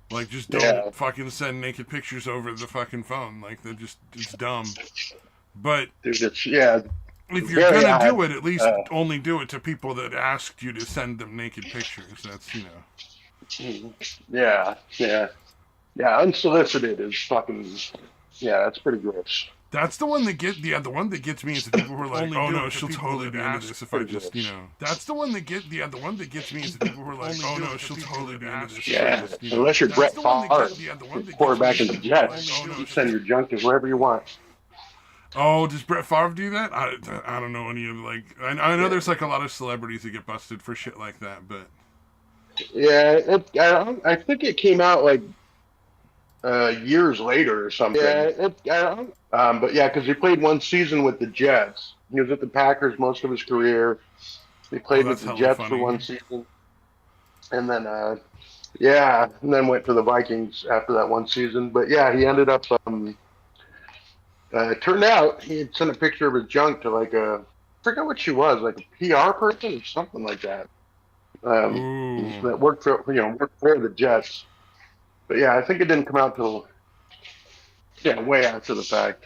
Like, just Yeah. don't fucking send naked pictures over the fucking phone. Like, that just, it's dumb. But Dude, yeah, if it's you're very gonna odd. do it, at least Uh, only do it to people that asked you to send them naked pictures. That's, yeah, yeah, yeah. Unsolicited is fucking. Yeah, that's pretty gross. That's the one that the one that gets me is the people who are like, Only oh do no, it to she'll people totally that be into ask. this if I Pretty just, gross. That's the one that the one that gets me is the people who are like, Only oh do no, it to she'll people totally that be into ask. this if I Yeah, just, unless you're That's Brett the one that Favre, the one you that pour gets it me back is in the the people who are like, Jets. oh no, You she'll. send your junk to wherever you want. Oh, does Brett Favre do that? I don't know any of I know Yeah, there's like a lot of celebrities that get busted for shit like that, but yeah. I think it came out like years later or something. But yeah, because he played one season with the Jets. He was at the Packers most of his career. He oh, played with that's the hella Jets for funny. one season, and then yeah, and then went to the Vikings after that one season. But yeah, he ended up. It turned out he had sent a picture of his junk to like a, I forget what she was, like a PR person or something like that. Ooh, That worked for worked for the Jets. But yeah, I think it didn't come out till yeah way after the fact,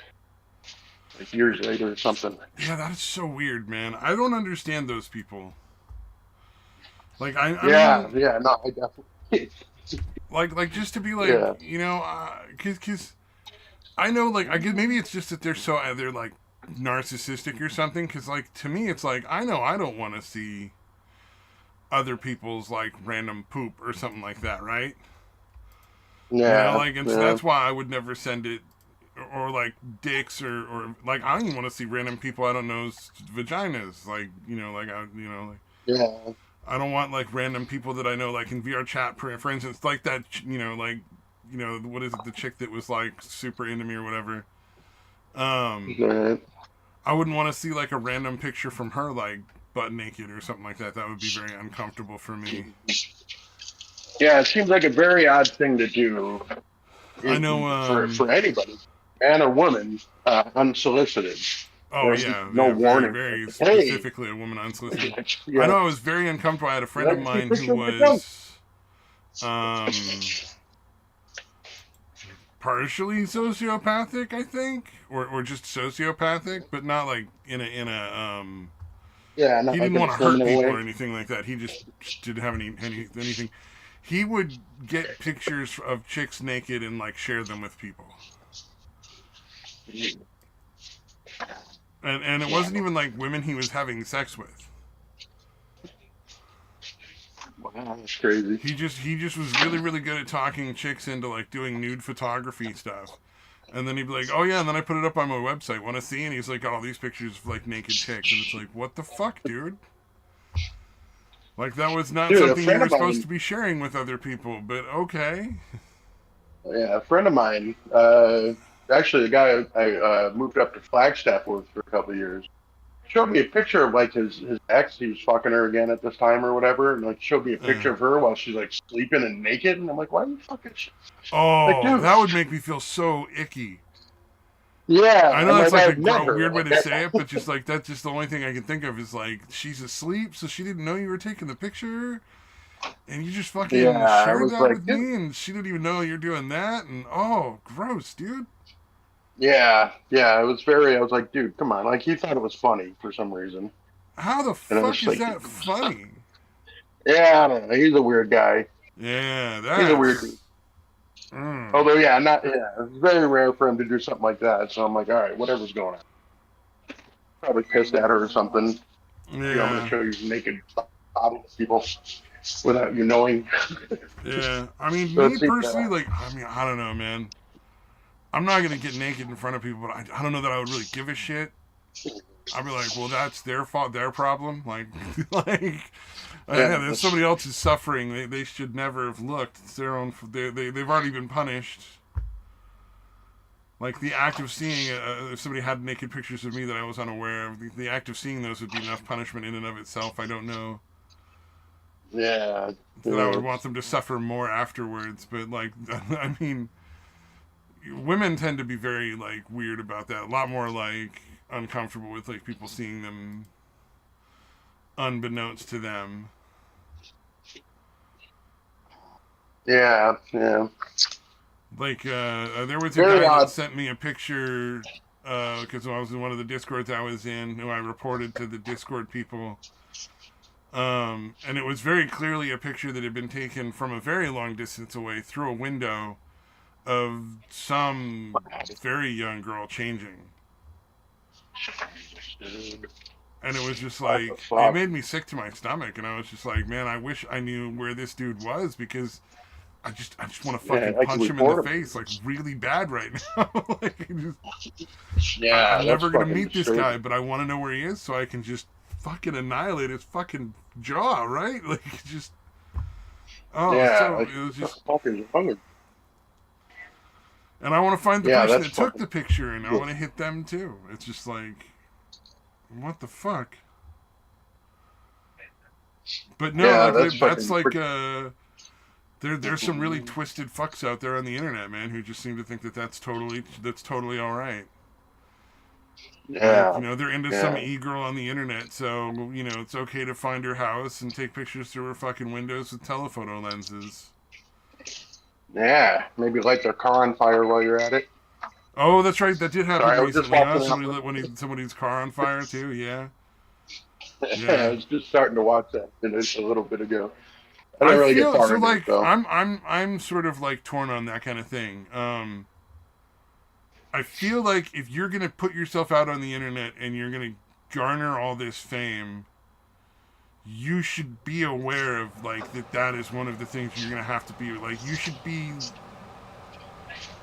like years later or something. yeah, that is so weird, man. I don't understand those people. Like, I Yeah, mean, yeah, no, I definitely. like just to be like, Yeah, cause I know, like, I guess maybe it's just that they're like narcissistic or something. Cause like to me, it's like I know I don't want to see other people's like random poop or something like that, right? yeah, Like, and so yeah, that's why I would never send it, or like dicks, or like I don't even want to see random people I don't know's vaginas. Like, like yeah. I don't want like random people that I know, like in VR chat, for instance, like that, what is it, the chick that was like super into me or whatever. Um, Right. I wouldn't want to see like a random picture from her like butt naked or something like that. That would be very uncomfortable for me. Yeah, it seems like a very odd thing to do I know. for anybody, man or woman, unsolicited. Oh There's yeah, no yeah, very, warning. Like, very hey, specifically a woman unsolicited. I yeah, know I was very uncomfortable. I had a you friend of like to see a mine who picture of my junk? was partially sociopathic, I think, or just sociopathic, but not like in a. Yeah, He not like didn't in a want to hurt criminal people or way. anything like that. He just didn't have anything. He would get pictures of chicks naked and like share them with people. And it wasn't even like women he was having sex with. Wow, that's crazy. He just was really really good at talking chicks into like doing nude photography stuff. And then he'd be like, "Oh yeah," and then I put it up on my website. Want to see? And he's like, "Got all these pictures of like naked chicks," and it's like, "What the fuck, dude?" Like that was not Dude, a something you friend were of supposed to mine, be sharing with other people. But okay. yeah, a friend of mine, actually, the guy I moved up to Flagstaff with for a couple of years, showed me a picture of like his ex. He was fucking her again at this time or whatever, and like showed me a Uh, picture of her while she's like sleeping and naked, and I'm like, why are you fucking? Like, oh, dude, that would make me feel so icky. yeah, I know I'm that's like, like a I'd never. weird way Like, to say it, but just like that's just the only thing I can think of is like she's asleep, so she didn't know you were taking the picture, and you just yeah, fucking I shared was that like, with dude, me, and she didn't even know you're doing that, and oh, gross, dude. yeah, yeah, it was very. I was like, dude, come on. Like, he thought it was funny for some reason, How the and I fuck was is like, that funny? yeah, I don't know. He's a weird guy. Yeah, He's a weird dude. that's. Mm, Although, yeah, not yeah, it's very rare for him to do something like that. So I'm like, all right, whatever's going on. Probably pissed at her or something. I'm going to yeah, show you naked body people without you knowing. yeah. I mean, So me it seems, personally, like, I don't know, man. I'm not gonna get naked in front of people, but I don't know that I would really give a shit. I'd be like, well, that's their fault, their problem. Like, like, yeah, if somebody else is suffering, they should never have looked. It's their own. They've already been punished. Like the act of seeing, if somebody had naked pictures of me that I was unaware of, the act of seeing those would be enough punishment in and of itself. I don't know yeah, that I yeah, would want them to suffer more afterwards. But like, I mean, women tend to be very like weird about that. A lot more like uncomfortable with like people seeing them unbeknownst to them. Yeah, yeah. Like, there was a Very guy that odd. sent me a picture because I was in one of the discords I was in, who I reported to the Discord people. And it was very clearly a picture that had been taken from a very long distance away through a window of some very young girl changing. Dude, And it was just what the like, it fuck? made me sick to my stomach. And I was just like, man, I wish I knew where this dude was, because I just want to Yeah, fucking I can punch him in the report face like really bad right now. Like, him. Yeah, I'm that's never gonna fucking meet this guy, disturbing. but I want to know where he is so I can just fucking annihilate his fucking jaw, right? Like, just Yeah, so like it was the just, fuck is wrong with and I want to find the Yeah, person that's that took fucking the picture, and I cool. want to hit them too. It's just like, what the fuck? But no, Yeah, like that's that's fucking like pretty. there's some really twisted fucks out there on the internet, man, who just seem to think that that's totally all right. Like, Yeah, they're into some yeah, e-girl on the internet, so, it's okay to find her house and take pictures through her fucking windows with telephoto lenses. yeah. Maybe light their car on fire while you're at it. Oh, that's right. That did happen Sorry, I was just recently, huh? watching Somebody that. lit somebody's car on fire too. Yeah, I yeah. was just starting to watch that a little bit ago. I I didn't really get feel far so. into it Like, though. I'm sort of like torn on that kind of thing. I feel like if you're gonna put yourself out on the internet and you're gonna garner all this fame, you should be aware of, like, that is one of the things you're gonna have to be like. You should be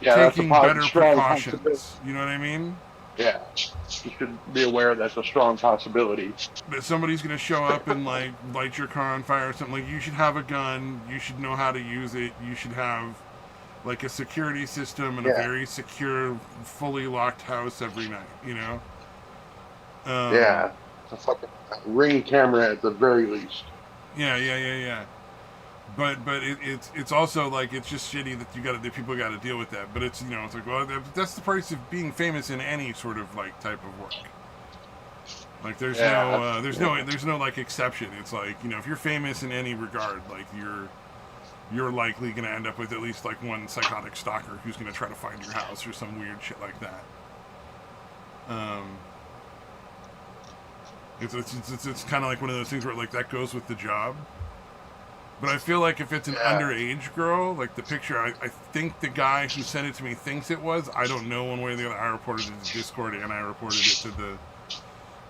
Yeah, that's a taking better strong possibility. precautions. You know what I mean? Yeah, you should be aware that's a strong possibility. That somebody's gonna show up and like light your car on fire or something. Like, you should have a gun. You should know how to use it. You should have like a security system and a Yeah, very secure, fully locked house every night. Um, yeah. A fucking ring camera at the very least. yeah, yeah, yeah, yeah. But it's also like, it's just shitty that that people got to deal with that. But it's like, well, that's the price of being famous in any sort of like type of work. Like, there's no Yeah, uh, there's yeah, no there's no like exception. It's like, if you're famous in any regard, like, you're likely gonna end up with at least like one psychotic stalker who's gonna try to find your house or some weird shit like that. Um, it's kind of like one of those things where, like, that goes with the job. But I feel like if it's an yeah. underage girl, like the picture, I think the guy who sent it to me thinks it was. I don't know one way or the other. I reported it to Discord, and I reported it to the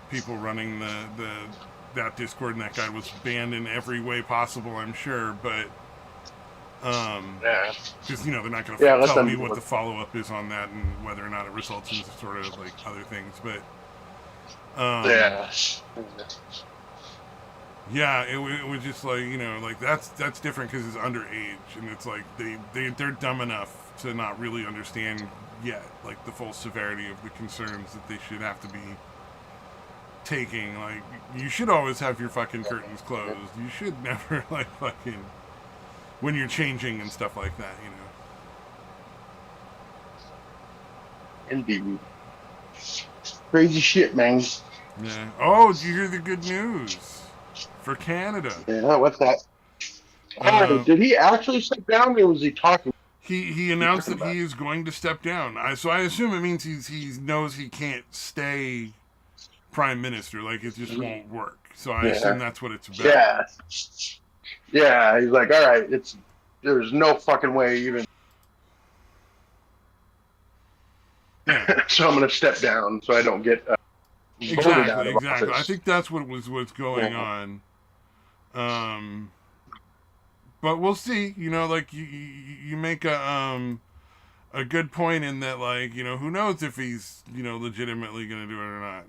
people running that Discord, and that guy was banned in every way possible, I'm sure. But Yeah. because they're not going to Yeah, let tell them me do what it. the follow up is on that and whether or not it results in sort of like other things. But Yeah. yeah, it was just like, like, that's different because it's underage, and it's like they're dumb enough to not really understand yet, like, the full severity of the concerns that they should have to be taking. Like, you should always have your fucking curtains closed. You should never like fucking when you're changing and stuff like that. Indeed. Crazy shit, man. Yeah. Oh, did you hear the good news for Canada? Yeah, what's that? Oh, Uh, did he actually sit down or was he talking? he He announced talking that about? he is going to step down. So I assume it means he knows he can't stay prime minister. Like, it just won't work. So I assume Yeah. that's what it's about. Yeah. Yeah. He's like, all right, there's no fucking way even. Yeah. So I'm gonna step down so I don't get voted out Exactly. of Exactly. I office. think that's what's going Yeah. on. Um, but we'll see. Like, you make a good point in that, like, who knows if he's legitimately going to do it or not.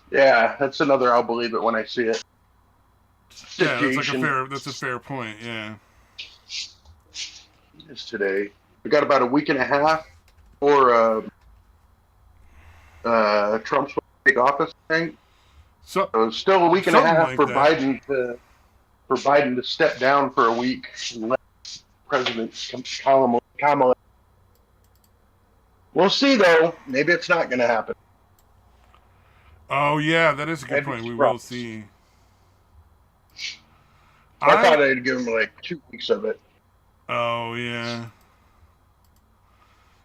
Yeah, that's another. I'll believe it when I see it. Yeah, that's like Situation a fair point. Yeah. is today. We got about a week and a half for Trump's big office thing. So So it's still a week and a something half like that. For Biden to step down for a week and let President Kamala. We'll see though. Maybe it's not going to happen. Oh yeah, that is a good I'd be point. We will surprised. see. I thought I they'd give him like 2 weeks of it. Oh yeah,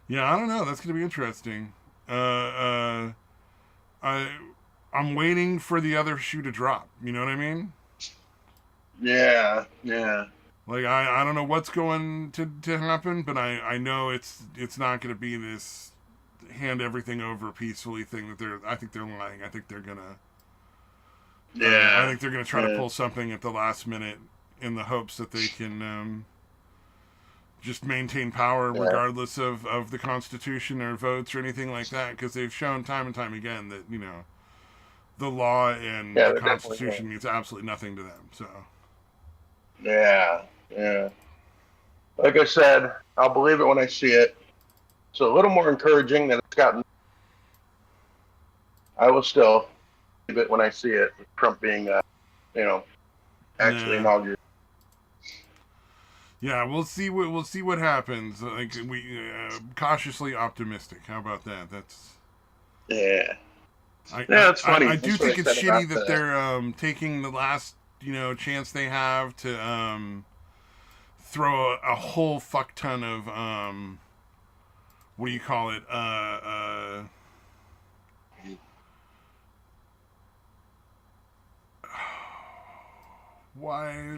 yeah. I don't know. That's gonna be interesting. I I'm waiting for the other shoe to drop. You know what I mean? Yeah, yeah, Like I don't know what's going to happen, but I know it's not going to be this hand everything over peacefully thing that they're. I think they're lying. I yeah, think they're gonna try to yeah, pull something at the last minute in the hopes that they can just maintain power yeah, regardless of the Constitution or votes or anything like that. Because they've shown time and time again that the law and yeah. the They're definitely. Constitution means absolutely nothing to them. So Yeah, yeah. Like I said, I'll believe it when I see it. So a little more encouraging than it's gotten. I will still believe it when I see it. Trump being, you know, actually yeah. inaugurated. Yeah, we'll see what happens. Like we cautiously optimistic. How about that? That's Yeah, yeah. It's I funny. do That's what I think it's said about shitty that the. they're taking the last chance they have to throw a whole fuck ton of what do you call it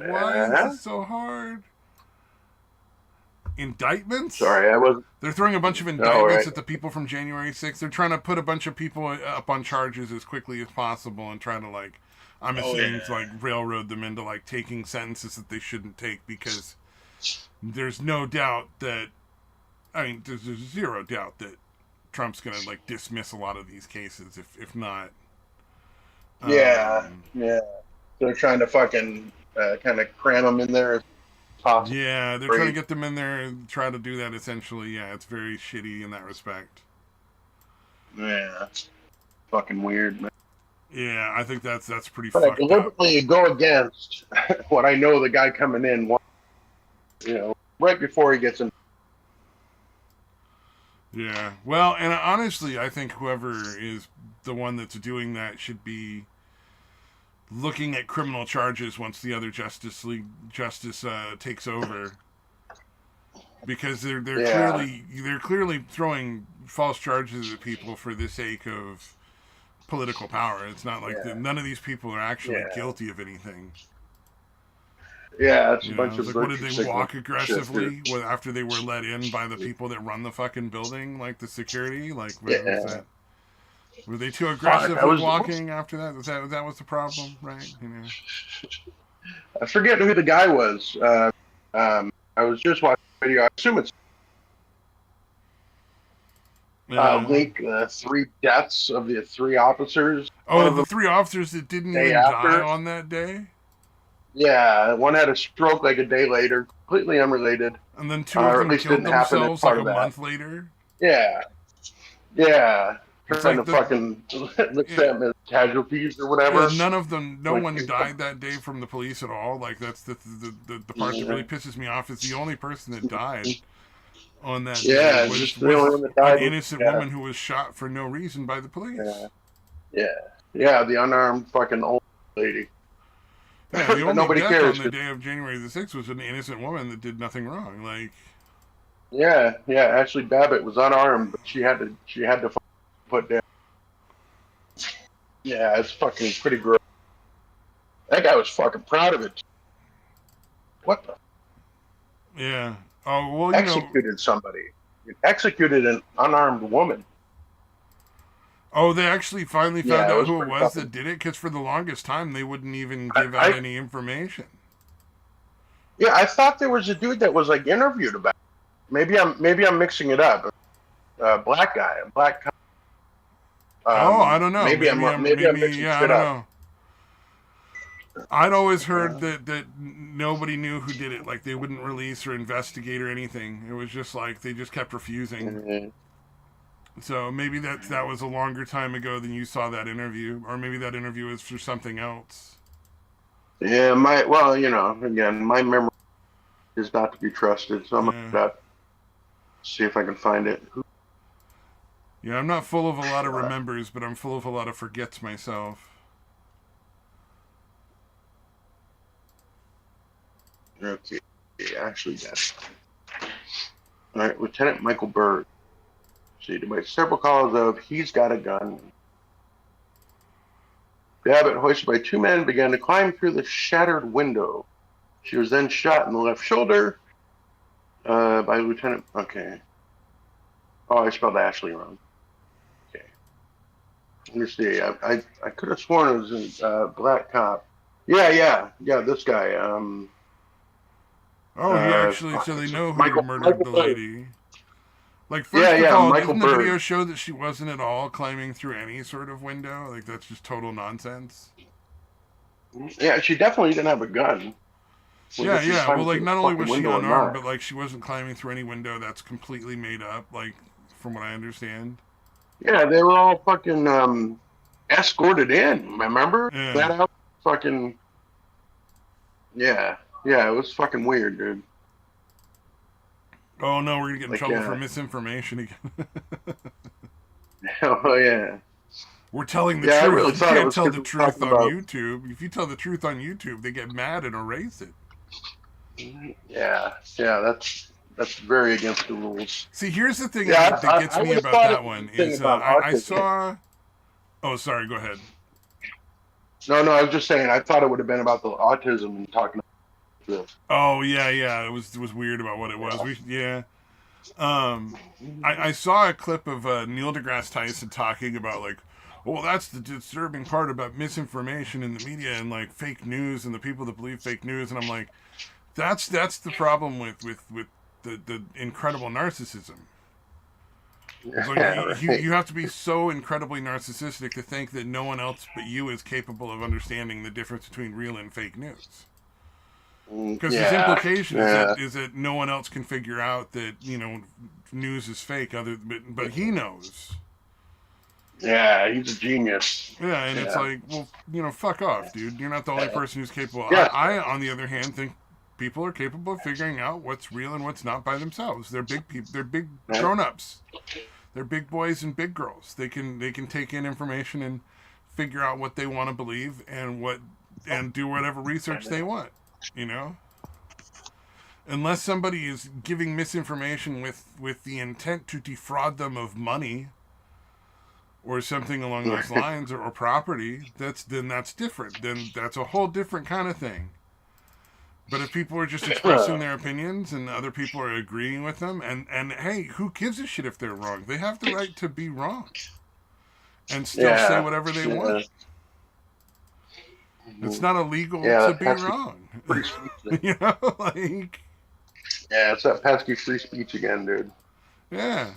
why is Uh, this so hard? Indictments? sorry, I was. They're throwing a bunch of Oh, indictments right. at the people from January 6th. They're trying to put a bunch of people up on charges as quickly as possible and try to I'm Oh, assuming yeah. to railroad them into taking sentences that they shouldn't take because there's no doubt that there's zero doubt that Trump's gonna dismiss a lot of these cases if not Yeah, um yeah. They're trying to fucking kind of cram them in there as possible. yeah, they're trying to Great. get them in there and try to do that essentially. Yeah, it's very shitty in that respect. Yeah, that's fucking weird, man. Yeah, I think that's pretty But I fucked up. deliberately go against what I know the guy coming in wants, right before he gets in. Yeah. Well, and honestly, I think whoever is the one that's doing that should be looking at criminal charges once the other Justice League justice takes over, because Yeah, they're clearly throwing false charges at people for the sake of political power. It's not like yeah, none of these people are actually yeah, guilty of anything. yeah. It's a You know, bunch it's of like, what did virtue they signal walk shit, dude. aggressively after they were let in by the people that run the fucking building, like the security? Like, what was Yeah, that? Were they too fuck. aggressive with walking after that? That was the problem, right? I forget who the guy was. I was just watching a video. I assume it's Yeah. link three deaths of the three officers. One Oh, of the them three officers that didn't day even die after. on that day, Yeah, one had a stroke like a day later, completely unrelated, and then two of or at them least killed didn't happen as themselves part a of that. month later. Yeah, yeah, It's trying like to fucking list yeah, them as casualties or yeah, whatever. none of them, no Like, one died that day from the police at all. Like that's the part that yeah, really pisses me off is the only person that died on that day yeah, was just the only one that an died. innocent Yeah, woman who was shot for no reason by the yeah, police. yeah, yeah, the unarmed fucking old lady. Yeah, the But only nobody death on cares. the day of January the 6th was an innocent woman that did nothing wrong. Like, Yeah, yeah, Ashley Babbitt was unarmed, but she had to put down. Yeah, it's fucking pretty gross. That guy was fucking proud of it. What the yeah. Oh well, executed somebody? It executed an unarmed woman. oh, they actually finally found Yeah, it out was who it pretty was that fucking. did it. Because for the longest time, they wouldn't even I, give out I any information. yeah, I thought there was a dude that was like interviewed about it. Maybe I'm mixing it up. Black guy, a black. Oh, I don't know. Maybe I'm Maybe mixing yeah, I shit don't up. know. I'd always heard that nobody knew who did it. Like they wouldn't release or investigate or anything. It was just like they just kept refusing. Mhm. So maybe that was a longer time ago than you saw that interview, or maybe that interview was for something else. Yeah, again, my memory is not to be trusted, so I'm Yeah, gonna see if I can find it. yeah. I'm not full of a lot of remembers, but I'm full of a lot of forgets myself. Okay, actually, that's All right, Lieutenant Michael Bird. See, to make several calls of "He's got a gun." Babbitt, hoisted by 2 men, began to climb through the shattered window. She was then shot in the left shoulder by Lieutenant. Okay. Oh, I spelled Ashley wrong. Okay. Let me see. I could have sworn it was a black cop. Yeah. This guy. Oh, he actually, so they know who murdered Michael the Bird. lady. Like, first of Yeah, all, Michael doesn't the Bird. video show that she wasn't at all climbing through any sort of window? Like, that's just total nonsense. Yeah, she definitely didn't have a gun. Yeah. Well, like, not only was she unarmed, but, like, like, she wasn't climbing through any window. That's completely made up, like, from what I understand. yeah, they were all fucking escorted in. Remember Yeah. that out? Fucking yeah, it was fucking weird, dude. Oh no, we're gonna get in trouble for misinformation again. Oh yeah. We're telling the Yeah, I truth. really You thought it can't was tell 'cause the we're truth talking on about- YouTube. If you tell the truth on YouTube, they get mad and erase it. Yeah, that's very against the rules. See, here's the thing Yeah, that gets I me always about thought that it was one the thing is about I autism. saw. Oh, sorry. Go ahead. No, I was just saying. I thought it would have been about the autism and talking about this. Oh yeah. It was weird about what it was. I saw a clip of Neil deGrasse Tyson talking about like, well, that's the disturbing part about misinformation in the media and like fake news and the people that believe fake news, and I'm like, that's the problem with the incredible narcissism. It's like Yeah, you have to be so incredibly narcissistic to think that no one else but you is capable of understanding the difference between real and fake news. Because his implication is that no one else can figure out that, you know, news is fake, but he knows. Yeah, he's a genius. Yeah, and it's like, well, you know, fuck off, dude. You're not the only person who's capable. Yeah. I, on the other hand, think people are capable of figuring out what's real and what's not by themselves. They're big people. They're big grown-ups. They're big boys and big girls. They can take in information and figure out what they want to believe and do whatever research they want. You know, unless somebody is giving misinformation with the intent to defraud them of money or something along those lines, or property, that's different. Then that's a whole different kind of thing. But if people are just expressing their opinions and other people are agreeing with them, and hey, who gives a shit if they're wrong? They have the right to be wrong and still say whatever they want. It's not illegal to be wrong. You know, like. Yeah, it's that pesky free speech again, dude. Yeah.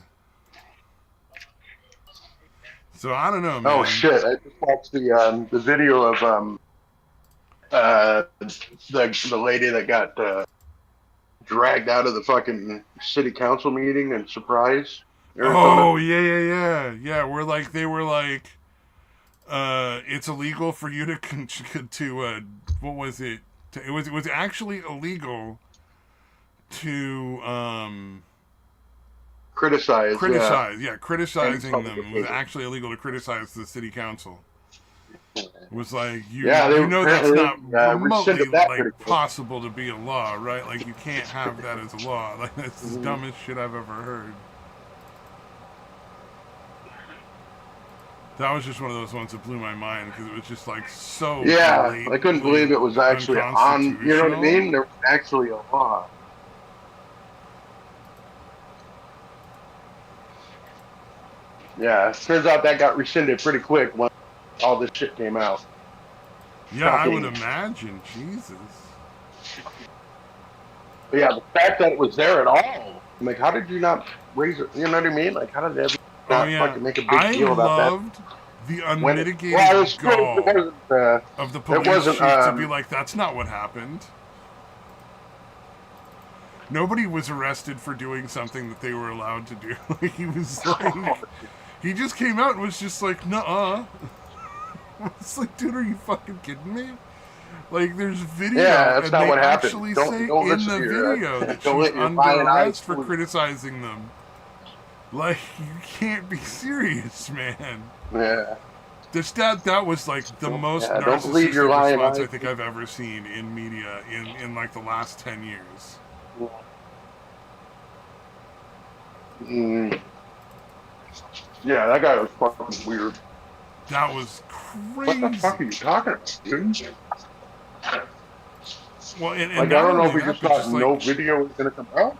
So I don't know, man. Oh shit! I just watched the video of the lady that got dragged out of the fucking city council meeting and surprise. Arizona. Oh yeah. Where like they were like, it's illegal for you to what was it? It was actually illegal to criticize. Yeah, criticizing them. It was actually illegal to criticize the city council. It was like you know that's not remotely like possible to be a law, right? Like you can't have that as a law. Like that's the dumbest shit I've ever heard. That was just one of those ones that blew my mind because it was just like so. Yeah, I couldn't believe it was actually on. You know what I mean? There was actually a law. Yeah, it turns out that got rescinded pretty quick when all this shit came out. Yeah, I would imagine. Jesus. But yeah, the fact that it was there at all. I'm like, how did you not raise it? You know what I mean? Like, how did they not fucking make a big deal about that? I loved the unmitigated gall of the police chief to be like, that's not what happened. Nobody was arrested for doing something that they were allowed to do. Like, he was like, he just came out and was just like, nuh-uh. It's like, dude, are you fucking kidding me? Like, there's video, that's and not they what actually happened. say don't in the video that she's under arrest for criticizing them. Like, you can't be serious, man. Yeah. That was like the most narcissistic response I think I've ever seen in media in like the last 10 years. Mm, yeah, that guy was fucking weird. That was What the crazy. fuck are you talking about, dude? Well, and Like, I not don't know only if he that, just but thought just like no video was gonna come out.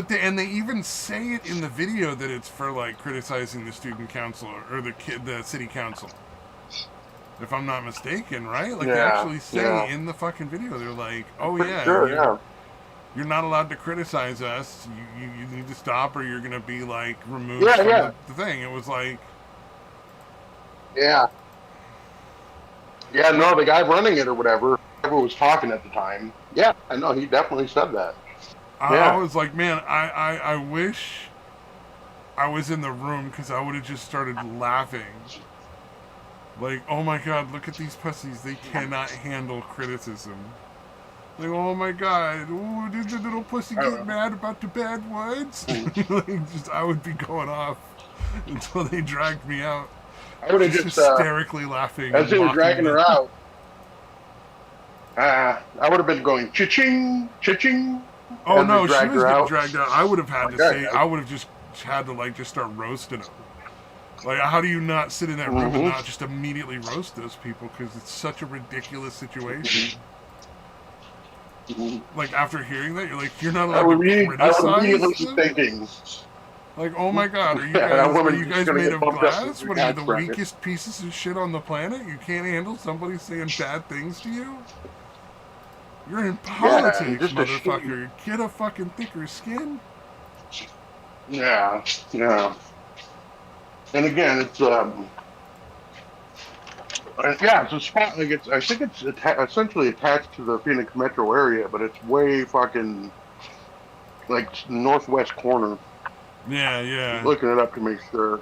and they even say it in the video that it's for like criticizing the student council or the city council. If I'm not mistaken, right? Like they Yeah, actually say yeah. in the fucking video, they're like, I'm "Oh pretty yeah, sure, yeah. you're not allowed to criticize us. You need to stop, or you're gonna be like removed Yeah, from yeah, the thing." It was like, yeah. Yeah, no, the guy running it or whoever was talking at the time. Yeah, I know, he definitely said that. I Yeah. was like, man, I wish I was in the room because I would have just started laughing. Like, oh my god, look at these pussies. They cannot handle criticism. Like, oh my god, oh, did the little pussy get Uh, mad about the bad words? Like, just, I would be going off until they dragged me out. I would have Just just, hysterically laughing as and they were mocking dragging them. her out, I would have been going cha-ching, cha-ching, Oh as they no, she dragged was her getting out. dragged out. I would have had to Okay. say, I would have just had to like just start roasting them. Like, how do you not sit in that room and Mm-hmm. not just immediately roast those people? Because it's such a ridiculous situation. Mm-hmm. Like, after hearing that, you're like, you're not I allowed to would, I was criticize immediately them? thinking, Like, oh my god, yeah, that are woman's you just guys going to made get of bumped up to glass? the What are you, tax the bracket. weakest pieces of shit on the planet? You can't handle somebody saying bad things to you? You're in Yeah, and politics, just a shitty. motherfucker. Get a fucking thicker skin. Yeah, yeah. And again, yeah, it's a spot, like, I think it's essentially attached to the Phoenix metro area, but it's way fucking, like, northwest corner. Yeah, Just yeah. looking it up to make sure.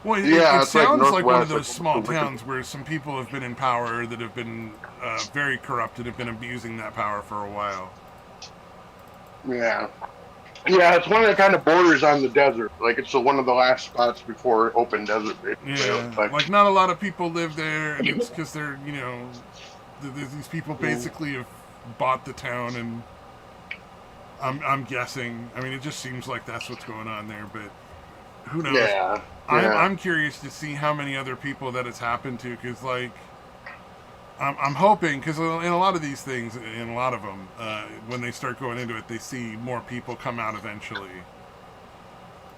Well, Yeah, it it's like sounds like one of northwest, like those almost the small Wicked. towns where some people have been in power that have been very corrupt and have been abusing that power for a while. Yeah. Yeah, it's one that kind of borders on the desert. Like, it's one of the last spots before open desert, basically. Yeah, Like, like not a lot of people live there, and it's because they're, these people mm, basically have bought the town, and I'm guessing. I mean, it just seems like that's what's going on there, but who knows? yeah, I'm yeah, I'm curious to see how many other people that it's happened to, because like I'm hoping, because in a lot of these things, in a lot of them, when they start going into it, they see more people come out eventually.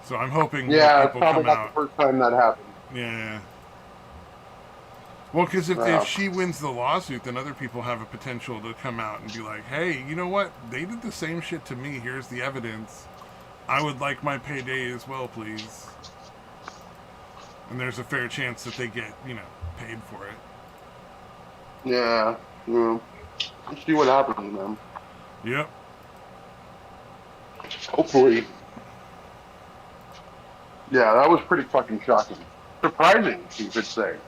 So I'm hoping more yeah. It's people probably come not the out. first time that happened. Yeah. Well, because if Uh, she wins the lawsuit, then other people have a potential to come out and be like, hey, you know what? They did the same shit to me. Here's the evidence. I would like my payday as well, please. And there's a fair chance that they get, paid for it. yeah, yeah. Let's see what happens, man. Yep. Hopefully. Yeah, that was pretty fucking shocking. Surprising, you could say.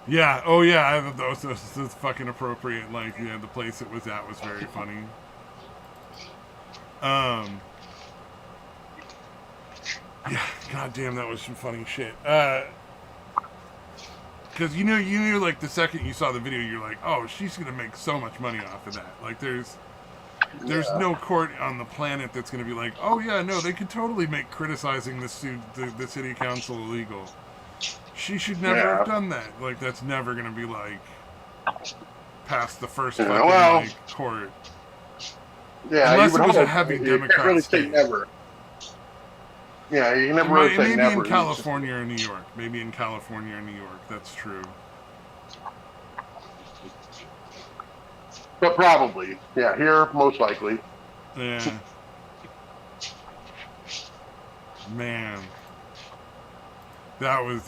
Yeah. Oh, yeah. I thought that was fucking appropriate. Like, yeah, the place it was at was very funny. Yeah. God damn, that was some funny shit. Because you knew like the second you saw the video, you're like, oh, she's gonna make so much money off of that. Like, there's Yeah, no court on the planet that's gonna be like, oh yeah, no, they could totally make criticizing the city council illegal. She should never have yeah. done that. Like, that's never gonna be like past the first Yeah, fucking well, like court, yeah, you unless would it was a hope. heavy You can't Democrat really say state. never. Yeah, you can It never really might, say maybe never. in California or New York. Maybe in California or New York. That's true. But probably. Yeah, here, most likely. Yeah. Man. That was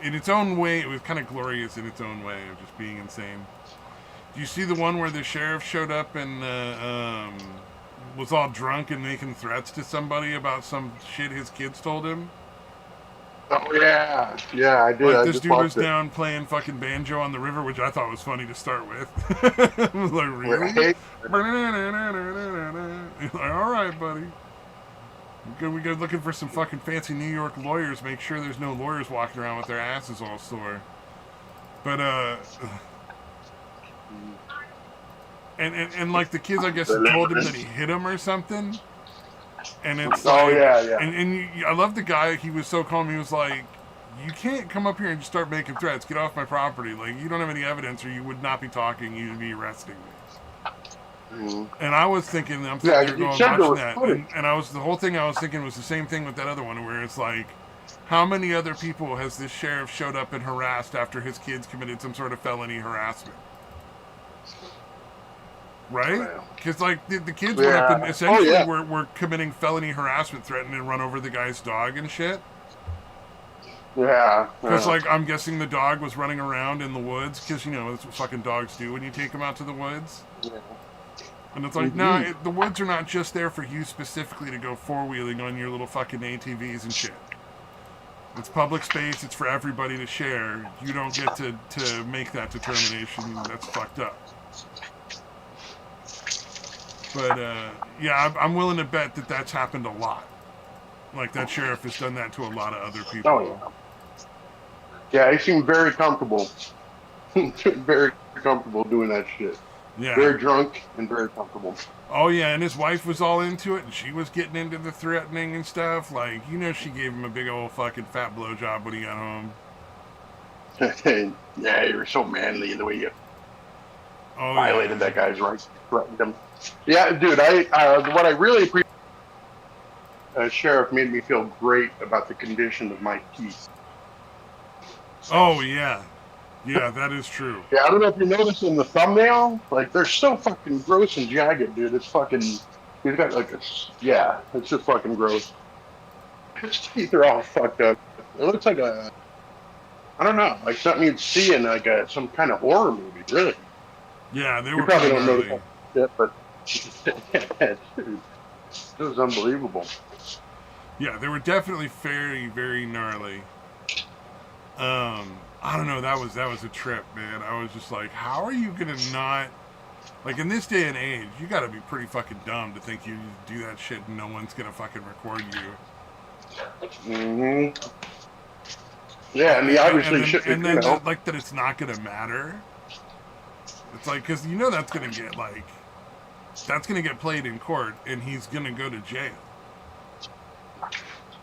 in its own way. It was kind of glorious in its own way of just being insane. Do you see the one where the sheriff showed up and was all drunk and making threats to somebody about some shit his kids told him? Oh, yeah. Yeah, I did. Like, I this just dude was watched it. down playing fucking banjo on the river, which I thought was funny to start with. I was like, really? Right? He's like, all right, buddy. We go looking for some fucking fancy New York lawyers. Make sure there's no lawyers walking around with their asses all sore. But and like the kids, I guess, told him that he hit him or something. And it's Oh like, yeah. I love the guy. He was so calm. He was like, "You can't come up here and just start making threats. Get off my property. Like, you don't have any evidence, or you would not be talking. You'd be arresting me." And I was thinking, I'm sitting there You going, said there watching was that, footage. and the whole thing I was thinking was the same thing with that other one, where it's like, how many other people has this sheriff showed up and harassed after his kids committed some sort of felony harassment? Right? Because like the kids went up and essentially were committing felony harassment, threatening to run over the guy's dog and shit. Yeah. Because like I'm guessing the dog was running around in the woods, because that's what fucking dogs do when you take them out to the woods. Yeah. And it's like, no, the woods are not just there for you specifically to go four-wheeling on your little fucking ATVs and shit. It's public space. It's for everybody to share. You don't get to make that determination. That's fucked up. But, yeah, I'm willing to bet that that's happened a lot. Like, that sheriff has done that to a lot of other people. Oh, yeah. Yeah, he seemed very comfortable. Very comfortable doing that shit. Yeah. Very drunk and very comfortable. Oh, yeah, and his wife was all into it, and she was getting into the threatening and stuff. Like, she gave him a big old fucking fat blowjob when he got home. Yeah, you were so manly the way you violated that guy's rights, threatened him. Yeah, dude, what I really appreciate, Sheriff made me feel great about the condition of my teeth. Oh, yeah. Yeah, that is true. Yeah, I don't know if you noticed in the thumbnail, like, they're so fucking gross and jagged, dude. It's fucking, he's got like it's just fucking gross. His teeth are all fucked up. It looks like I don't know, like something you'd see in like some kind of horror movie, really. Yeah, they were you probably don't know the shit, but yeah, dude, it was unbelievable. Yeah, they were definitely very, very gnarly. I don't know, that was a trip, man. I was just like, how are you gonna not, like, in this day and age, you gotta be pretty fucking dumb to think you do that shit and no one's gonna fucking record you. Mm-hmm. Yeah, and he obviously should, and then like that it's not gonna matter. It's like, because that's gonna get like, that's gonna get played in court, and he's gonna go to jail.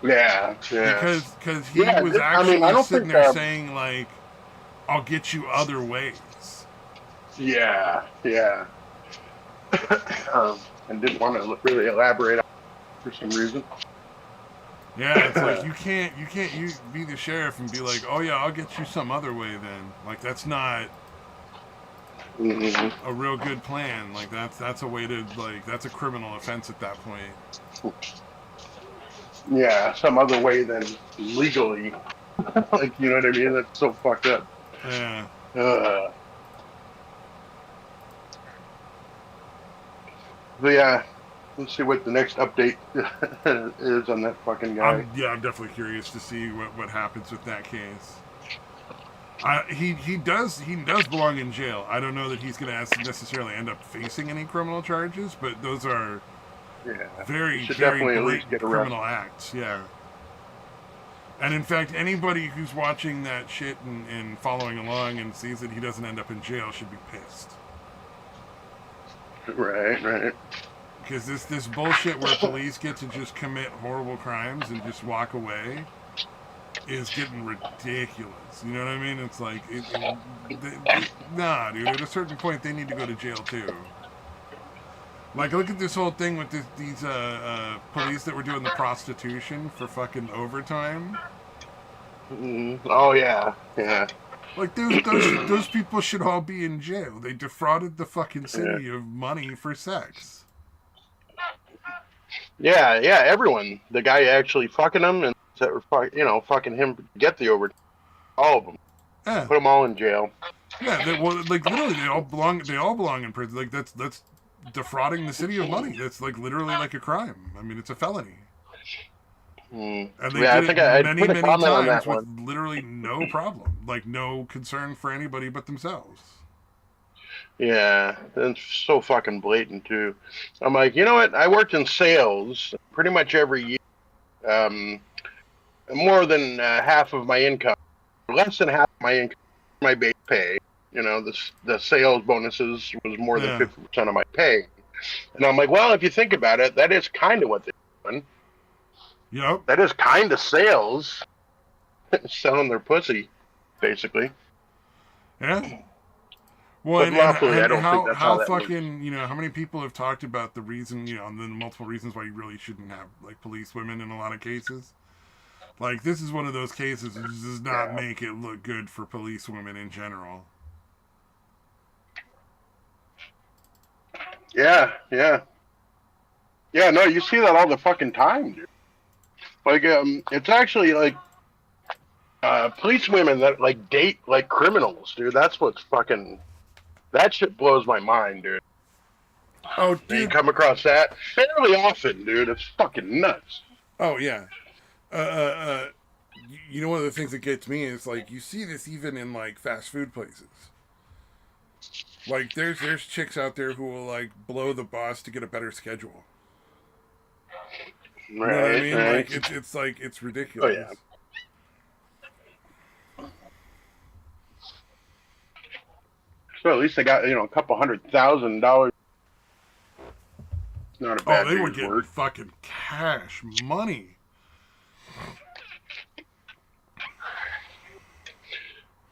Yeah. Because he was actually sitting there saying like, "I'll get you other ways." Yeah. And didn't want to really elaborate on it for some reason. Yeah, it's like you can't be the sheriff and be like, "Oh yeah, I'll get you some other way." Then like that's not a real good plan. Like that's a way to like that's a criminal offense at that point. Yeah, some other way than legally. Like, you know what I mean? That's so fucked up. Yeah. But yeah, let's see what the next update is on that fucking guy. I'm definitely curious to see what happens with that case. He does belong in jail. I don't know that he's going to necessarily end up facing any criminal charges, but those are very blatant criminal acts. Yeah. And in fact, anybody who's watching that shit and following along and sees that he doesn't end up in jail should be pissed. Right. Because this bullshit where police get to just commit horrible crimes and just walk away is getting ridiculous. You know what I mean? It's like, nah, dude. At a certain point, they need to go to jail too. Like, look at this whole thing with these police that were doing the prostitution for fucking overtime. Oh yeah. Like those people should all be in jail. They defrauded the fucking city of money for sex. Yeah, everyone. The guy actually fucking them and that were fucking him to get the overtime. All of them. Yeah. Put them all in jail. Yeah, literally they all belong in prison. Like that's defrauding the city of money. That's like literally like a crime. I mean, it's a felony. And they did it many times with literally no problem. Like no concern for anybody but themselves. Yeah, it's so fucking blatant too. I'm like, you know what? I worked in sales pretty much every year. More than half of my income, less than half of my income, my base pay. The sales bonuses was more than 50% of my pay. And I'm like, well, if you think about it, that is kind of what they're doing. Yep. That is kind of sales. Selling their pussy, basically. Yeah. Well, But lawfully, I and don't think that's how how that works. fucking, you know, how many people have talked about the reason, you know, and the multiple reasons why you really shouldn't have like police women in a lot of cases. Like this is one of those cases that does not Yeah. make it look good for police women in general. Yeah, yeah. Yeah, no, you see that all the fucking time, dude. Like, it's actually like police women that like date like criminals, dude. That's what's fucking. That shit blows my mind, dude. Oh, You dude. come across that fairly often, dude. It's fucking nuts. Oh yeah. Uh, uh, uh, you know, one of the things that gets me is like you see this even in like fast food places. Like there's chicks out there who will like blow the boss to get a better schedule. You know what I Right, mean? right. Like it's like it's Oh ridiculous. yeah. So at least they got a couple $100,000. It's not a Oh, bad they were day's getting work. fucking cash money.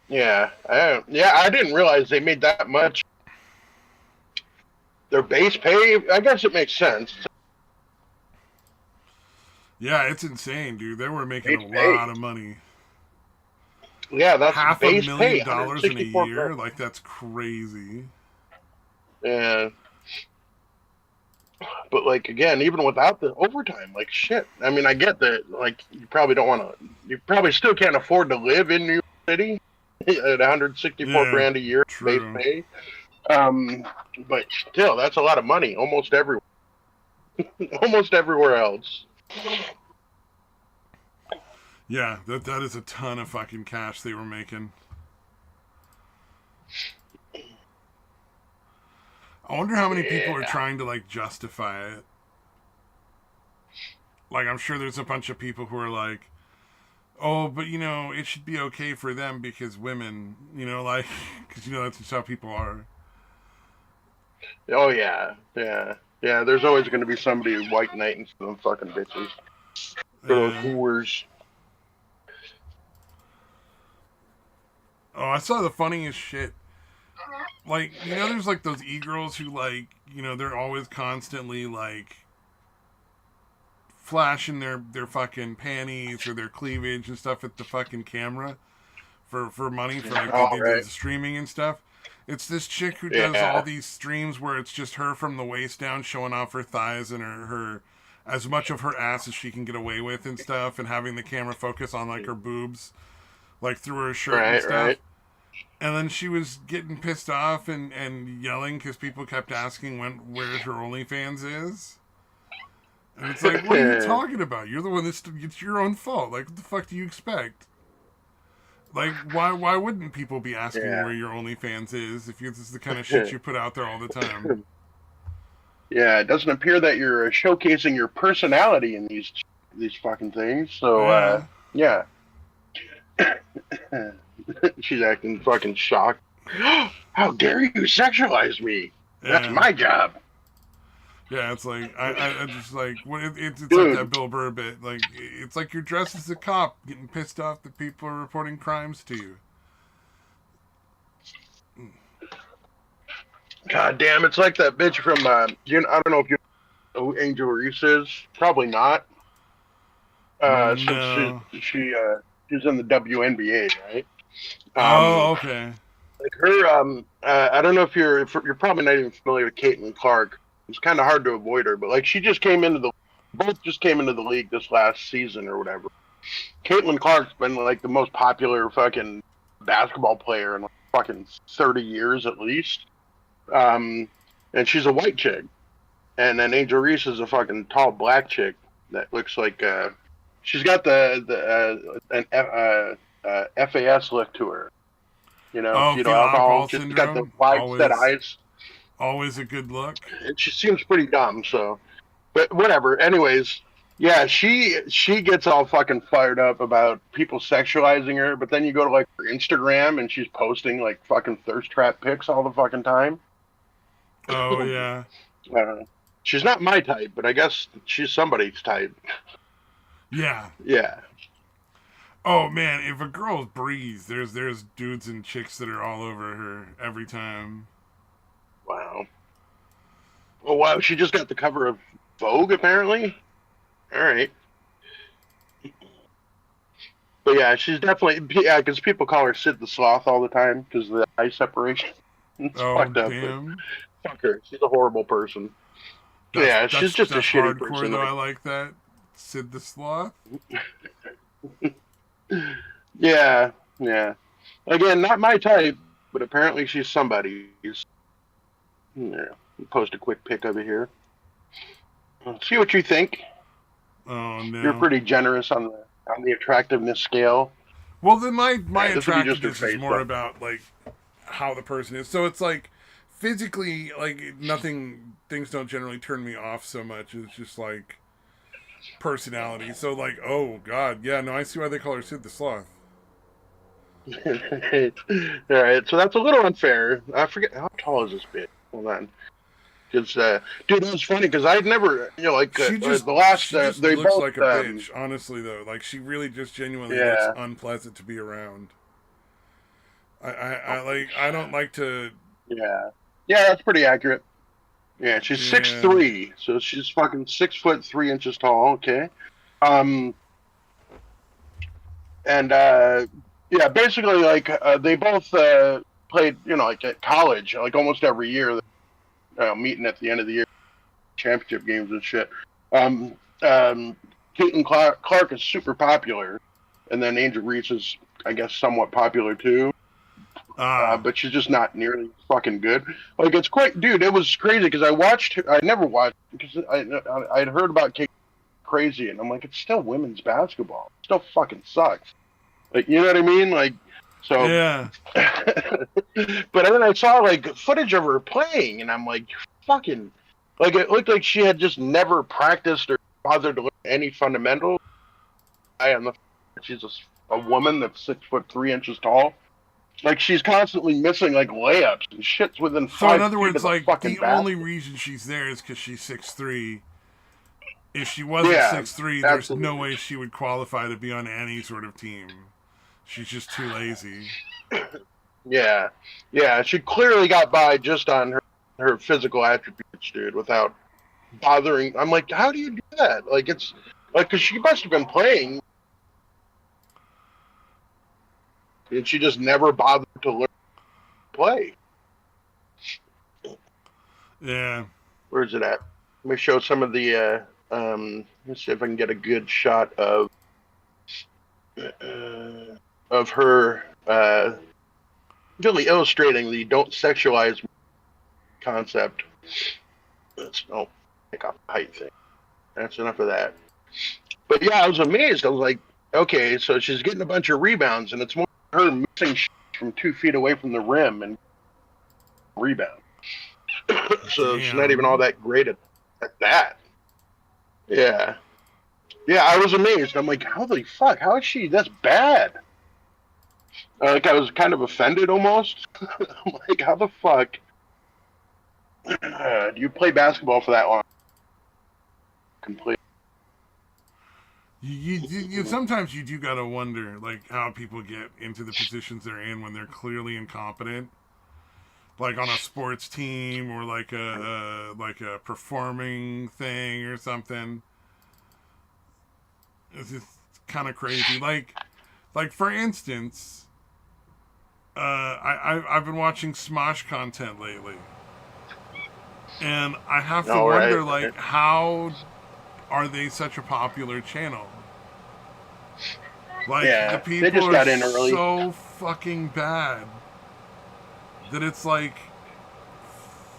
Yeah, I didn't realize they made that much. Their base pay, I guess it makes sense. Yeah, it's insane, dude. They were making a Base pay. lot of money. Yeah, that's Half a base pay, million dollars in a 164 grand. year? Like that's crazy. Yeah, but like again, even without the overtime, like shit. I mean, I get that. Like you probably don't want to. You probably still can't afford to live in New York City at 164 Yeah, grand a year base true. pay. But still, that's a lot of money. Almost everywhere else. Yeah, that is a ton of fucking cash they were making. I wonder how many people are Yeah. trying to like justify it. Like I'm sure there's a bunch of people who are like, "Oh, but you know, it should be okay for them because women, you know, like cuz you know that's just how people are." Oh yeah. Yeah. Yeah. There's always going to be somebody white knighting for them fucking bitches, for those Yeah. whores. Oh, I saw the funniest shit. Like, you know, there's like those e-girls who like, you know, they're always constantly like flashing their fucking panties or their cleavage and stuff at the fucking camera for money for like All they do right. the streaming and stuff. It's this chick who does all Yeah. these streams where it's just her from the waist down showing off her thighs and her as much of her ass as she can get away with and stuff and having the camera focus on like her boobs like through her shirt and Right. stuff. Right. And then she was getting pissed off and yelling because people kept asking where her OnlyFans is. And it's like, what are you talking about? You're the one it's your own fault. Like, what the fuck do you expect? Like, why wouldn't people be asking Yeah. where your OnlyFans is if this is the kind of shit you put out there all the time? Yeah. It doesn't appear that you're showcasing your personality in these fucking things. So Yeah, yeah. She's acting fucking shocked. How dare you sexualize me? That's yeah, my job. yeah. It's like I just like what it's like that Dude, Bill Burr bit. Like it's like you're dressed as a cop, getting pissed off that people are reporting crimes to you. god damn, it's like that bitch from I don't know if you know who Angel Reese is. Probably not. Since No. she's in the WNBA, right? Oh, Um, okay. like her, I don't know if you're probably not even familiar with Caitlin Clark. It's kind of hard to avoid her, but like she just came into the both just came into the league this last season or whatever. Caitlin Clark's been like the most popular fucking basketball player in like fucking 30 years at least. Um, and she's a white chick, and then Angel Reese is a fucking tall black chick that looks like she's got the FAS look to her. Oh, Fetal fetal alcohol. alcohol She's got the syndrome. wide set Always, eyes. always a good look. And she seems pretty dumb. So, but whatever. Anyways, yeah, she gets all fucking fired up about people sexualizing her. But then you go to like her Instagram and she's posting like fucking thirst trap pics all the fucking time. Oh yeah, She's not my type, but I guess she's somebody's type. Yeah. Yeah. Oh man, if a girl breathes, there's dudes and chicks that are all over her every time. Wow. Oh wow, she just got the cover of Vogue apparently. All right. But yeah, she's definitely because people call her Sid the Sloth all the time because of the eye separation. It's Oh fucked up, but damn. fuck her. She's a horrible person. That's Yeah, she's that's just a that's shitty hardcore person. though. I like that. Sid the Sloth. Yeah, yeah. Again, not my type, but apparently she's somebody's. Yeah. Post a quick pic of it here. See what you think. Oh You're no. pretty generous on the attractiveness scale. Well, then my This will be just her attractiveness is face, more though. about like how the person is. So it's like physically, like nothing. Things don't generally turn me off so much. It's just like personality. So like, oh god, yeah, no, I see why they call her Sid the Sloth. All right, so that's a little unfair. I forget how tall is this bitch. Hold on, because dude, it was funny because I'd never, like the last She just they looks both, like a bitch. Honestly, though, like she really just genuinely looks yeah, unpleasant to be around. I like. I don't like to. yeah, yeah, that's pretty accurate. Yeah, she's six Yeah. three, so she's fucking 6'3" tall. Okay, um, and yeah, basically like they both played, like at college, like almost every year, meeting at the end of the year, championship games and shit. Um, um, Caitlin Clark is super popular, and then Angel Reese is, I guess, somewhat popular too. Ah. But she's just not nearly fucking good. Like it's quite, dude. It was crazy because I never watched because I'd heard about Kate Crazy, and I'm like, it's still women's basketball. It still fucking sucks. Like, you know what I mean? Like, so. Yeah. But then I saw like footage of her playing, and I'm like, fucking, like it looked like she had just never practiced or bothered to learn any fundamentals. I am the she's a woman that's 6'3" tall. Like she's constantly missing like layups and shit's within So in 5 other feet of words, the like fucking the only basket. reason she's there is because she's 6'3". If she wasn't Yeah, 6'3", there's no absolutely. way she would qualify to be on any sort of team. She's just too lazy. Yeah, yeah. She clearly got by just on her physical attributes, dude, without bothering. I'm like, how do you do that? Like it's like because she must have been playing, and she just never bothered to learn to play. Yeah. Where's it at? Let me show some of the. Let's see if I can get a good shot of her really illustrating the "don't sexualize" concept. Let's pick up the height thing. That's enough of that. But yeah, I was amazed. I was like, okay, so she's getting a bunch of rebounds, and it's more her missing from 2 feet away from the rim and rebound. So she's not even all Damn. that great at that. Yeah. Yeah, I was amazed. I'm like, holy fuck, how is she this bad? Like, I was kind of offended almost. I'm like, how the fuck do you play basketball for that long? Complete. You sometimes you do gotta wonder like how people get into the positions they're in when they're clearly incompetent, like on a sports team or like a performing thing or something. It's just kind of crazy. Like for instance, I've been watching Smosh content lately, and I have to All right. wonder like how are they such a popular channel? Like the Yeah, they people just are got in early. so fucking bad that it's like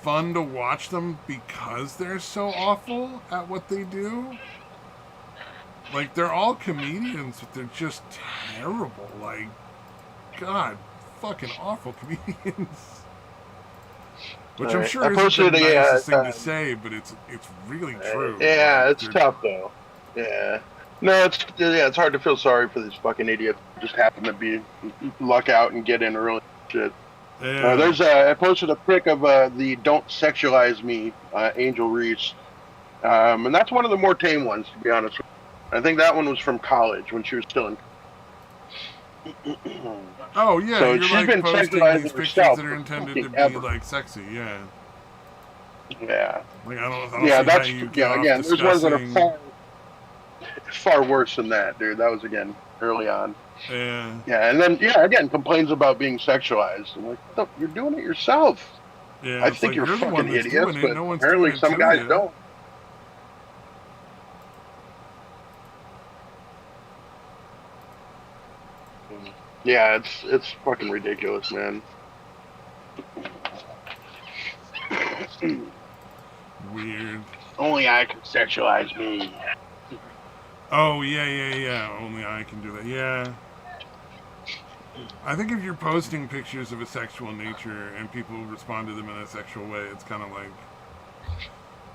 fun to watch them because they're so awful at what they do. Like they're all comedians, but they're just terrible. Like, God, fucking awful comedians. Which All I'm right. I sure isn't the posted a. nicest thing to say, but it's really true. Yeah, Like, it's tough though. Yeah. No, it's hard to feel sorry for these fucking idiots who just happen to be luck out and get in early. Shit. yeah, I posted a pic of the "Don't Sexualize Me" Angel Reese, and that's one of the more tame ones, to be honest. I think that one was from college when she was still in. Oh yeah, So you're she's like been posting these sexualizing pictures herself that are for intended to fucking be ever. like sexy. Yeah. Yeah. Like I don't Yeah, see how that's you get yeah. off Again, there's ones that are discussing. far worse than that, dude. That was again early on. Yeah. Yeah, and then yeah, again complains about being sexualized. I'm like, what the, you're doing it yourself. Yeah, I it's think like you're you're the one fucking that's idiots, doing it. but No one's doing apparently it some to guys you. don't. Yeah, it's fucking ridiculous, man. Weird. Only I can sexualize me. Oh yeah. Only I can do that. Yeah. I think if you're posting pictures of a sexual nature and people respond to them in a sexual way, it's kind of like,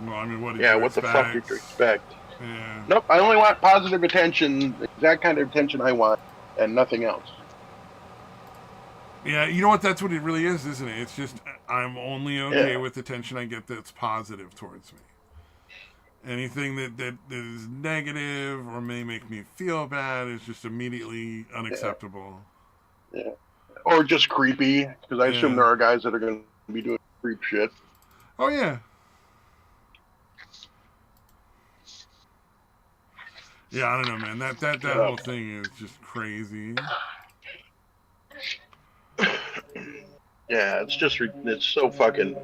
well, I mean, what did Yeah, you what the fuck did expect? you expect? Yeah. Nope, I only want positive attention, the exact kind of attention I want, and nothing else. Yeah, you know what? That's what it really is, isn't it? It's just I'm only okay Yeah, with attention I get that's positive towards me. Anything that is negative or may make me feel bad is just immediately yeah, unacceptable. yeah. Or just creepy, because I assume Yeah. there are guys that are going to be doing creep shit. Oh yeah. Yeah, I don't know, man. That Uh, whole thing is just crazy. yeah, it's just it's so fucking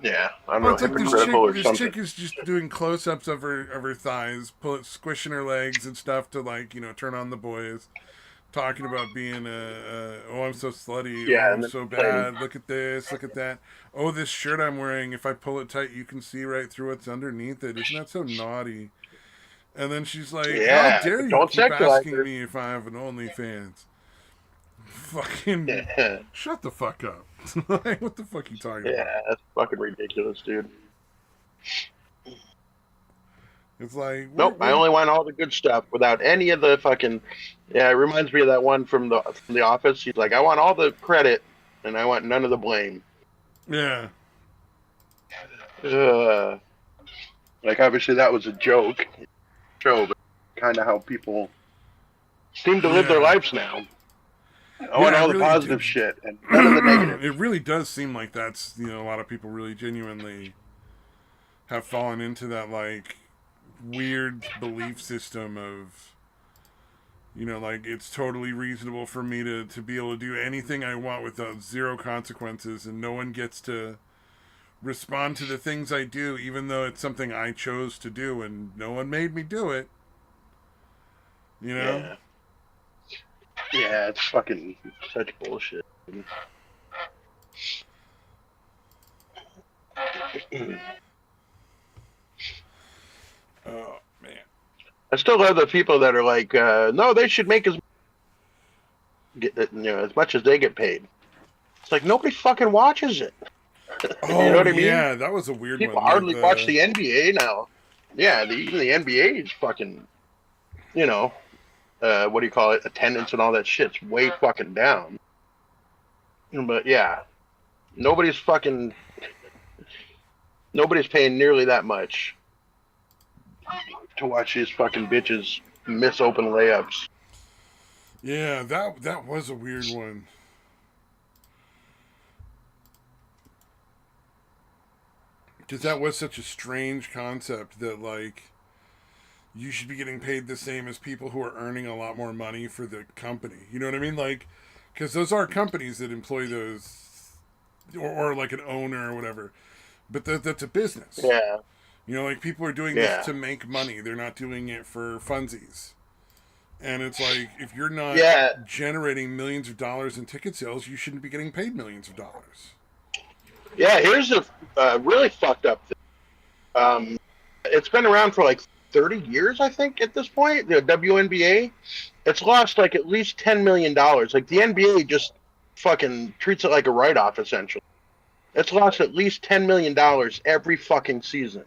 yeah. I don't Well, know, it's like hypocritical or this something. chick is just doing close-ups of her thighs, squishing her legs and stuff to like turn on the boys. Talking about being oh I'm so slutty, Yeah, oh I'm and then so complaining. bad, look at this, look at that, oh this shirt I'm wearing, if I pull it tight you can see right through what's underneath it, isn't that so naughty? And then she's like, how Yeah, dare but you don't keep sexualize asking her. me if I have an OnlyFans. Fucking Yeah, shut the fuck up. Like, what the fuck are you talking yeah, about? that's fucking ridiculous, dude. It's like Nope, I what only want all the good stuff without any of the fucking. Yeah, it reminds me of that one from the Office. He's like, I want all the credit and I want none of the blame. yeah. Uh, like obviously that was a joke show, but kind of how people seem to live their Yeah. lives now. I want Yeah, it all the really positive shit and none of the negative. it really does seem like that's a lot of people really genuinely have fallen into that like weird belief system of like it's totally reasonable for me to be able to do anything I want without zero consequences and no one gets to respond to the things I do even though it's something I chose to do and no one made me do it, you know? Yeah, yeah, it's fucking such bullshit. Oh man. I still love the people that are like, no, they should make as much as they get paid. It's like nobody fucking watches it. You know Oh what I mean? yeah, that was a weird People one. The hardly watch the the NBA now. Yeah, even the NBA is fucking, you know, what do you call it? Attendance and all that shit's way fucking down. But yeah, nobody's fucking, nobody's paying nearly that much to watch these fucking bitches miss open layups. Yeah, that was a weird one. Because that was such a strange concept that like you should be getting paid the same as people who are earning a lot more money for the company. You know what I mean? Like, because those are companies that employ those, or like an owner or whatever. But that's a business. Yeah, Like people are doing this yeah, to make money. They're not doing it for funsies. And it's like if you're not yeah, generating millions of dollars in ticket sales, you shouldn't be getting paid millions of dollars. yeah. Here's a really fucked up thing. It's been around for like 30 years, I think, at this point. The WNBA, it's lost like at least $10 million. Like the NBA just fucking treats it like a write-off, essentially. It's lost at least $10 million every fucking season.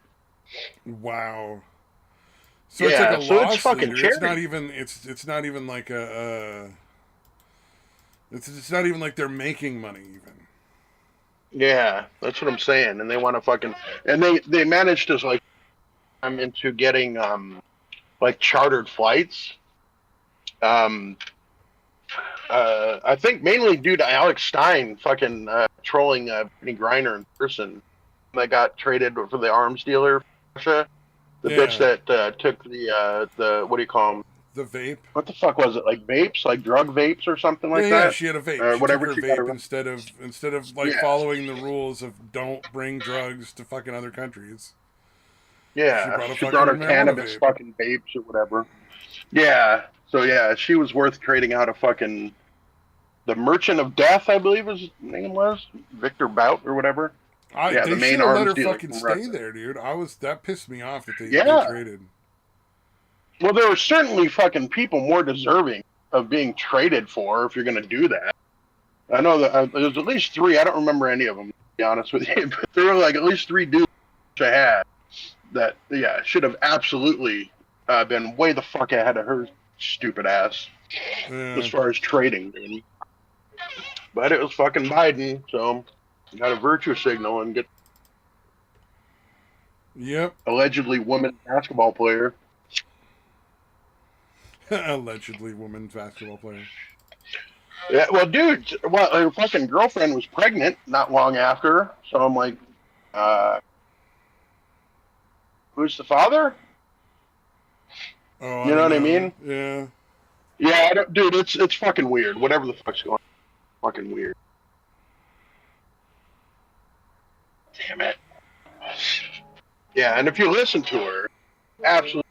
Wow. So it's like a Yeah, so it's loss fucking leader. It's not charity. even. It's not even like a. It's not even like they're making money even. Yeah, that's what I'm saying. And they want to fucking and they managed to like I'm into getting like chartered flights. Um, I think mainly due to Alex Stein fucking trolling Brittany Griner in person. They got traded for the arms dealer, Russia. The bitch Yeah. that took the what do you call them? The vape. What the fuck was it? Like vapes, like drug vapes or something Yeah, like yeah. that, She had a vape. or She took whatever. her She got vape arrested. instead of like Yeah, following the rules of don't bring drugs to fucking other countries. She yeah. brought a She brought fucking her marijuana cannabis vape. fucking vapes or whatever. Yeah. So yeah, she was worth trading out a fucking the Merchant of Death, I believe his name was Victor Bout or whatever. Yeah, the They should main have let arms her dealer fucking from stay Russia. there, dude. That pissed me off that they Yeah. traded. Well, there are certainly fucking people more deserving of being traded for if you're going to do that. I know that there's at least three. I don't remember any of them, to be honest with you. But there were like at least three dudes I had that, yeah, should have absolutely been way the fuck ahead of her stupid ass as Yeah. far as trading, dude. But it was fucking Biden, so got a virtue signal and get Yep. allegedly woman basketball player. Allegedly women's basketball player. Yeah, well, dude, well, her fucking girlfriend was pregnant not long after, so I'm like, uh, who's the father? Oh, I You know don't what I know. mean? Yeah. Yeah, I don't, dude, it's fucking weird. Whatever the fuck's going on, fucking weird. Damn it. Yeah, and if you listen to her, absolutely.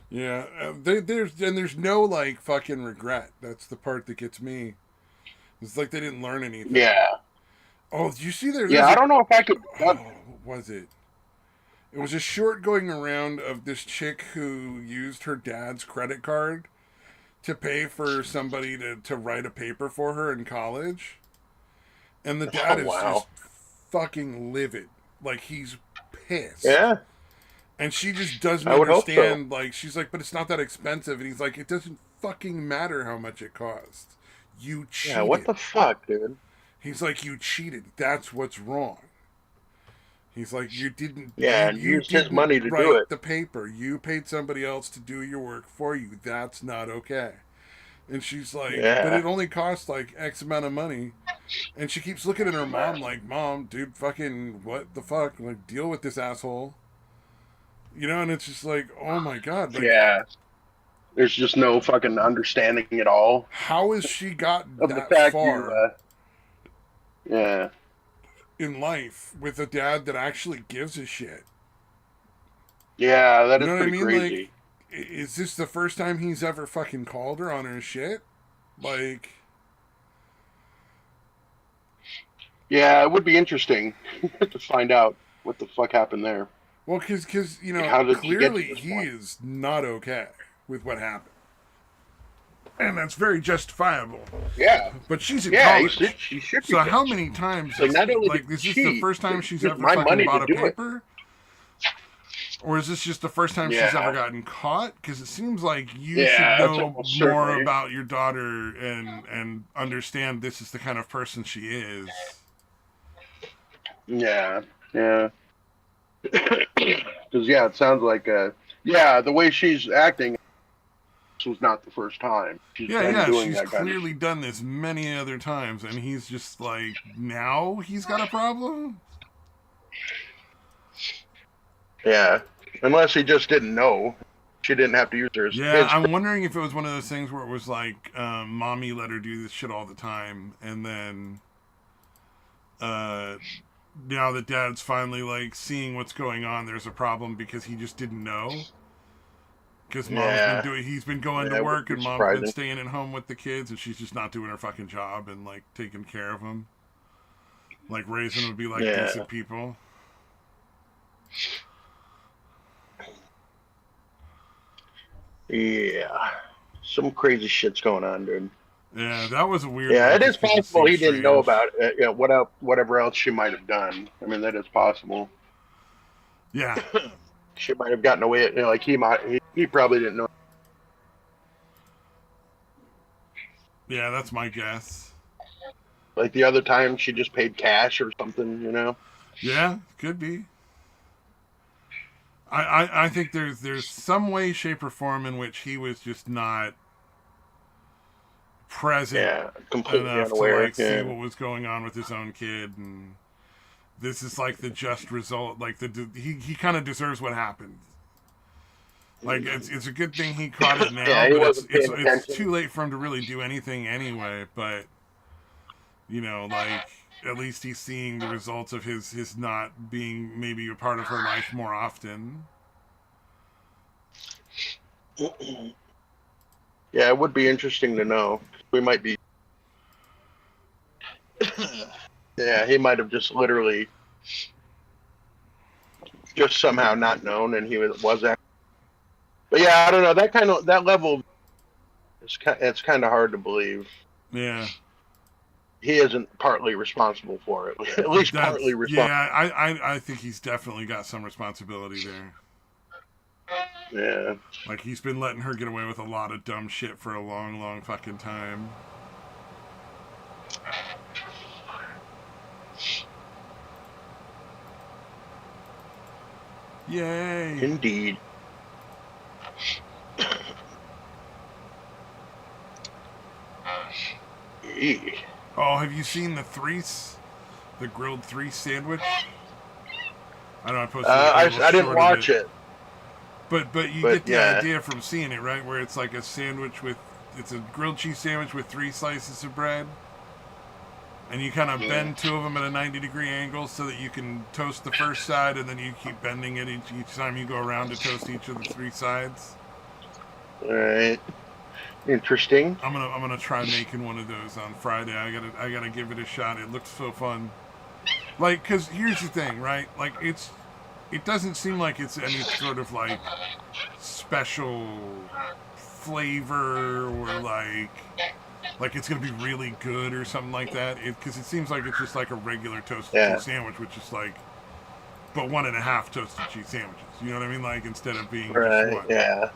Yeah. There's no like fucking regret. That's the part that gets me. It's like they didn't learn anything. Yeah, Oh, did you see yeah. there's I a don't know if I could. what was it? It was a short going around of this chick who used her dad's credit card to pay for somebody to write a paper for her in college. And the Oh dad is just wow. fucking livid. Like he's pissed. Yeah, And she just doesn't I would hope so. understand. Like, she's like, but it's not that expensive. And he's like, it doesn't fucking matter how much it costs. You Yeah, what cheated. the fuck, dude? He's like, you cheated. That's what's wrong. He's like, Yeah, and you used his didn't money to do write it. the paper. You paid somebody else to do your work for you. That's not okay. And she's like, but Yeah, it only costs like X amount of money. And she keeps looking at her mom like, Mom, dude, fucking what the fuck? Like, deal with this asshole. You know, and it's just like, oh my god, like, yeah. There's just no fucking understanding at all how has she gotten of the that fact you. far Yeah, in life with a dad that actually gives a shit? yeah, that You is know what I pretty mean? Like, crazy. is this the first time he's ever fucking called her on her shit? Like, Yeah, it would be interesting to find out what the fuck happened there. well, because you Like, know, how did she get to clearly this he point? is not okay with what happened. And that's very justifiable. Yeah, But she's in yeah, college. she should be So how pissed. many times, Like, not only did like, is this the she first time she's use ever my fucking money to bought a do it. paper? Or is this just the first time she's ever Yeah, gotten caught? Because it seems like you should yeah, that's know almost more certainly. about your daughter and understand this is the kind of person she is. Yeah, yeah. Because yeah, it sounds like yeah, the way she's acting, this was not the first time she's Yeah, been yeah, doing she's that kind of clearly shit. done this many other times, and he's just like, now he's got a problem? Yeah, unless he just didn't know, she didn't have to use her Yeah, his. I'm wondering if it was one of those things where it was like, mommy let her do this shit all the time, and then uh, now that dad's finally like seeing what's going on, there's a problem because he just didn't know. Because Yeah, he's been going to yeah, it work, wouldn't be and mom's been surprising. staying at home with the kids, and she's just not doing her fucking job and like taking care of them, like raising them to be like Yeah, decent people. yeah, some crazy shit's going on, dude. Yeah, that was a weird Yeah, one it is just because it possible seemed he didn't know strange. about it. Yeah, whatever else she might have done. I mean, that is possible. Yeah, She might have gotten away. Like he probably didn't know. yeah, that's my guess. Like the other time, she just paid cash or something. You know. Yeah, could be. I think there's some way, shape, or form in which he was just not present Yeah, completely enough to unaware. like see Yeah. what was going on with his own kid, and this is like the just result. Like he kind of deserves what happened. Like it's a good thing he caught it now, Yeah, he but wasn't paying it's attention. too late for him to really do anything anyway. But like at least he's seeing the results of his not being maybe a part of her life more often. Yeah, it would be interesting to know. We might be. Yeah, he might have just literally just somehow not known, and he was. But yeah, I don't know. That level, it's kind of hard to believe. Yeah, He isn't partly responsible for it. At least partly responsible. I think he's definitely got some responsibility there. Yeah. Like he's been letting her get away with a lot of dumb shit for a long, long fucking time. Yay! Indeed. Oh, have you seen the grilled three sandwich? I know I posted like a little I didn't short of watch it, it, but you but get the yeah. idea from seeing it, right? Where it's like a sandwich with it's a grilled cheese sandwich with 3 slices of bread, and you kind of bend 2 of them at a 90-degree angle so that you can toast the first side, and then you keep bending it each time you go around to toast each of the 3 sides. All right. Interesting. I'm gonna try making one of those on Friday. I gotta give it a shot. It looks so fun. Like, cause here's the thing, right? Like, it doesn't seem like it's any sort of like special flavor or like it's gonna be really good or something like that. Because it seems like it's just like a regular toasted Yeah. cheese sandwich, which is like, but 1.5 toasted cheese sandwiches. You know what I mean? Like instead of being just Right. one. Yeah.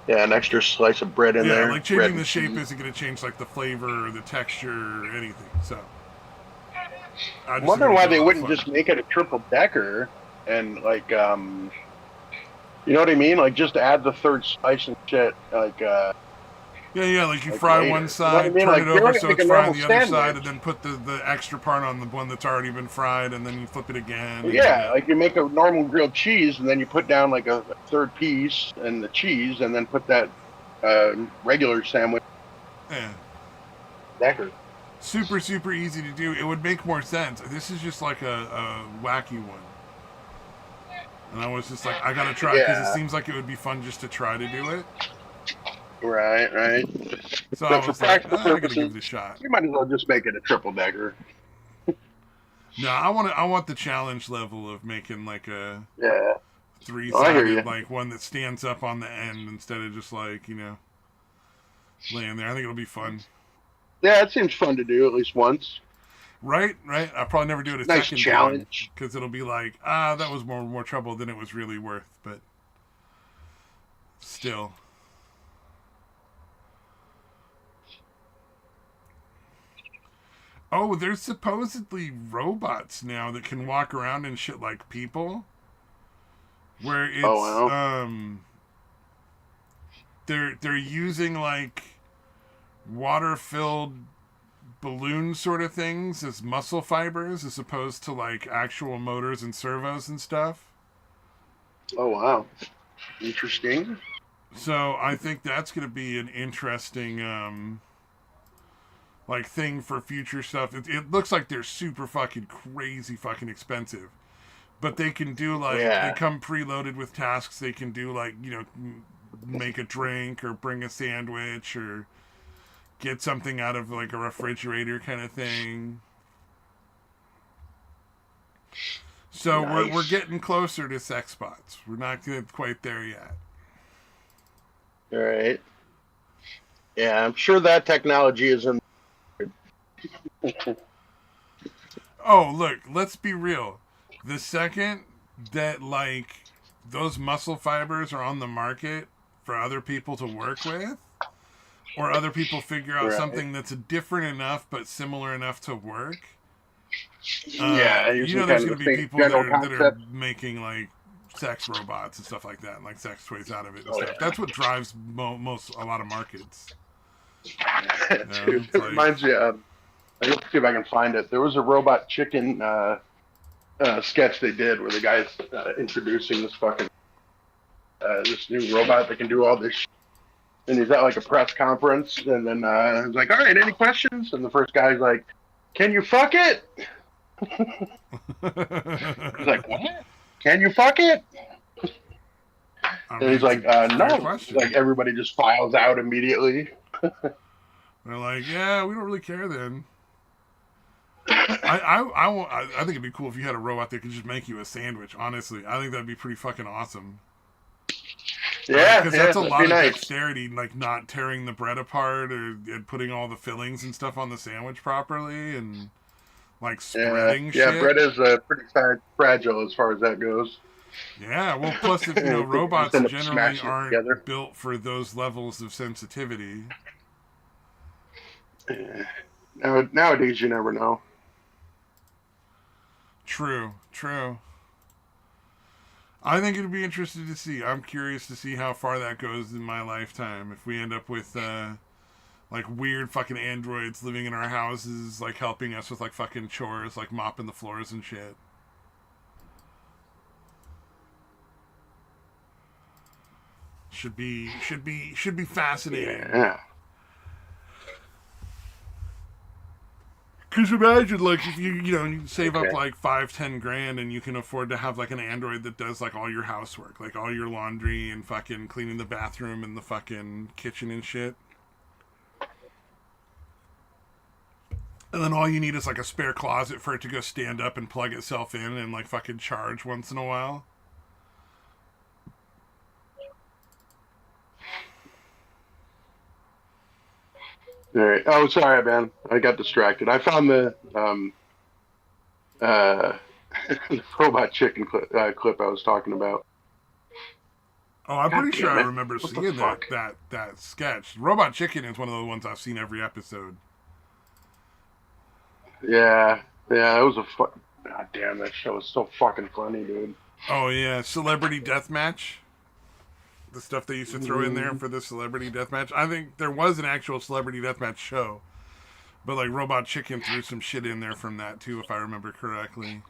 Yeah, an extra slice of bread in Yeah, there. like Bread changing the and shape cheese. isn't gonna change like the flavor or the texture or anything. So I I'm just think wondering it'll why be a they lot of wouldn't fun. just make it a triple decker and like you know what I mean? Like just add the third slice and shit Yeah, like you like fry one later. You know what I side, mean? turn Like it you're over only so like it's a frying normal the other side, and sandwich. then put the extra part on the one that's already been fried, and then you flip it again. And Yeah, like you make a normal grilled cheese and then you put down like a third piece and the cheese and then put that regular sandwich yeah. decker. Super, super easy to do. It would make more sense. This is just like a wacky one. And I was just like, I gotta try, because it Yeah, seems like it would be fun just to try to do it. right. So I But for was like, practical I gotta give purposes, it a shot. you might as well just make it a triple decker. No, I want the challenge level of making like a Yeah, oh, I hear you. three-sided, like one that stands up on the end instead of just like, laying there. I think it'll be fun. Yeah, it seems fun to do at least once. Right. I'll probably never do it a Nice second time challenge. because it'll be like, that was more trouble than it was really worth. But still, oh, there's supposedly robots now that can walk around and shit like people. Where Oh it's well. they're using like water filled balloon sort of things as muscle fibers as opposed to like actual motors and servos and stuff. Oh wow. Interesting. So I think that's going to be an interesting like thing for future stuff. It looks like they're super fucking crazy fucking expensive, but they can do like they Yeah. come preloaded with tasks. They can do like make a drink or bring a sandwich or get something out of like a refrigerator kind of thing. So we're Nice. getting closer to sex bots. We're not quite there yet. All right. Yeah, I'm sure that technology is in. Oh, look, let's be real. The second that like those muscle fibers are on the market for other people to work with, or other people figure out Right. something that's different enough but similar enough to work, Yeah, You using know, there's kind of going the to be same people general that are concept. making like sex robots and stuff like that, and like sex toys out of it and Oh stuff. yeah, That's what drives a lot of markets. You know, dude. it's It like, reminds me. Let's see if I can find it. There was a robot chicken sketch they did where the guy's introducing this fucking this new robot that can do all this shit. And he's at like a press conference, and then he's like, "All right, any questions?" And the first guy's like, "Can you fuck it?" He's like, "What? Can you fuck it?" I And mean, he's like, it's a fair "No." Like question. everybody just files out immediately. They're like, yeah, we don't really care then. I think it'd be cool if you had a robot that could just make you a sandwich. Honestly, I think that'd be pretty fucking awesome. Like, Yeah, because yeah, that's a that'd lot be of nice. dexterity, like not tearing the bread apart or and putting all the fillings and stuff on the sandwich properly, and like Yeah, spreading yeah. shit. Bread is pretty fragile as far as that goes. Yeah, well, plus if People just robots end up generally smashing it aren't together. built for those levels of sensitivity. Yeah. Nowadays, you never know. True, true. I think it'd be interesting to see. I'm curious to see how far that goes in my lifetime. If we end up with like weird fucking androids living in our houses, like helping us with like fucking chores, like mopping the floors and shit. Should be fascinating. Yeah. Cause imagine like if you save up Okay. like 5-10 grand and you can afford to have like an android that does like all your housework, like all your laundry and fucking cleaning the bathroom and the fucking kitchen and shit. And then all you need is like a spare closet for it to go stand up and plug itself in and like fucking charge once in a while. All right. Oh, sorry, man. I got distracted. I found the uh, the robot chicken clip I was talking about. Oh, I'm God pretty sure I damn it! remember What the seeing fuck? that sketch. Robot Chicken is one of the ones I've seen every episode. Yeah, yeah. It was a fuck. God damn, that show was so fucking funny, dude. Oh yeah, Celebrity Deathmatch. The stuff they used to throw in there Mhm. for the Celebrity Deathmatch. I think there was an actual Celebrity Deathmatch show, but like Robot Chicken threw some shit in there from that too, if I remember correctly.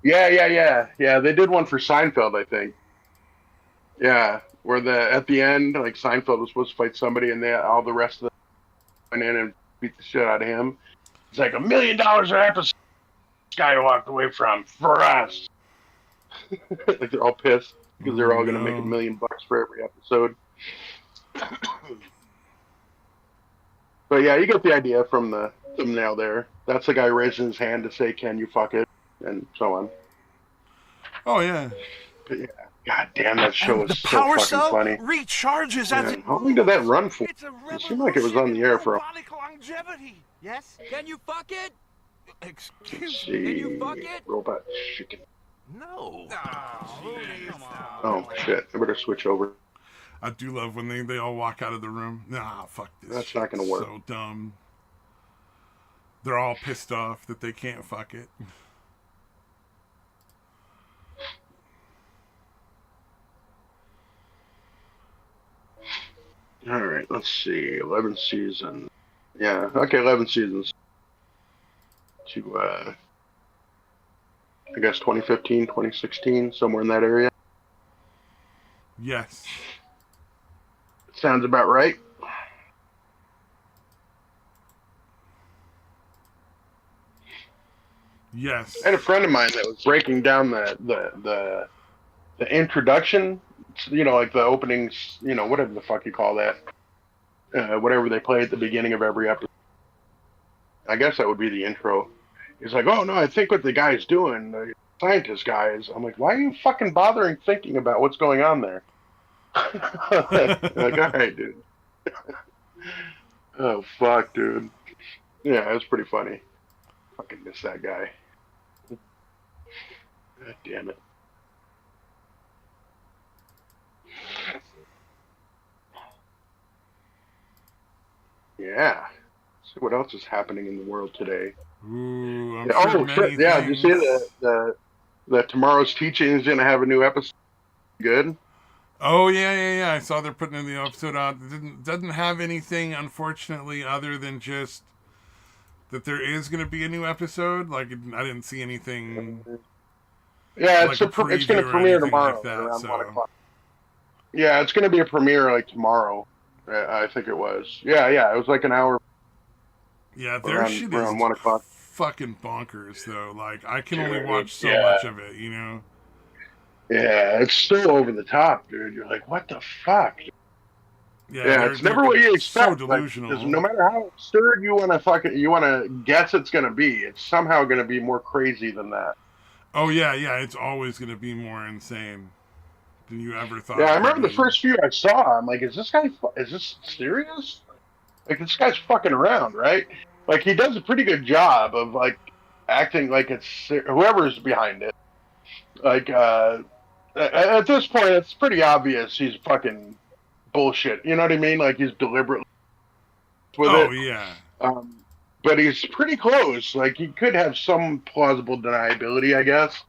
Yeah. They did one for Seinfeld, I think. Yeah, where the at the end, like Seinfeld was supposed to fight somebody, and they all the rest of them went in and beat the shit out of him. It's like $1 million an episode. This guy walked away from for us. Like they're all pissed because Oh they're all gonna make no. $1 million for every episode. But yeah, you get the idea from the thumbnail there. That's the guy raising his hand to say, "Can you fuck it?" and so on. Oh yeah. But yeah, god damn, that show And was the so power fucking cell funny. recharges as Yeah, it how long did that moves. run for? It's a It seemed like it was on revolution the in air for. robotic longevity. Yes? Can you fuck it? Let's Excuse me. Can you fuck see, it? robot chicken. No. Oh, who needs that? Oh shit! I better switch over. I do love when they all walk out of the room. Nah, fuck this That's shit. not gonna It's work. so dumb. They're all pissed off that they can't fuck it. All right, let's see. 11 seasons. Yeah, okay, 11 seasons. To I guess 2015, 2016, somewhere in that area. Yes. Sounds about right. Yes. I had a friend of mine that was breaking down the introduction, like the openings, whatever the fuck you call that, whatever they play at the beginning of every episode. I guess that would be the intro. He's like, "Oh no, I think what the guy's doing, the scientist guy is." I'm like, "Why are you fucking bothering thinking about what's going on there?" Like, all right, dude. Oh fuck, dude. Yeah, it was pretty funny. Fucking miss that guy. God damn it. Yeah. So what else is happening in the world today? Ooh, I'm Yeah, sure oh many shit! Yeah, did you see things. the tomorrow's teaching is gonna have a new episode? Good. Oh yeah. I saw they're putting in the episode out. It doesn't have anything, unfortunately, other than just that there is going to be a new episode. Like I didn't see anything Yeah, like a it's gonna preview or premiere anything like tomorrow at that. around 1 So o'clock. Yeah, it's gonna be a premiere like tomorrow. I think it was. Yeah, it was like an hour yeah, their shit is around 1 o'clock. fucking bonkers though. Like I can only Dude, watch so yeah, much of it, you know. yeah, it's so over the top, dude. You're like, what the fuck? Yeah, Yeah, they're it's never what you so expect. Like, because no delusional. matter how absurd you want to guess it's gonna be, it's somehow gonna be more crazy than that. Oh yeah, it's always going to be more insane than you ever Yeah, thought I it could remember the be. first few I saw. I'm like, is this serious? Like, this guy's fucking around, right? Like, he does a pretty good job of like acting like it's whoever's behind it. Like, at this point, it's pretty obvious he's fucking bullshit. You know what I mean? Like, he's deliberately with Oh it. yeah. Um, but he's pretty close. Like, he could have some plausible deniability, I guess.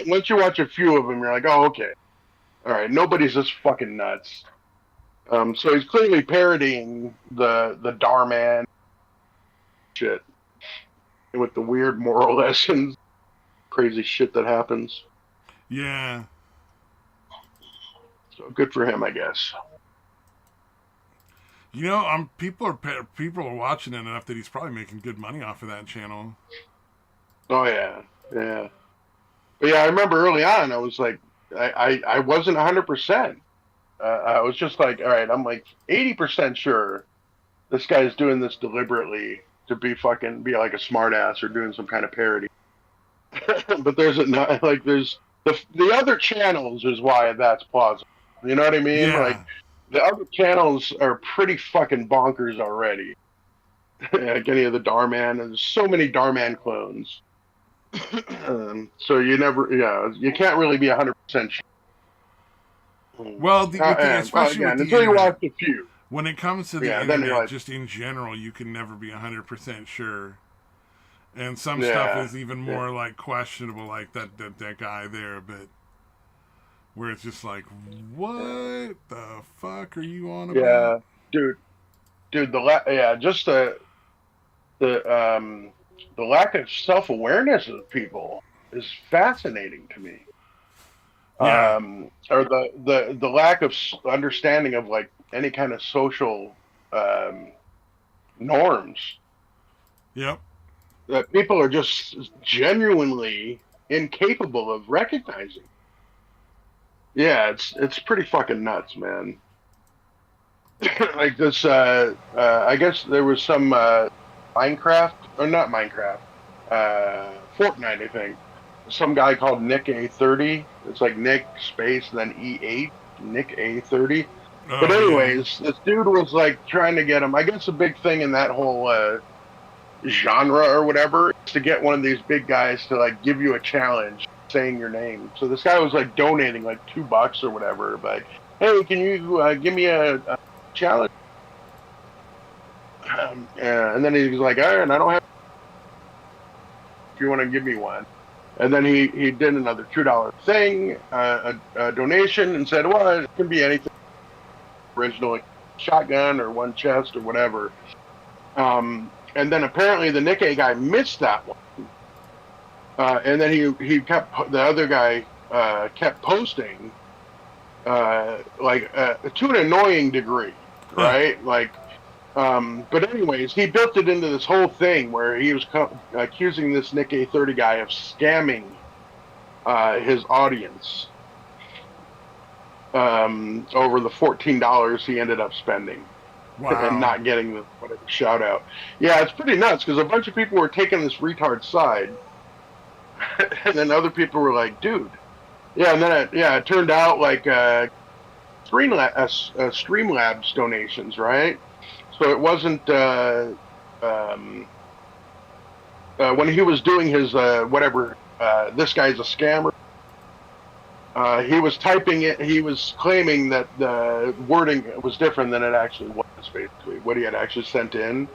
Once you watch a few of them, you're like, oh, okay. All right, nobody's just fucking nuts. So he's clearly parodying the Darman shit with the weird moral lessons, crazy shit that happens. Yeah. So good for him, I guess. You know, people are watching it enough that he's probably making good money off of that channel. Oh yeah, yeah. But yeah, I remember early on, I was like, I wasn't 100%. I was just like, all right, I'm like 80% sure this guy's doing this deliberately to be like a smartass or doing some kind of parody. But there's the other channels is why that's plausible. You know what I mean? Like Yeah. the other channels are pretty fucking bonkers already. Like any of the Darman, and there's so many Darman clones. So you can't really be 100% sure. Well, especially with Again, the until you internet, watch a few. when it comes to the Yeah, then you're internet, like, just in general, you can never be 100% sure. And some stuff yeah, is even more like questionable, like that guy there, but where it's just like, what the fuck are you on about? yeah, dude, just the lack of self awareness of people is fascinating to me. Yeah. Or the lack of understanding of like any kind of social norms Yep. that people are just genuinely incapable of recognizing. Yeah, it's pretty fucking nuts, man. Like this, I guess there was some Minecraft or not Minecraft, Fortnite, I think. Some guy called Nick A30. It's like Nick space then E8, Nick A30. But Oh yeah. anyways, this dude was like trying to get him. I guess a big thing in that whole genre or whatever is to get one of these big guys to like give you a challenge saying your name. So this guy was like donating like $2 or whatever. Like, hey, can you give me a challenge? And then he was like, all right, I don't have. If you want to give me one. And then he did another $2 thing, a donation, and said, well, it can be anything original, like shotgun or one chest or whatever. And then apparently the Nikkei guy missed that one. And then the other guy kept posting, to an annoying degree, right? But anyways, he built it into this whole thing where he was accusing this Nikkei 30 guy of scamming his audience over the $14 he ended up spending. Wow. And not getting the whatever shout out. Yeah, it's pretty nuts because a bunch of people were taking this retard side, and then other people were like, "Dude, yeah." And then it turned out like Streamlabs donations, right? So it wasn't when he was doing his whatever. This guy's a scammer. He was typing it. He was claiming that the wording was different than it actually was. Basically, what he had actually sent in.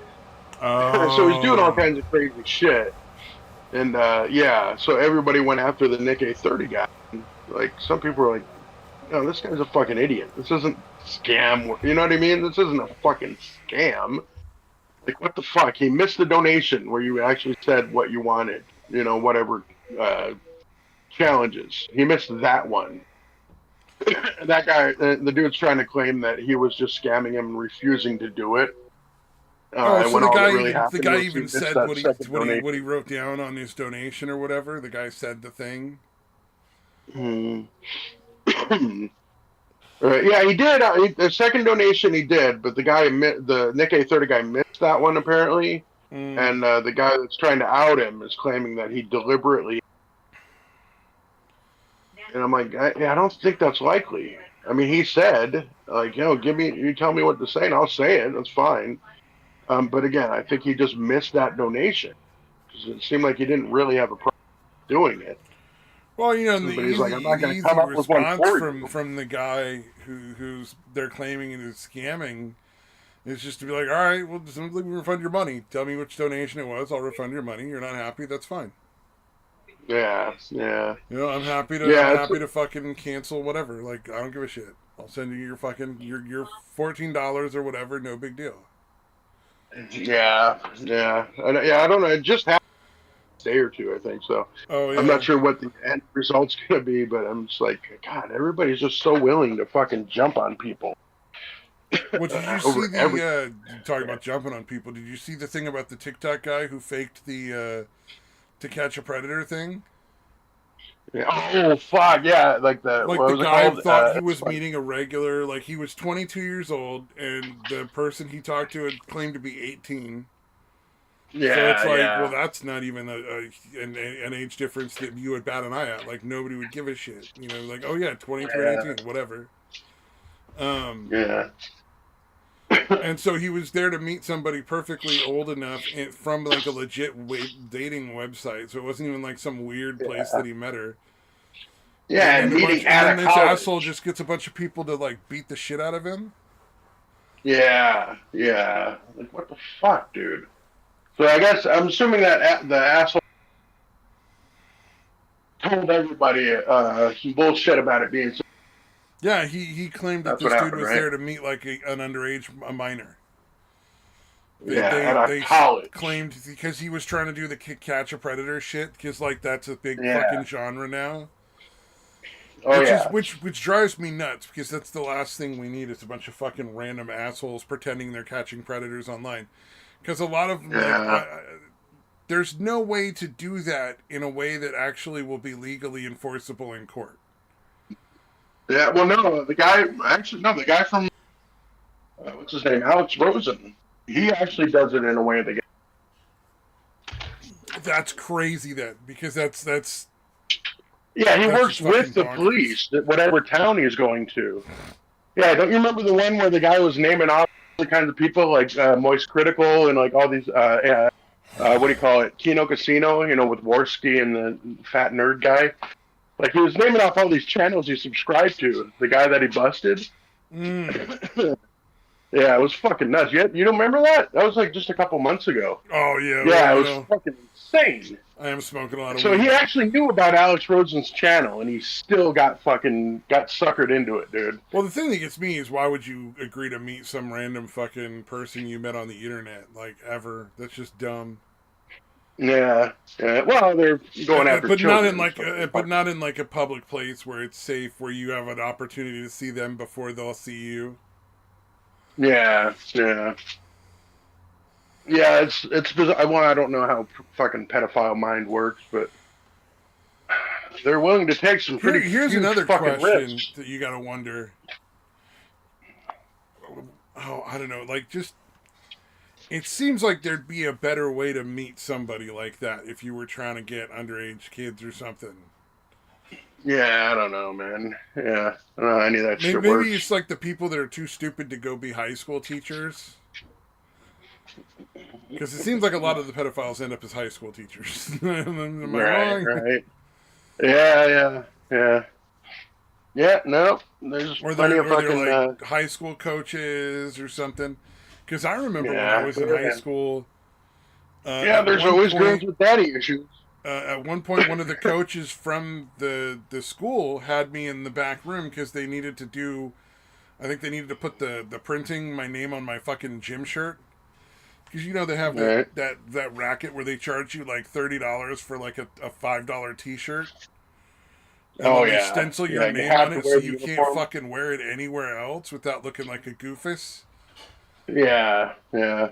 Oh. So he's doing all kinds of crazy shit. And yeah, so everybody went after the Nick A30 guy. Like some people were like, "No, this guy's a fucking idiot. This isn't scam. You know what I mean? This isn't a fucking scam. Like what the fuck? He missed the donation where you actually said what you wanted. You know, whatever challenges. He missed that one. That guy, the dude's trying to claim that he was just scamming him and refusing to do it. Oh, And so when the all that guy, really the happened guy was he even missed said that what second donation. he wrote down on his donation or whatever. The guy said the thing. Hmm. Yeah, he did. The second donation he did, but the Nick A30 guy missed that one apparently. And the guy that's trying to out him is claiming that he deliberately. And I'm like, I don't think that's likely. I mean, he said, like, you tell me what to say, and I'll say it. That's fine. But again, I think he just missed that donation because it seemed like he didn't really have a problem doing it. Well, and But he's like, I'm not the going to come easy up with one response for you. from the guy who's they're claiming is scamming is just to be like, all right, well, simply refund your money. Tell me which donation it was. I'll refund your money. You're not happy. That's fine. Yeah. I'm happy to Yeah, to fucking cancel whatever. Like I don't give a shit. I'll send you your fucking your $14 or whatever. No big deal. Yeah. I don't know. It just happened a day or two, I think. So Oh yeah. I'm not sure what the end result's going to be, but I'm just like, God, everybody's just so willing to fucking jump on people. Well, did you see the talking about jumping on people? Did you see the thing about the TikTok guy who faked the to catch a predator thing? Yeah. Oh fuck yeah! Like The what was it guy called? thought he was meeting a regular. Like he was 22 years old, and the person he talked to had claimed to be 18. Yeah, so it's like, yeah. well, that's not even an age difference that you would bat an eye at. Like nobody would give a shit. Like, oh yeah, 22 and 18, whatever. Yeah. And so he was there to meet somebody perfectly old enough from like a legit dating website. So it wasn't even like some weird place that he met her. Yeah, and meeting then this college. asshole just gets a bunch of people to like beat the shit out of him. Yeah. Like what the fuck, dude? So I guess I'm assuming that the asshole told everybody some bullshit about it being. Yeah, he claimed that this dude was there to meet like an underage minor. They college. claimed because he was trying to do the catch a predator shit because like that's a big fucking genre now. Oh, which drives me nuts because that's the last thing we need is a bunch of fucking random assholes pretending they're catching predators online. Because a lot of there's no way to do that in a way that actually will be legally enforceable in court. Yeah, well, no, the guy from what's his name, Alex Rosen. He actually does it in a way that. That's crazy, then, because that's. Yeah, he works with the police at whatever town he's going to. Yeah, don't you remember the one where the guy was naming off the kinds of people like Moist Critical and like all these what do you call it, Kino Casino, with Worski and the fat nerd guy. Like he was naming off all these channels he subscribed to. The guy that he busted. Yeah, it was fucking nuts. You don't remember that? That was like just a couple months ago. Oh yeah. Yeah, it was fucking insane. I am smoking a lot of weed. So he actually knew about Alex Rosen's channel, and he still got suckered into it, dude. Well, the thing that gets me is why would you agree to meet some random fucking person you met on the internet, like ever? That's just dumb. Yeah. Well, they're going after but children. Not in like a public place where it's safe, where you have an opportunity to see them before they'll see you. Yeah. Yeah, it's bizarre. Well, I don't know how fucking pedophile mind works, but they're willing to take some pretty Here's huge another fucking question risks. that you gotta wonder. Oh, I don't know. Like, just it seems like there'd be a better way to meet somebody like that if you were trying to get underage kids or something. Yeah, I don't know, man. Yeah, I don't know how any of that shit works. Maybe it's like the people that are too stupid to go be high school teachers. Because it seems like a lot of the pedophiles end up as high school teachers. Am I wrong? Right. Yeah. Yeah, no. There's plenty of fucking like high school coaches or something. Because I remember when I was in high school, Yeah, there's always girls with daddy issues. At one point, one of the coaches from the school had me in the back room because they needed to do. I think they needed to put the printing my name on my fucking gym shirt. Because you know they have that racket where they charge you like $30 for like a $5 T-shirt. And then they stencil your name on it so you can't fucking wear it anywhere else without looking like a goofus. Yeah, yeah.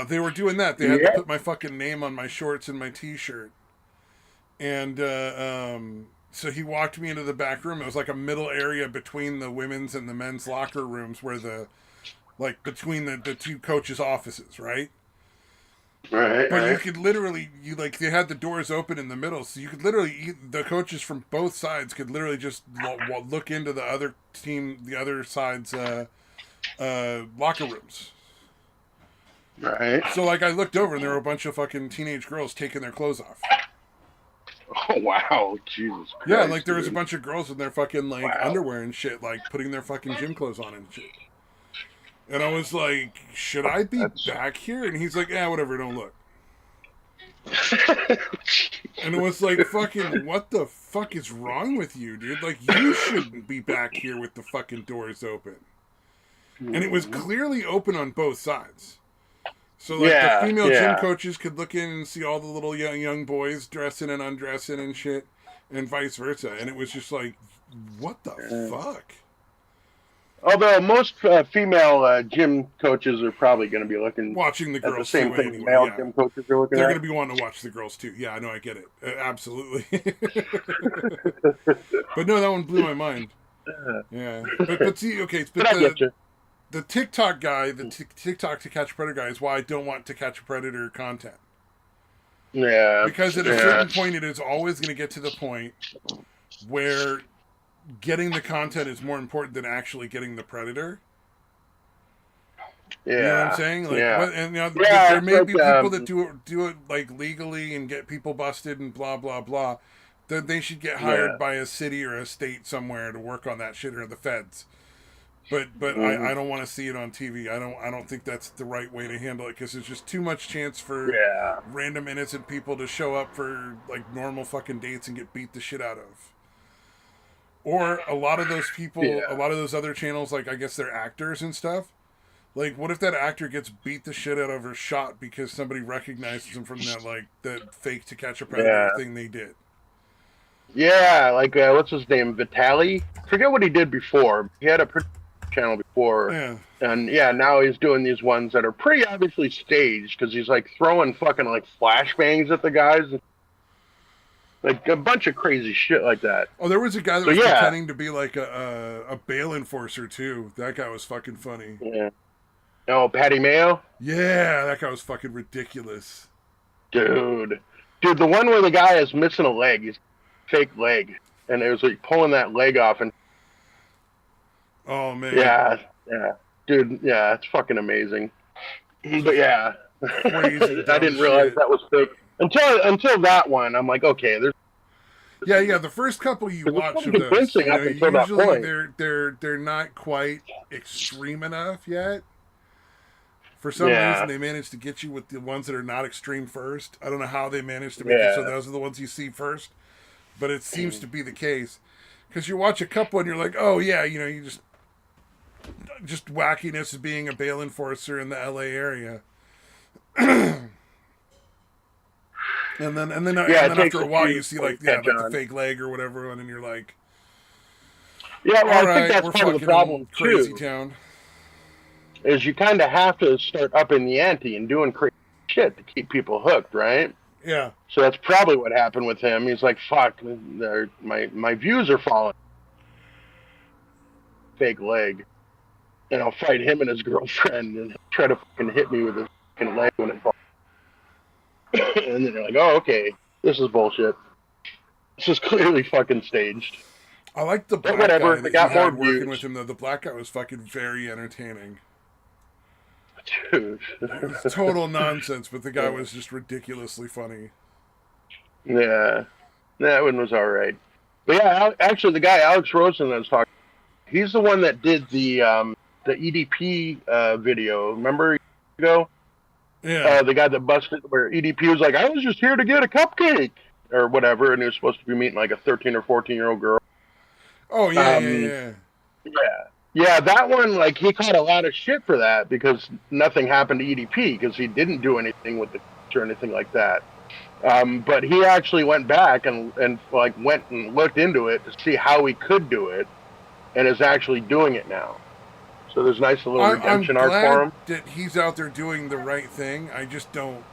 They were doing that. They had to put my fucking name on my shorts and my T-shirt. And so he walked me into the back room. It was like a middle area between the women's and the men's locker rooms where between the two coaches' offices, right? Right. But you could literally, they had the doors open in the middle, so you could literally, the coaches from both sides could literally just look into the other side's locker rooms. Right. So, I looked over and there were a bunch of fucking teenage girls taking their clothes off. Oh, wow. Jesus Christ. Yeah, there was a bunch of girls in their fucking, underwear and shit, putting their fucking gym clothes on and shit. And I was like, should I be back here? And he's like, yeah, whatever, don't look. And it was like, fucking, what the fuck is wrong with you, dude? You shouldn't be back here with the fucking doors open. And it was clearly open on both sides. So, the female gym coaches could look in and see all the little young boys dressing and undressing and shit, and vice versa. And it was just like, what the fuck? Although most female gym coaches are probably going to be watching the girls at the same thing anyway, male gym coaches are looking They're at. going to be wanting to watch the girls too. Yeah, I know, I get it. Absolutely. But no, that one blew my mind. Yeah. But see, okay, the TikTok guy, the TikTok to catch a predator guy is why I don't want to catch a predator content. Yeah. Because at a certain point, it is always going to get to the point where getting the content is more important than actually getting the predator. Yeah. You know what I'm saying? There may be people that do it legally and get people busted and blah blah blah. Then they should get hired by a city or a state somewhere to work on that shit, or the feds. But I don't want to see it on TV. I don't think that's the right way to handle it, because there's just too much chance for random innocent people to show up for normal fucking dates and get beat the shit out of. Or a lot of those people, a lot of those other channels, I guess they're actors and stuff. What if that actor gets beat the shit out of or shot because somebody recognizes him from that fake To Catch a Predator thing they did? Yeah, what's his name? Vitaly? Forget what he did before. He had a channel before. Yeah. And now he's doing these ones that are pretty obviously staged, because he's throwing fucking flashbangs at the guys. A bunch of crazy shit like that. Oh, there was a guy that was pretending to be a bail enforcer too. That guy was fucking funny. Yeah. Oh, Patty Mayo? Yeah, that guy was fucking ridiculous. Dude, the one where the guy is missing a leg, his fake leg, and it was pulling that leg off, and oh man. Yeah. Dude, yeah, it's fucking amazing. But yeah. Crazy I didn't realize that was fake. Until that one, I'm like, okay, there's. Yeah. The first couple you watch of those, usually they're not quite extreme enough yet. For some reason, they managed to get you with the ones that are not extreme first. I don't know how they managed to make it so those are the ones you see first, but it seems to be the case. Because you watch a couple and you're like, oh yeah, you just wackiness of being a bail enforcer in the LA area. And then after a while you see the fake leg or whatever, and you're like, yeah, well, I think we're that's part of the problem crazy too. Town. Is you kind of have to start upping the ante and doing crazy shit to keep people hooked, right? Yeah. So that's probably what happened with him. He's like, fuck, my views are falling. Fake leg. And I'll fight him and his girlfriend and try to fucking hit me with his fucking leg when it falls. And then you're like, oh, okay, this is bullshit. This is clearly fucking staged. I like the black guy that you had working with him, though. The black guy was fucking very entertaining. Dude. It was total nonsense, but the guy was just ridiculously funny. Yeah. That one was alright. But yeah, actually the guy, Alex Rosen, that was talking, he's the one that did the EDP video. Remember years ago? Yeah. The guy that busted, where EDP was like, I was just here to get a cupcake or whatever, and he was supposed to be meeting like a 13 or 14-year-old girl. Oh yeah, yeah, Um, yeah. yeah, yeah, that one, like, he caught a lot of shit for that because nothing happened to EDP because he didn't do anything with the or anything like that. But he actually went back and like went and looked into it to see how he could do it, and is actually doing it now. So there's a nice little I'm redemption arc for glad him. that he's out there doing the right thing. I just don't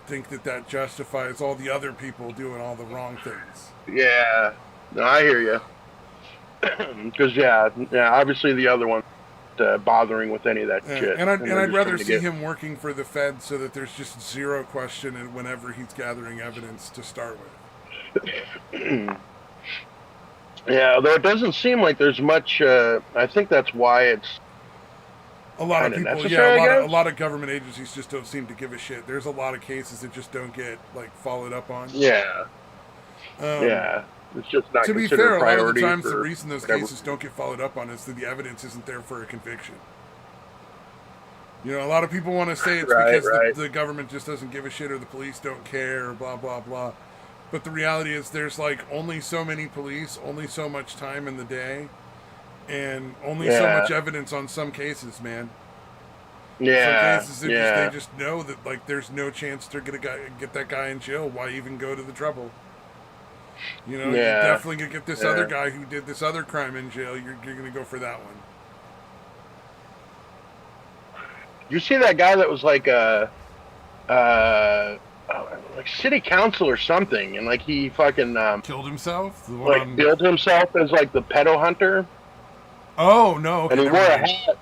think that that justifies all the other people doing all the wrong things. Yeah, no, I hear you. Because yeah, obviously the other one bothering with any of that shit, And and they're I'd just rather trying to see get. him working for the Fed so that there's just zero question whenever he's gathering evidence to start with. Yeah, although it doesn't seem like there's much. I think that's why it's A lot of kind of people, yeah, necessary. I a guess. lot of government agencies just don't seem to give a shit. There's a lot of cases that just don't get like followed up on. Yeah, Um, yeah. It's just not to be considered fair, a a lot of the priority times the for reason those whatever. cases don't get followed up on is that the evidence isn't there for a conviction. You know, a lot of people want to say it's Right, because right. the government just doesn't give a shit or the police don't care or blah, blah, blah. But the reality is there's like only so many police, only so much time in the day, and only so Yeah, much evidence on some cases, man. Some yeah, cases they yeah, just know that like there's no chance they're gonna get that guy in jail. Why even go to the trouble? You know, you're yeah, definitely gonna get this other yeah. guy who did this other crime in jail. You're gonna go for that one. You see that guy that was like uh, like city council or something, and like he fucking Killed himself. The one like on. billed himself as like the pedo hunter, Oh no! and Okay, he never wore a mind. hat.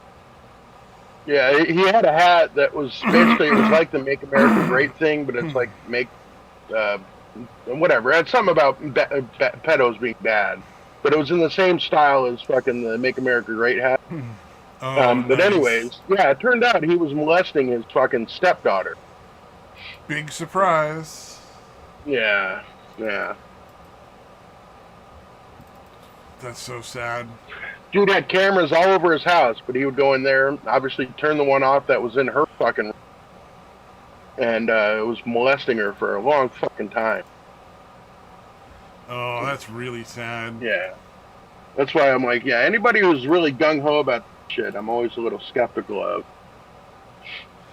Yeah, he had a hat that was basically, it was like the "Make America Great" thing, but it's like make uh, whatever. It had something about pedos being bad, but it was in the same style as fucking the "Make America Great" hat. Oh, But nice. anyways, yeah, it turned out he was molesting his fucking stepdaughter. Big surprise. Yeah, yeah. That's so sad. Dude had cameras all over his house, but he would go in there, obviously turn the one off that was in her fucking, and it was molesting her for a long fucking time. Oh, that's really sad. Yeah, that's why I'm like, yeah, anybody who's really gung ho about shit, I'm always a little skeptical of.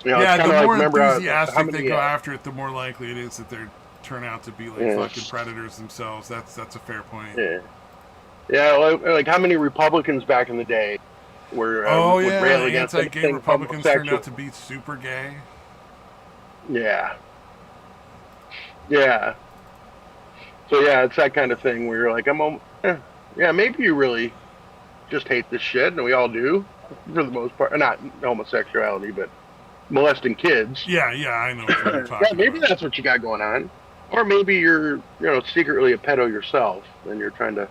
You know, it's Yeah, kind the of like, more remember how enthusiastic they many? go after it, the more likely it is that they turn out to be like Yeah, fucking predators themselves. That's a fair point. yeah, yeah. Like how many Republicans back in the day were Oh would yeah, rail against anti-gay anything Republicans turned homosexual? out to be super gay. Yeah, yeah. So yeah, it's that kind of thing where you're like, yeah, maybe you really just hate this shit, and we all do, for the most part. Not homosexuality, but molesting kids. Yeah, I know what you're Yeah, talking maybe about. that's what you got going on. Or maybe you're, secretly a pedo yourself, and you're trying to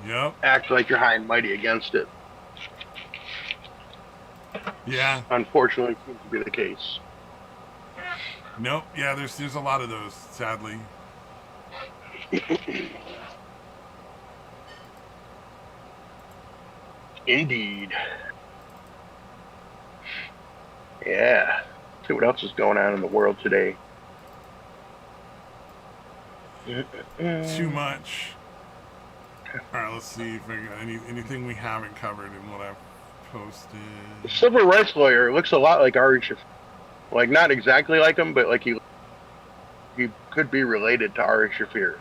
Yep. act like you're high and mighty against it. Yeah. Unfortunately, it seems to be the case. Nope. Yeah. There's a lot of those, sadly. Indeed. Yeah. Let's see what else is going on in the world today. Too much. All right. Let's see if I got anything we haven't covered in what I've posted. The civil rights lawyer looks a lot like Ari Shaffir. Like, not exactly like him, but like he could be related to Ari Shaffir.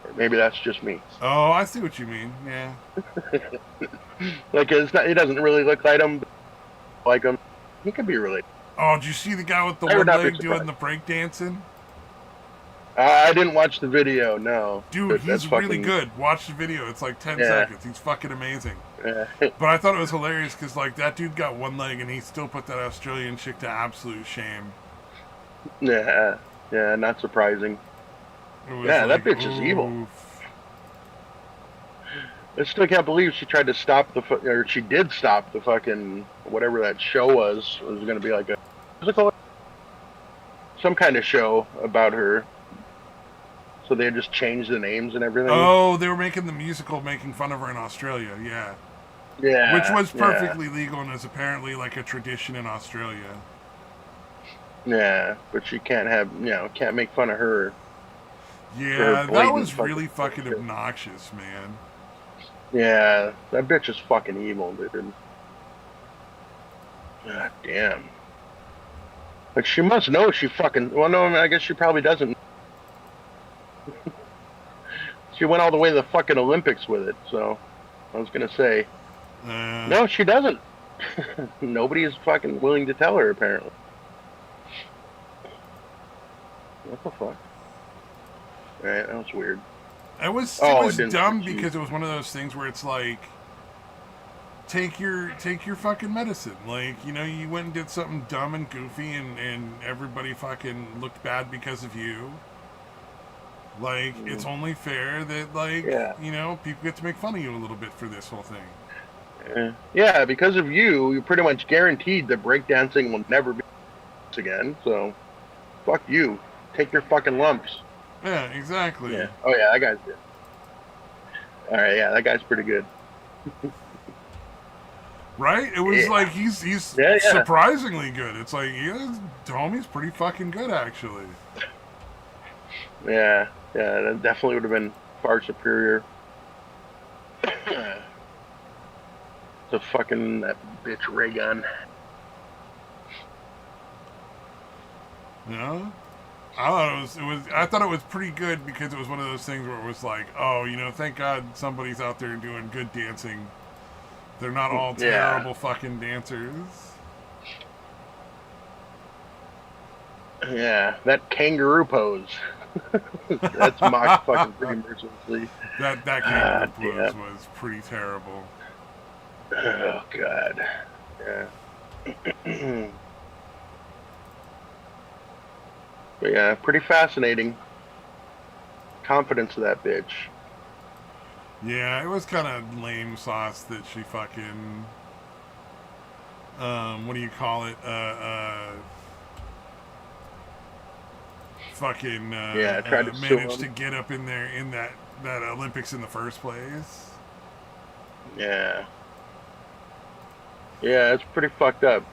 Or maybe that's just me. Oh, I see what you mean. Yeah. Like, he doesn't really look like him. Like him, he could be related. Oh, did you see the guy with the I one would not be leg doing surprised. the breakdancing? I didn't watch the video. No, Dude, but he's really good. Watch the video. It's like 10 Yeah. seconds. He's fucking amazing. Yeah. But I thought it was hilarious because, like, that dude got one leg and he still put that Australian chick to absolute shame. Yeah, not surprising. It was Yeah, like, that bitch is evil. oof. I still can't believe she tried to stop or she did stop the fucking whatever that show was. It was going to be like some kind of show about her. So they just changed the names and everything. Oh, they were making the musical making fun of her in Australia, yeah. Yeah. Which was yeah. perfectly legal and is apparently like a tradition in Australia. Yeah, but you can't can't make fun of her. Yeah, that blatant was really fucking fucking bullshit. obnoxious, man. Yeah, that bitch is fucking evil, dude. God damn. Like, she must know she fucking... Well, no, I mean, I guess she probably doesn't. She went all the way to the fucking Olympics with it, so... I was gonna say... No, she doesn't. Nobody is fucking willing to tell her, apparently. What the fuck? Alright, that was weird. It was didn't dumb succeed. because it was one of those things where it's like... Take your fucking medicine. Like, you know, you went and did something dumb and goofy and everybody fucking looked bad because of you. Like, it's only fair that, like, you know, people get to make fun of you a little bit for this whole thing. Yeah, because of you, you're pretty much guaranteed that breakdancing will never be again, so fuck you. Take your fucking lumps. Yeah, exactly. Yeah. Oh yeah, that guy's good. Alright, yeah, that guy's pretty good. Right? It was like he's surprisingly good. It's like homie's pretty fucking good actually. Yeah, that definitely would have been far superior. The fucking that bitch ray gun. Yeah. I thought it was pretty good because it was one of those things where it was like, oh, you know, thank God somebody's out there doing good dancing. They're not all terrible fucking dancers. Yeah, that kangaroo pose. That's mocked fucking pretty mercilessly. That kangaroo pose was pretty terrible. Oh god. Yeah. But yeah, pretty fascinating. Confidence of that bitch. Yeah, it was kind of lame sauce that she fucking, what do you call it? Fucking, tried to managed to get up in there in that Olympics in the first place. Yeah. Yeah, it's pretty fucked up.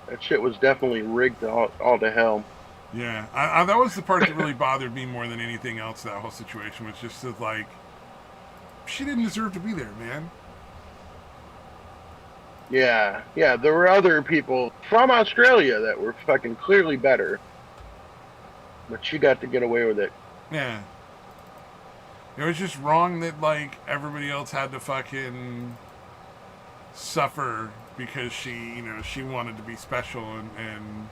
That shit was definitely rigged all to hell. Yeah, I that was the part that really bothered me more than anything else. That whole situation was just that, like, she didn't deserve to be there, man. Yeah, there were other people from Australia that were fucking clearly better, but she got to get away with it. Yeah, it was just wrong that, like, everybody else had to fucking suffer because she wanted to be special and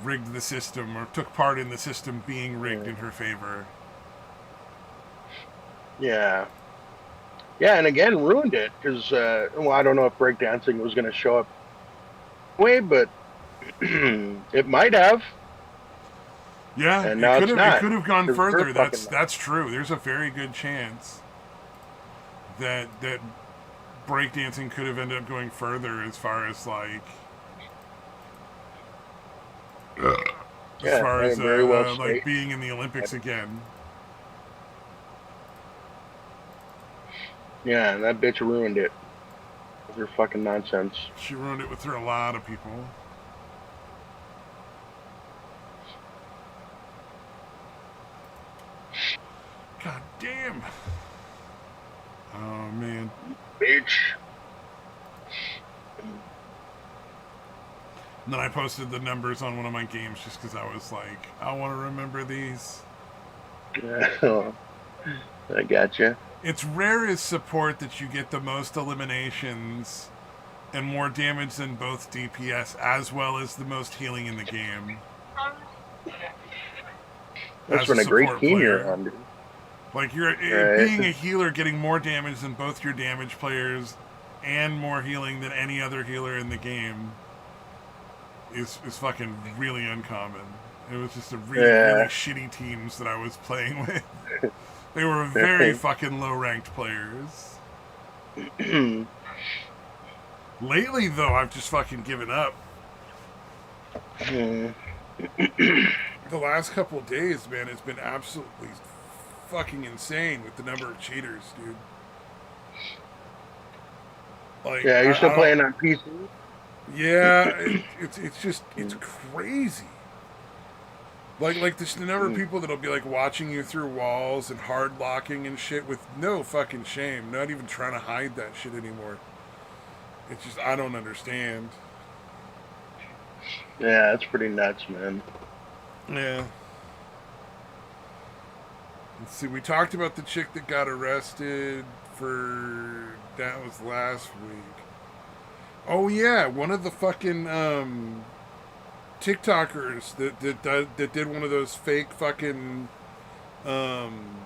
rigged the system or took part in the system being rigged in her favor. Yeah, and again ruined it because I don't know if breakdancing was going to show up way, but it might have. Yeah, and now it could have gone It's further. That's true. There's a very good chance that breakdancing could have ended up going further as far as like like being in the Olympics again. Yeah, and that bitch ruined it with her fucking nonsense. She ruined it with her a lot of people. God damn. Oh man. Bitch. And then I posted the numbers on one of my games just because I was like, I want to remember these. Yeah, I gotcha. It's rare as support that you get the most eliminations and more damage than both DPS, as well as the most healing in the game. That's when a great team you're on, dude. Like, being a healer, getting more damage than both your damage players and more healing than any other healer in the game is fucking really uncommon. It was just a really shitty teams that I was playing with. They were very fucking low-ranked players. Lately, though, I've just fucking given up. the last couple of days, man, it's been absolutely fucking insane with the number of cheaters, dude. Like, Yeah, you're still I don't. playing on PC? Yeah, it's just it's crazy. Like the number of Mm. people that'll be like watching you through walls and hard locking and shit with no fucking shame, not even trying to hide that shit anymore. It's just I don't understand. Yeah, it's pretty nuts, man. Yeah. Let's see. We talked about the chick that got arrested for that was last week. Oh yeah, one of the fucking TikTokers that did one of those fake fucking um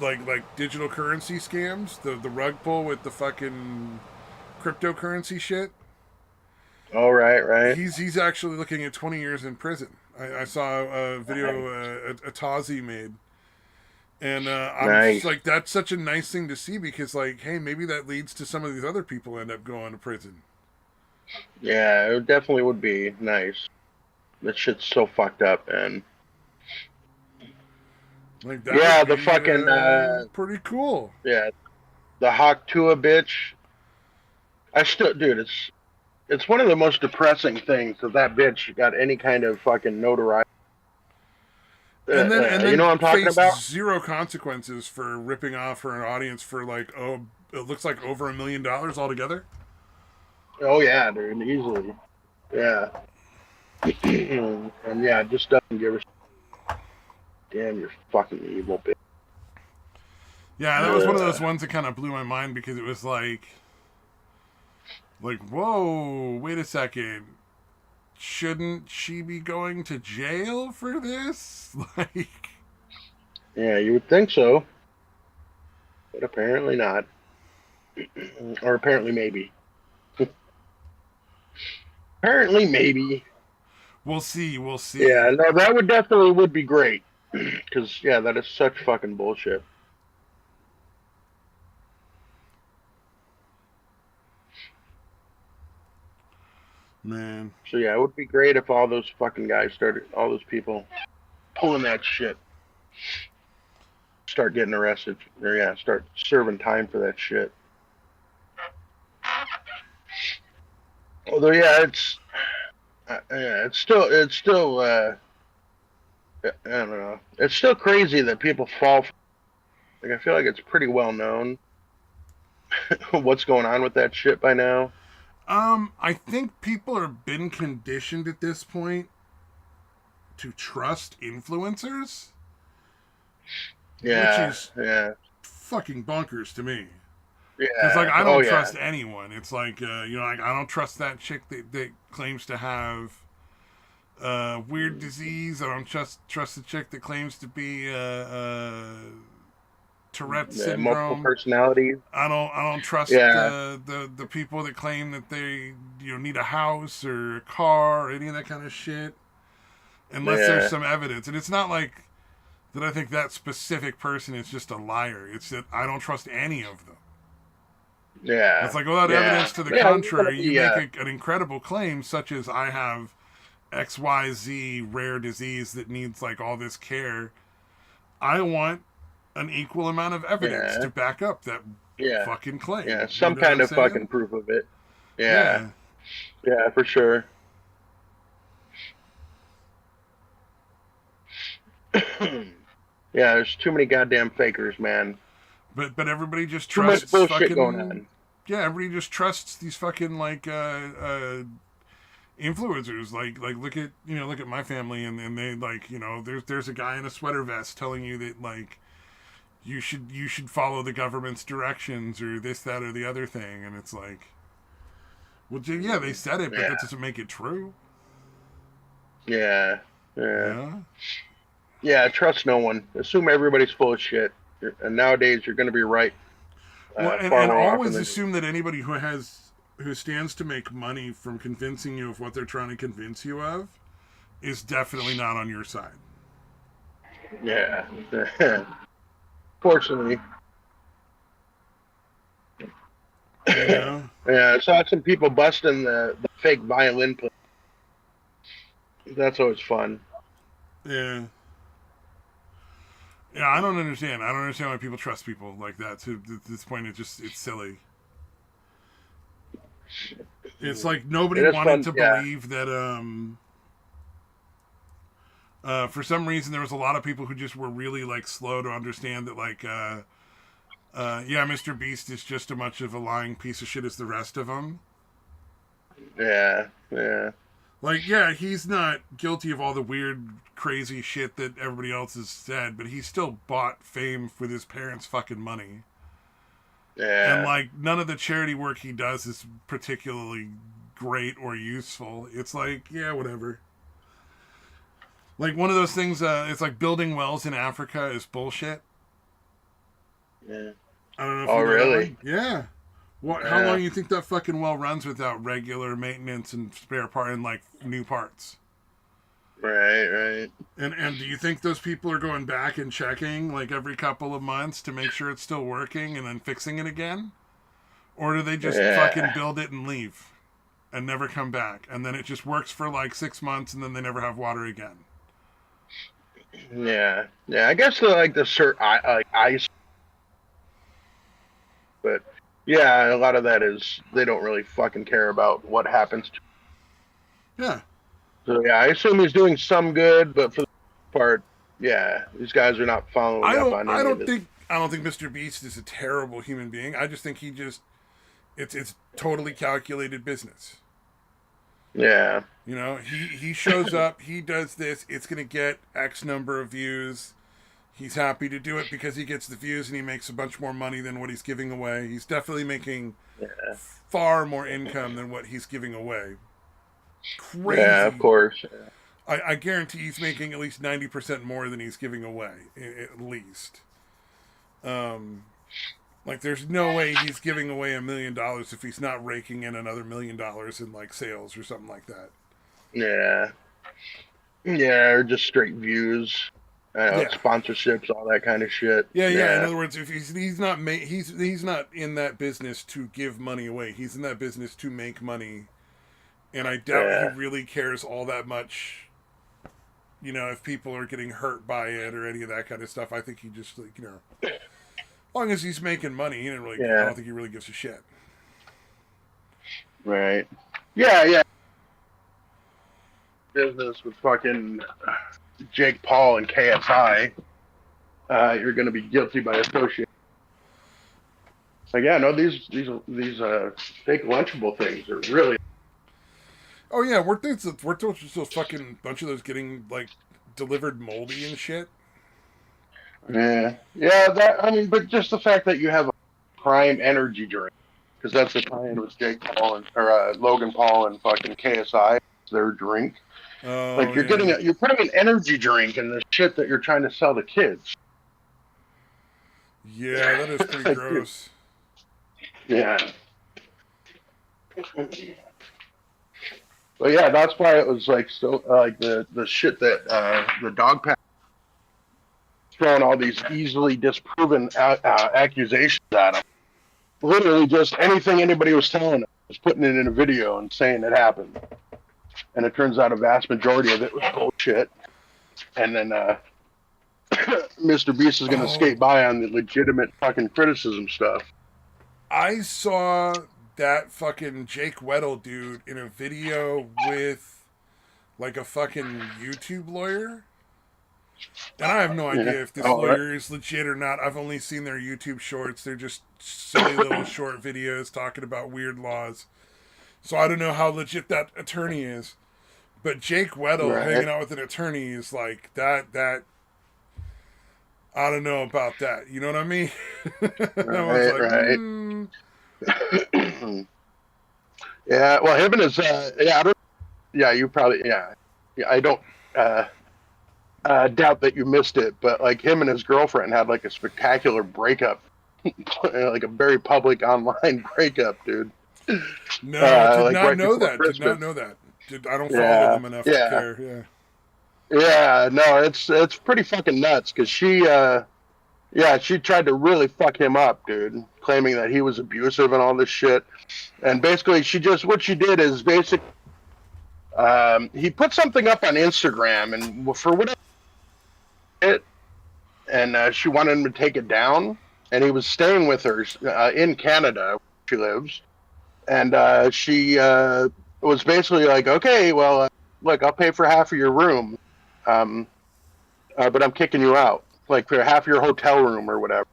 like digital currency scams, the rug pull with the fucking cryptocurrency shit. All right, right. He's actually looking at 20 years in prison. I saw a video a Tazi made, and I'm just Nice. like, that's such a nice thing to see because like, hey, maybe that leads to some of these other people end up going to prison. Yeah, it definitely would be nice. That shit's so fucked up, man. Like that Yeah, would the be fucking pretty cool. yeah, the Hawk Tua bitch. I still, dude, it's one of the most depressing things that that bitch got any kind of fucking notoriety. And You know then what I'm talking face about? zero consequences for ripping off her an audience for like, oh, it looks like over $1 million altogether. Oh yeah, dude, easily. Yeah. And yeah, just doesn't give a shit. Damn, you're fucking evil bitch. Yeah, that was one of those ones that kind of blew my mind because it was like, whoa, wait a second, shouldn't she be going to jail for this? Like, Yeah, you would think so, but apparently not. Or apparently maybe. Apparently maybe. we'll see. Yeah, no, that would definitely would be great. Because yeah, that is such fucking bullshit. Man. So yeah, it would be great if all those fucking guys started, all those people pulling that shit, start getting arrested, or yeah, start serving time for that shit. Although yeah, yeah, I don't know, it's still crazy that people fall. Like I feel like it's pretty well known what's going on with that shit by now. I think people are been conditioned at this point to trust influencers, which Yeah, is yeah, fucking bonkers to me. Because like yeah. I Oh don't yeah, trust anyone. It's like like I don't trust that chick that claims to have weird disease. I don't trust the chick that claims to be Tourette yeah. Multiple syndrome. personalities. I don't trust Yeah, the people that claim that they need a house or a car or any of that kind of shit unless there's yeah, some evidence. And it's not like that I think that specific person is just a liar. It's that I don't trust any of them. yeah, It's like without yeah, evidence to the yeah. contrary, you make Yeah, an incredible claim such as I have XYZ rare disease that needs like all this care. I want an equal amount of evidence yeah, to back up that yeah, fucking claim. yeah. You Some know what kind I'm of saying? fucking proof of it. Yeah, Yeah. yeah, for sure. Yeah, there's too many goddamn fakers, man. But everybody just Too much trusts bullshit going fucking on. yeah, everybody just trusts these fucking like influencers. Like look at my family and they like, there's a guy in a sweater vest telling you that like you should follow the government's directions or this, that, or the other thing, and it's like, well, yeah, they said it, but Yeah, that doesn't make it true. yeah, yeah, Yeah. yeah. Trust no one. Assume everybody's full of shit. And nowadays, you're going to be right Well, far and more often always than assume that anybody who stands to make money from convincing you of what they're trying to convince you of is definitely not on your side. yeah. Fortunately, You know? yeah. I saw some people busting the fake violin play. That's always fun. Yeah. Yeah, I don't understand. I don't understand why people trust people like that. To this point, it's silly. It's like nobody It is wanted fun. to Yeah. believe that for some reason there was a lot of people who just were really like slow to understand that like yeah, Mr. Beast is just as much of a lying piece of shit as the rest of them. Yeah. Yeah. Like, yeah, he's not guilty of all the weird, crazy shit that everybody else has said, but he still bought fame with his parents' fucking money. And, Yeah. like, none of the charity work he does is particularly great or useful. It's like, yeah, whatever. Like, one of those things, it's like building wells in Africa is bullshit. Yeah. I don't know if Oh, you know that really? one. Yeah. What? How Yeah. long do you think that fucking well runs without regular maintenance and spare part and like new parts? Right. Right. And do you think those people are going back and checking like every couple of months to make sure it's still working and then fixing it again? Or do they just fucking Yeah. build it and leave and never come back? And then it just works for like 6 months and then they never have water again. Yeah. Yeah. I guess like the like ice, but yeah, a lot of that is they don't really fucking care about what happens to. Yeah. So yeah, I assume he's doing some good, but for the most part, yeah, these guys are not following up on I any of don't this. think I don't think Mr. Beast is a terrible human being. I just think it's totally calculated business. Yeah. You know, he shows up, he does this, it's going to get X number of views. He's happy to do it because he gets the views and he makes a bunch more money than what he's giving away. He's definitely making Yeah. far more income than what he's giving away. Yeah. Of Crazy. course. I guarantee he's making at least 90% more than he's giving away, at least. Like, there's no way he's giving away $1 million if he's not raking in another $1 million in, like, sales or something like that. Yeah. Yeah. Or just straight views. Yeah. Sponsorships, all that kind of shit. Yeah. In Yeah. other words, if he's not he's not in that business to give money away. He's in that business to make money, and I doubt he Yeah. really cares all that much. You know, if people are getting hurt by it or any of that kind of stuff, I think he just like as long as he's making money, he didn't really. I Yeah. don't think he really gives a shit. Right. Yeah. Yeah. Business with fucking Jake Paul and KSI. You're going to be guilty by association. Like, yeah, no, these fake Lunchable things are really. Oh yeah, weren't those fucking bunch of those getting like delivered moldy and shit? Yeah, yeah. That I mean, but just the fact that you have a Prime energy drink, because that's the tie-in with Jake Paul or Logan Paul and fucking KSI. It's their drink. Oh, Like you're yeah. you're putting an energy drink in the shit that you're trying to sell to kids. Yeah, that is pretty gross. Yeah. But yeah, that's why it was like so like the shit that the dog pack throwing all these easily disproven accusations at him. Literally, just anything anybody was telling him was putting it in a video and saying it happened. And it turns out a vast majority of it was bullshit. And then Mr. Beast is going to skate by on the legitimate fucking criticism stuff. I saw that fucking Jake Weddle dude in a video with like a fucking YouTube lawyer. And I have no idea if this lawyer is legit or not. I've only seen their YouTube shorts. They're just silly little short videos talking about weird laws. So I don't know how legit that attorney is. But Jake Weddle hanging out with an attorney is like that I don't know about that. You know what I mean? Yeah, well, him and his you probably I don't doubt that you missed it, but like him and his girlfriend had like a spectacular breakup, like a very public online breakup, dude. No, I did like not right know before that. Christmas. Did not know that. I don't follow them enough to care. Yeah. Yeah, no, it's pretty fucking nuts because she tried to really fuck him up, dude, claiming that he was abusive and all this shit. And basically, what she did is basically he put something up on Instagram, and for whatever it, and she wanted him to take it down, and he was staying with her in Canada, where she lives, and she was basically like, okay, well, look, I'll pay for half of your room, but I'm kicking you out, like for half your hotel room or whatever,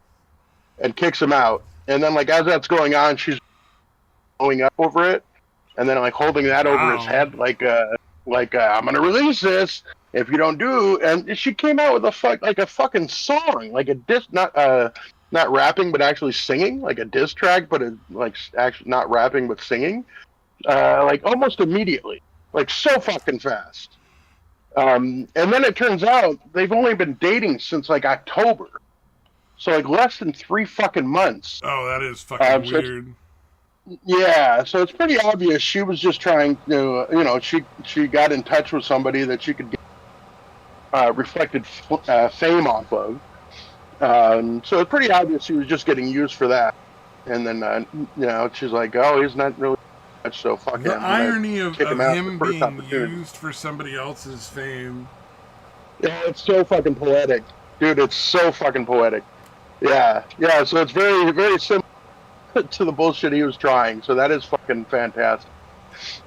and kicks him out. And then, like, as that's going on, she's blowing up over it, and then like holding that over his head, like I'm gonna release this if you don't do. And she came out with a fucking song, like a diss, not rapping but actually singing, like a diss track, but like actually not rapping but singing, like almost immediately, like so fucking fast. And then it turns out they've only been dating since like October, so like less than 3 fucking months. Oh, that is fucking weird. Yeah, so it's pretty obvious she was just trying to, she got in touch with somebody that she could get reflected fame off of. So it's pretty obvious she was just getting used for that. And then, she's like, oh, he's not really much, so fuck him. The irony of him being used for somebody else's fame. Yeah, it's so fucking poetic. Dude, it's so fucking poetic. Yeah, so it's very, very similar to the bullshit he was trying, so that is fucking fantastic.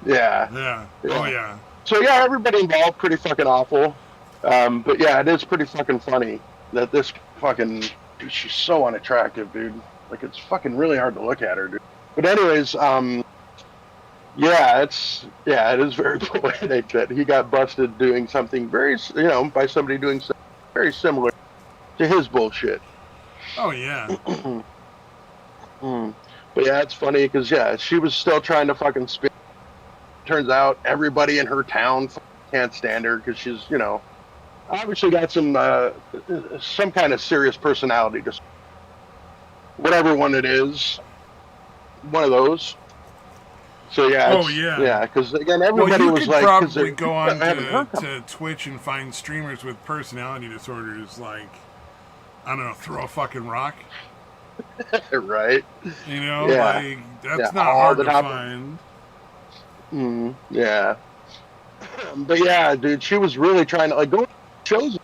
Yeah. Oh yeah. So yeah, everybody involved pretty fucking awful, but yeah, it is pretty fucking funny that this fucking dude, she's so unattractive, dude. Like it's fucking really hard to look at her, dude. But anyways, it is very poetic that he got busted doing something very, by somebody doing something very similar to his bullshit. Oh yeah. But yeah, it's funny because she was still trying to fucking spin. Turns out everybody in her town can't stand her because she's, obviously got some kind of serious personality. Just whatever one it is, one of those. So yeah, because again, everybody was like, probably go on to Twitch and find streamers with personality disorders, like I don't know, throw a fucking rock. Right. Like that's not hard to find. Yeah. But yeah, dude, she was really trying to like go to shows.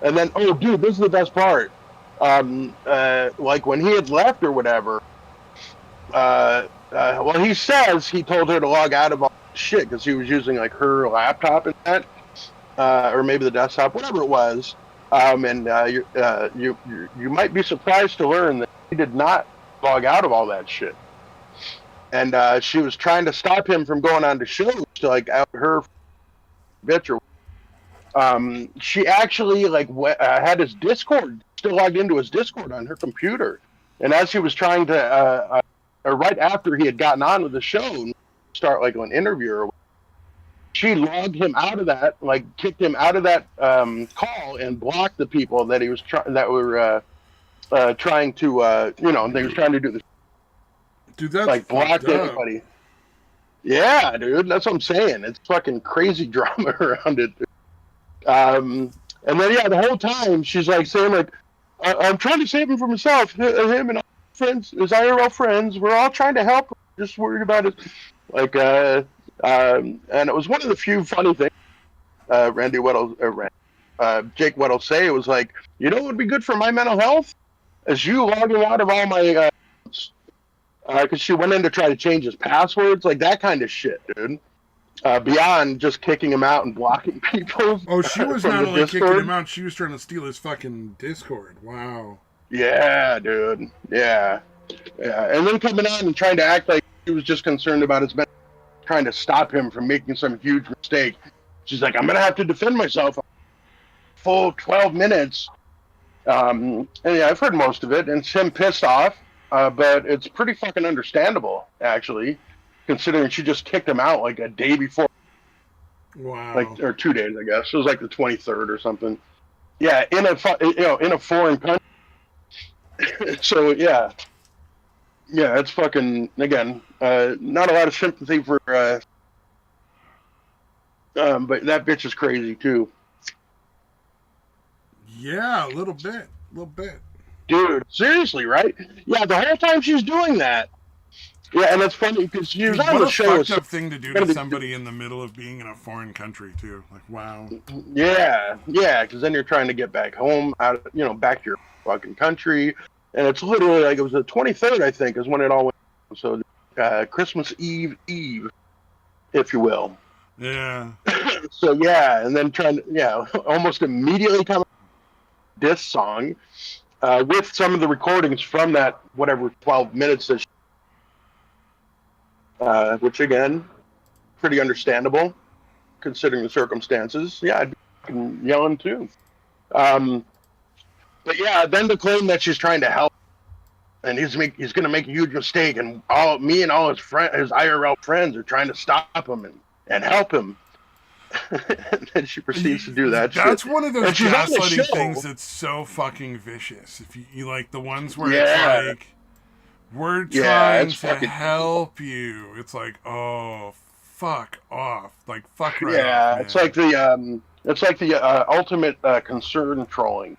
And then, oh, dude, this is the best part. Like when he had left or whatever. Well, he says he told her to log out of all shit because he was using like her laptop and that, or maybe the desktop, whatever it was. And you might be surprised to learn that he did not log out of all that shit. And she was trying to stop him from going on to shows to like out her bitch or. She actually like had his Discord still logged into his Discord on her computer, and as he was trying to, or right after he had gotten on with the show, start like an interview or. She logged him out of that, like kicked him out of that call, and blocked the people that he was that were trying to, they were trying to do this. Dude, that's like blocked everybody. Yeah, dude, that's what I'm saying. It's fucking crazy drama around it. And then the whole time she's like saying like, I'm trying to save him from himself. Him and all friends, his IRL friends, we're all trying to help. Just worried about it, like. And it was one of the few funny things Jake Weddle say. It was like, what would be good for my mental health is you logging out of all my because she went in to try to change his passwords, like that kind of shit, dude. Beyond just kicking him out and blocking people. Oh, she was not only kicking him out, she was trying to steal his fucking Discord. Wow. Yeah, dude. Yeah. And then coming on and trying to act like he was just concerned about his mental, trying to stop him from making some huge mistake. She's like, I'm gonna have to defend myself full 12 minutes. And I've heard most of it, and it's him pissed off, but it's pretty fucking understandable, actually, considering she just kicked him out like a day before. Wow. Like, or 2 days, I guess. It was like the 23rd or something. Yeah, in a foreign country. So yeah, it's fucking, again, not a lot of sympathy for, but that bitch is crazy too. Yeah, a little bit. Dude, seriously, right? Yeah, the whole time she's doing that, Yeah, and it's funny because she was Dude, on what the a show. fucked up thing to do to somebody in the middle of being in a foreign country too. Like, wow. Yeah, because then you're trying to get back home, back to your fucking country, and it's literally like it was the 23rd, I think, is when it all went. So, Christmas Eve, if you will. Yeah. So yeah, and then almost immediately come this song with some of the recordings from that whatever 12 minutes that, which again, pretty understandable considering the circumstances. Yeah, I'd be fucking yelling too. But yeah, then to claim that she's trying to help, and he's going to make a huge mistake, and me and all his IRL friends are trying to stop him and help him. And then she proceeds to do that. That's shit. one of those And she's on the gaslighting show. things that's so fucking vicious. If you like the ones where Yeah. it's like, we're Yeah, trying it's to fucking help you. It's like, oh, fuck off. Like, fuck right Yeah, off, man. it's like the ultimate concern trolling.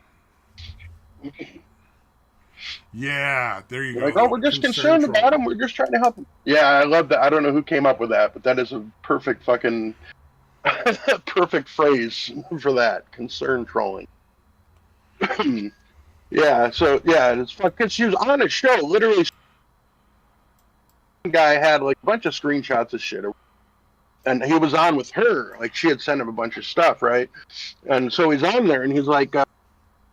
Yeah, there you go. Like, oh, we're just concerned trolling. about him. We're just trying to help him. Yeah, I love that. I don't know who came up with that, but that is a perfect fucking perfect phrase for that. Concern trolling. Yeah, so yeah, it's fucking. She was on a show, literally. One guy had like a bunch of screenshots of shit, and he was on with her. Like she had sent him a bunch of stuff, right? And so he's on there, and he's like,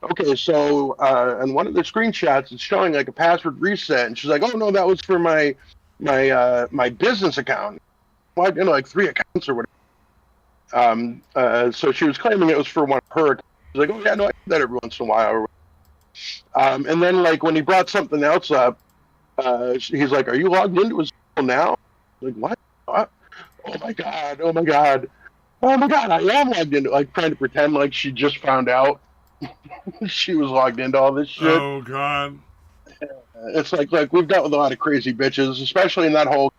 okay, so and one of the screenshots is showing like a password reset, and she's like, oh no, that was for my business account. Well, like 3 accounts or whatever. So she was claiming it was for one of her accounts. She's like, oh yeah, no, I do that every once in a while. And then like when he brought something else up, he's like, are you logged into his account now? I'm like, what? Oh my god, I am logged into, like trying to pretend like she just found out she was logged into all this shit. Oh god. It's like we've dealt with a lot of crazy bitches, especially in that whole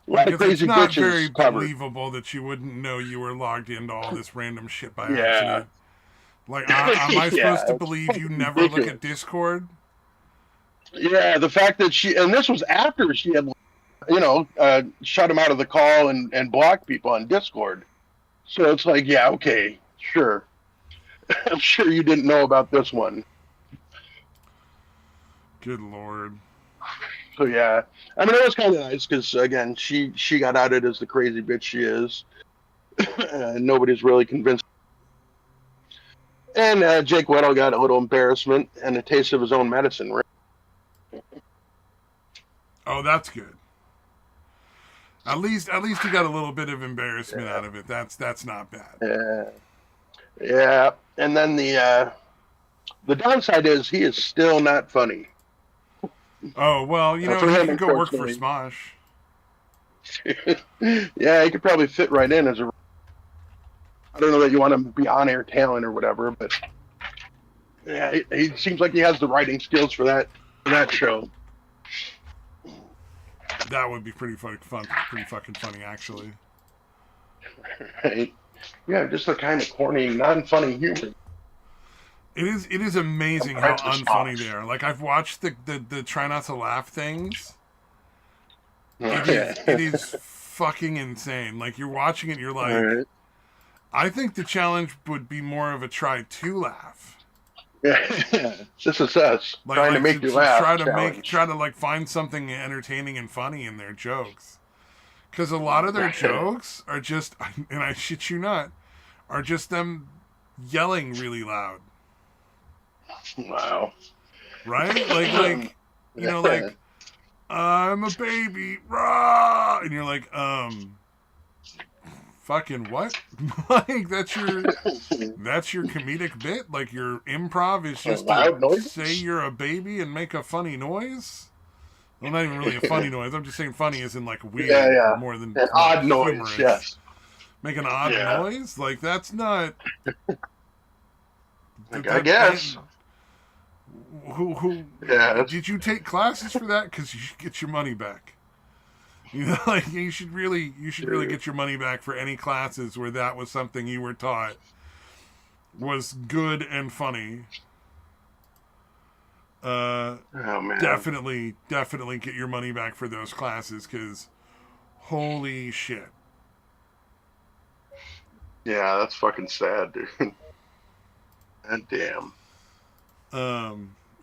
It's not very believable that you wouldn't know you were logged into all this random shit by accident. Like, am I supposed to believe you never look at Discord? Yeah, the fact that and this was after she had, shut him out of the call and blocked people on Discord. So it's like, yeah, okay, sure. I'm sure you didn't know about this one. Good lord. So yeah, I mean, it was kind of nice because again, she got outed as the crazy bitch she is. Nobody's really convinced. And Jake Weddle got a little embarrassment and a taste of his own medicine. Right? Oh, that's good. At least he got a little bit of embarrassment out of it. That's not bad. Yeah. And then the downside is he is still not funny. Oh well, you know, he can go work for Smosh. Yeah, he could probably fit right in as a. I don't know that you want him to be on-air talent or whatever, but yeah, he seems like he has the writing skills for that show. That would be pretty fucking funny, actually. Right? Yeah, just the kind of corny, non-funny humor. It is amazing how unfunny they are. Like, I've watched the try not to laugh things. It is fucking insane. Like, you're watching it, you're like, right. I think the challenge would be more of a try to laugh. Yeah, this is us trying to make you laugh. Try to like find something entertaining and funny in their jokes, because a lot of their jokes are just, and I shit you not, are just them yelling really loud. Wow. Right? Like you know, like I'm a baby, rah! And you're like, fucking what? Like that's your comedic bit? Like your improv is just to say you're a baby and make a funny noise? Well, not even really a funny noise. I'm just saying funny as in like weird, more than an odd humorous. Noise. Yes. Make an odd noise? Like that's not. I guess. Who? Yeah. Did you take classes for that? Because you should get your money back. You know, like you should really get your money back for any classes where that was something you were taught was good and funny. Uh, Oh man. definitely get your money back for those classes, because holy shit. Yeah, that's fucking sad, dude. God damn.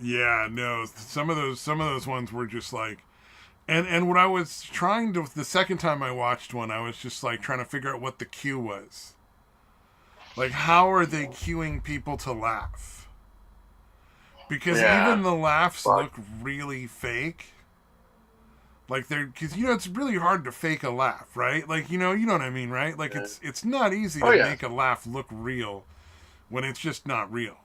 Yeah, no, some of those ones were just like, and what I was trying to, the second time I watched one, I was just like trying to figure out what the cue was. Like, how are they cueing people to laugh? Because Yeah. even the laughs Fuck. look really fake. Like, they're, because it's really hard to fake a laugh, right? Like, you know what I mean, right? Like, Yeah. it's not easy Oh to yeah. make a laugh look real when it's just not real.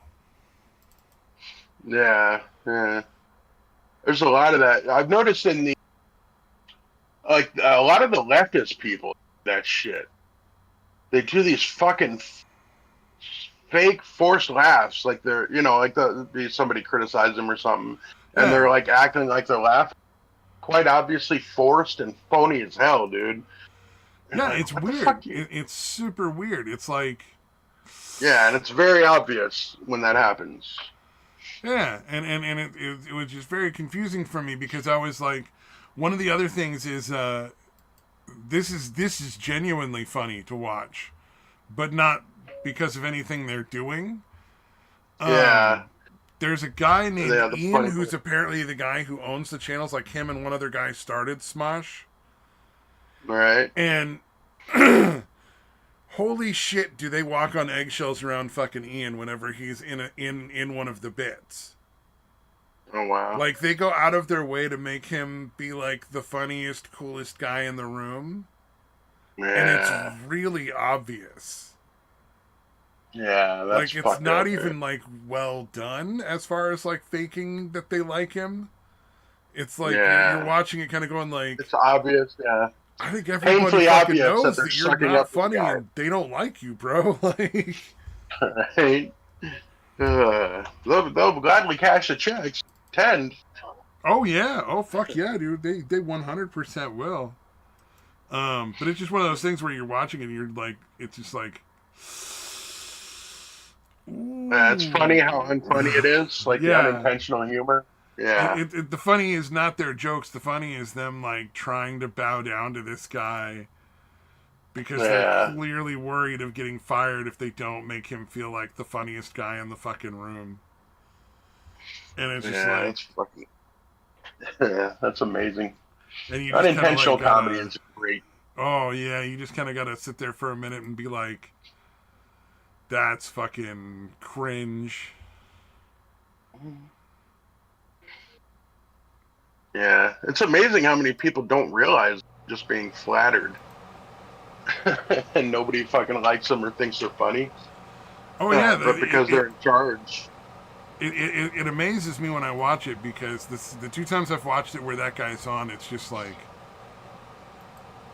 Yeah. Yeah. There's a lot of that. I've noticed in the like a lot of the leftist people that shit. They do these fucking fake forced laughs, like they're like somebody criticizes them or something, and Yeah. they're like acting like they're laughing, quite obviously forced and phony as hell, dude. You're Yeah, like, it's what the weird. fuck, you? It's super weird. It's like, Yeah, and it's very obvious when that happens. yeah, and it was just very confusing for me, because I was like, one of the other things is, this is genuinely funny to watch, but not because of anything they're doing. Yeah, There's a guy named yeah, the Ian funny who's part. apparently the guy who owns the channels. Like, him and one other guy started Smosh, Right? and holy shit, do they walk on eggshells around fucking Ian whenever he's in one of the bits. Oh wow. Like, they go out of their way to make him be like the funniest, coolest guy in the room, and it's Yeah, really obvious. yeah, that's Like, it's fucked not up, dude. even like well done as far as like faking that they like him. It's like you're Yeah, watching it kind of going like, it's obvious. Yeah, I think everybody painfully fucking obvious that knows they're that you're sucking not up this funny guy. and they don't like you, bro. Like, Right? They'll gladly cash the checks. 10. oh yeah, oh fuck yeah, dude. They 100% will. But it's just one of those things where you're watching it and you're like, it's just like, It's funny how ooh. unfunny it is, like the Yeah. unintentional humor. Yeah, The funny is not their jokes. The funny is them like trying to bow down to this guy because they're yeah, clearly worried of getting fired if they don't make him feel like the funniest guy in the fucking room. And it's just yeah. like, That's fucking. Yeah, that's amazing. and you just kind of Unintentional like comedy gotta, is great. oh yeah, you just kind of gotta sit there for a minute and be like, that's fucking cringe. Yeah, it's amazing how many people don't realize just being flattered, and nobody fucking likes them or thinks they're funny. Oh yeah, But because they're in charge. it amazes me when I watch it, because the two times I've watched it where that guy's on, it's just like,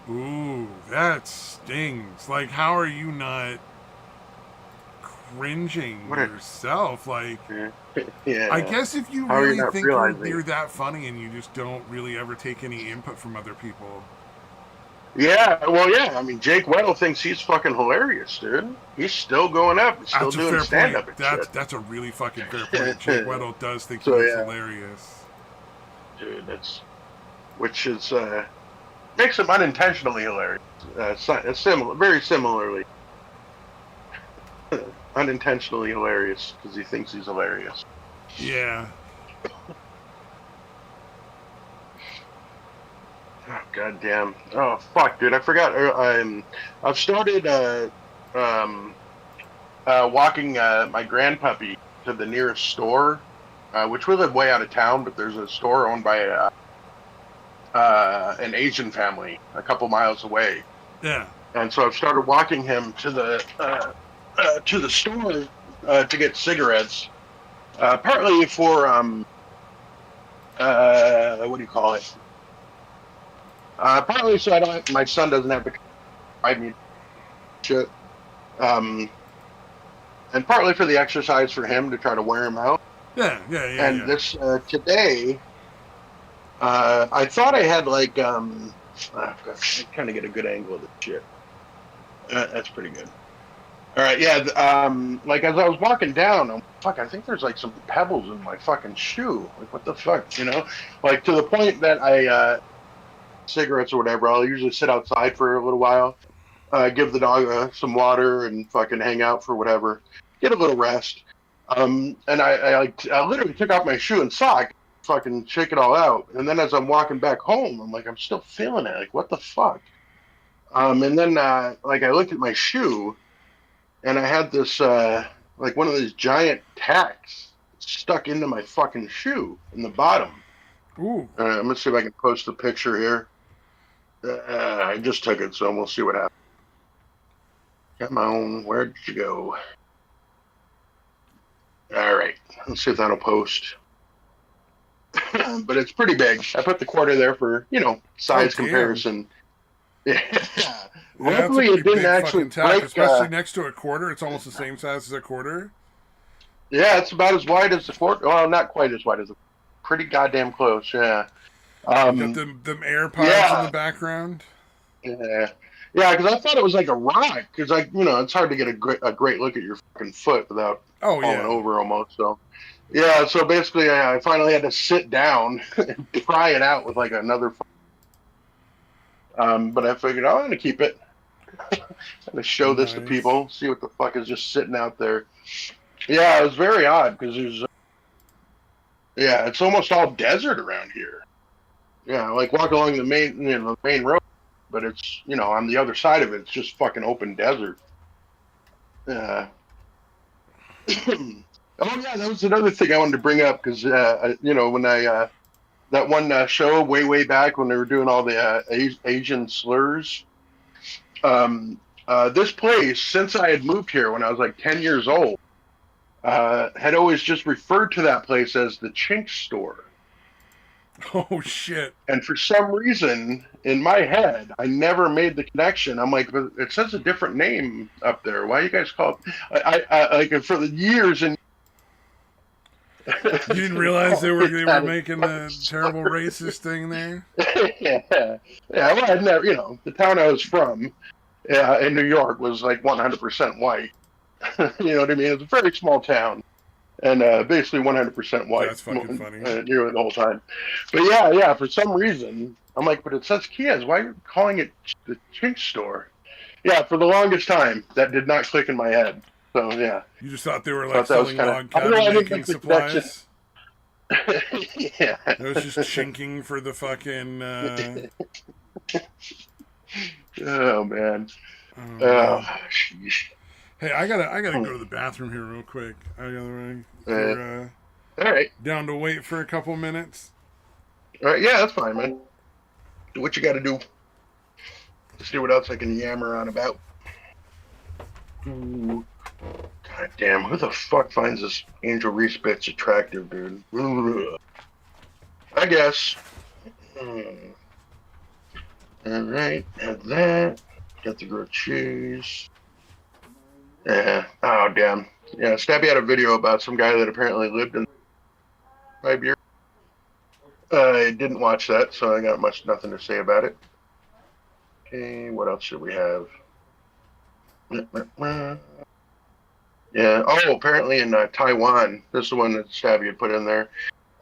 ooh, that stings. Like, how are you not cringing What a- yourself? Like, Yeah. I guess if you How are you really not think realizing? you're that funny and you just don't really ever take any input from other people. Yeah, well, yeah. I mean, Jake Weddle thinks he's fucking hilarious, dude. He's still going up. He's still That's a doing fair stand up point. and shit. That's a really fucking fair point. Jake Weddle does think So he's yeah, hilarious. dude, which is makes him unintentionally hilarious. Very similarly, unintentionally hilarious because he thinks he's hilarious. Yeah. Oh, God damn. Oh, fuck, dude. I forgot. I've started walking my grandpuppy to the nearest store, which we live way out of town, but there's a store owned by an Asian family a couple miles away. Yeah. And so I've started walking him to the store to get cigarettes, partly for what do you call it? Partly so my son doesn't have to drive me shit, and partly for the exercise for him to try to wear him out. Yeah. And this today, I thought I had like I kind of get a good angle of this shit. That's pretty good. All right, yeah. Like as I was walking down, I'm fuck. I think there's like some pebbles in my fucking shoe. Like what the fuck, you know? Like to the point that I cigarettes or whatever. I'll usually sit outside for a little while, give the dog some water and fucking hang out for whatever, get a little rest. And I literally took off my shoe and sock, fucking shake it all out. And then as I'm walking back home, I'm like, I'm still feeling it. Like what the fuck? And then like I looked at my shoe and I had this like one of these giant tacks stuck into my fucking shoe in the bottom. Ooh. I'm gonna see if I can post a picture here. I just took it, so we'll see what happens. Come on, where'd you go? All right, let's see if that'll post. But it's pretty big. I put the quarter there for size comparison. Yeah. Luckily, it didn't actually break. Especially next to a quarter. It's almost the same size as a quarter. Yeah, it's about as wide as the quarter. Well, not quite as wide as the. Pretty goddamn close. Yeah. You got them air pods in the background. Yeah, yeah, because I thought it was like a rock. Because it's hard to get a great look at your fucking foot without falling over almost. So, yeah. So basically, I finally had to sit down and pry it out with like another. But I figured I'm gonna keep it. I'm gonna show this to people, see what the fuck is just sitting out there. Yeah, it was very odd because there's. Yeah, it's almost all desert around here. Yeah, like walk along the main road, but it's on the other side of it, it's just fucking open desert. Oh yeah, that was another thing I wanted to bring up because when I that one show way back when they were doing all the Asian slurs. This place, since I had moved here when I was like 10 years old, had always just referred to that place as the Chink Store. Oh shit! And for some reason, in my head, I never made the connection. I'm like, but it says a different name up there. Why you guys call it? I like for the years and. You didn't realize they were making the terrible racist thing there. Yeah. Well, I'd never. The town I was from, in New York, was like 100% white. You know what I mean? It's a very small town. And basically 100% white. That's fucking funny. The whole time. But yeah, for some reason, I'm like, but it says Kia's. Why are you calling it the Chink Store? Yeah, for the longest time, that did not click in my head. So, yeah. You just thought they were like selling log cabin making supplies? Yeah. It was just chinking for the fucking... Oh, man. Sheesh. Hey, I gotta go to the bathroom here real quick. All right. Down to wait for a couple minutes. All right, yeah, that's fine, man. Do what you got to do. Let's see what else I can yammer on about. Ooh. God damn, who the fuck finds this Angel Reese bitch attractive, dude? Ugh. I guess. All right, have that. Got the grilled cheese. Yeah. Oh, damn. Yeah, Stabby had a video about some guy that apparently lived in Siberia. I didn't watch that, so I got nothing to say about it. Okay, what else should we have? Yeah. Oh, apparently in Taiwan, this is the one that Stabby had put in there.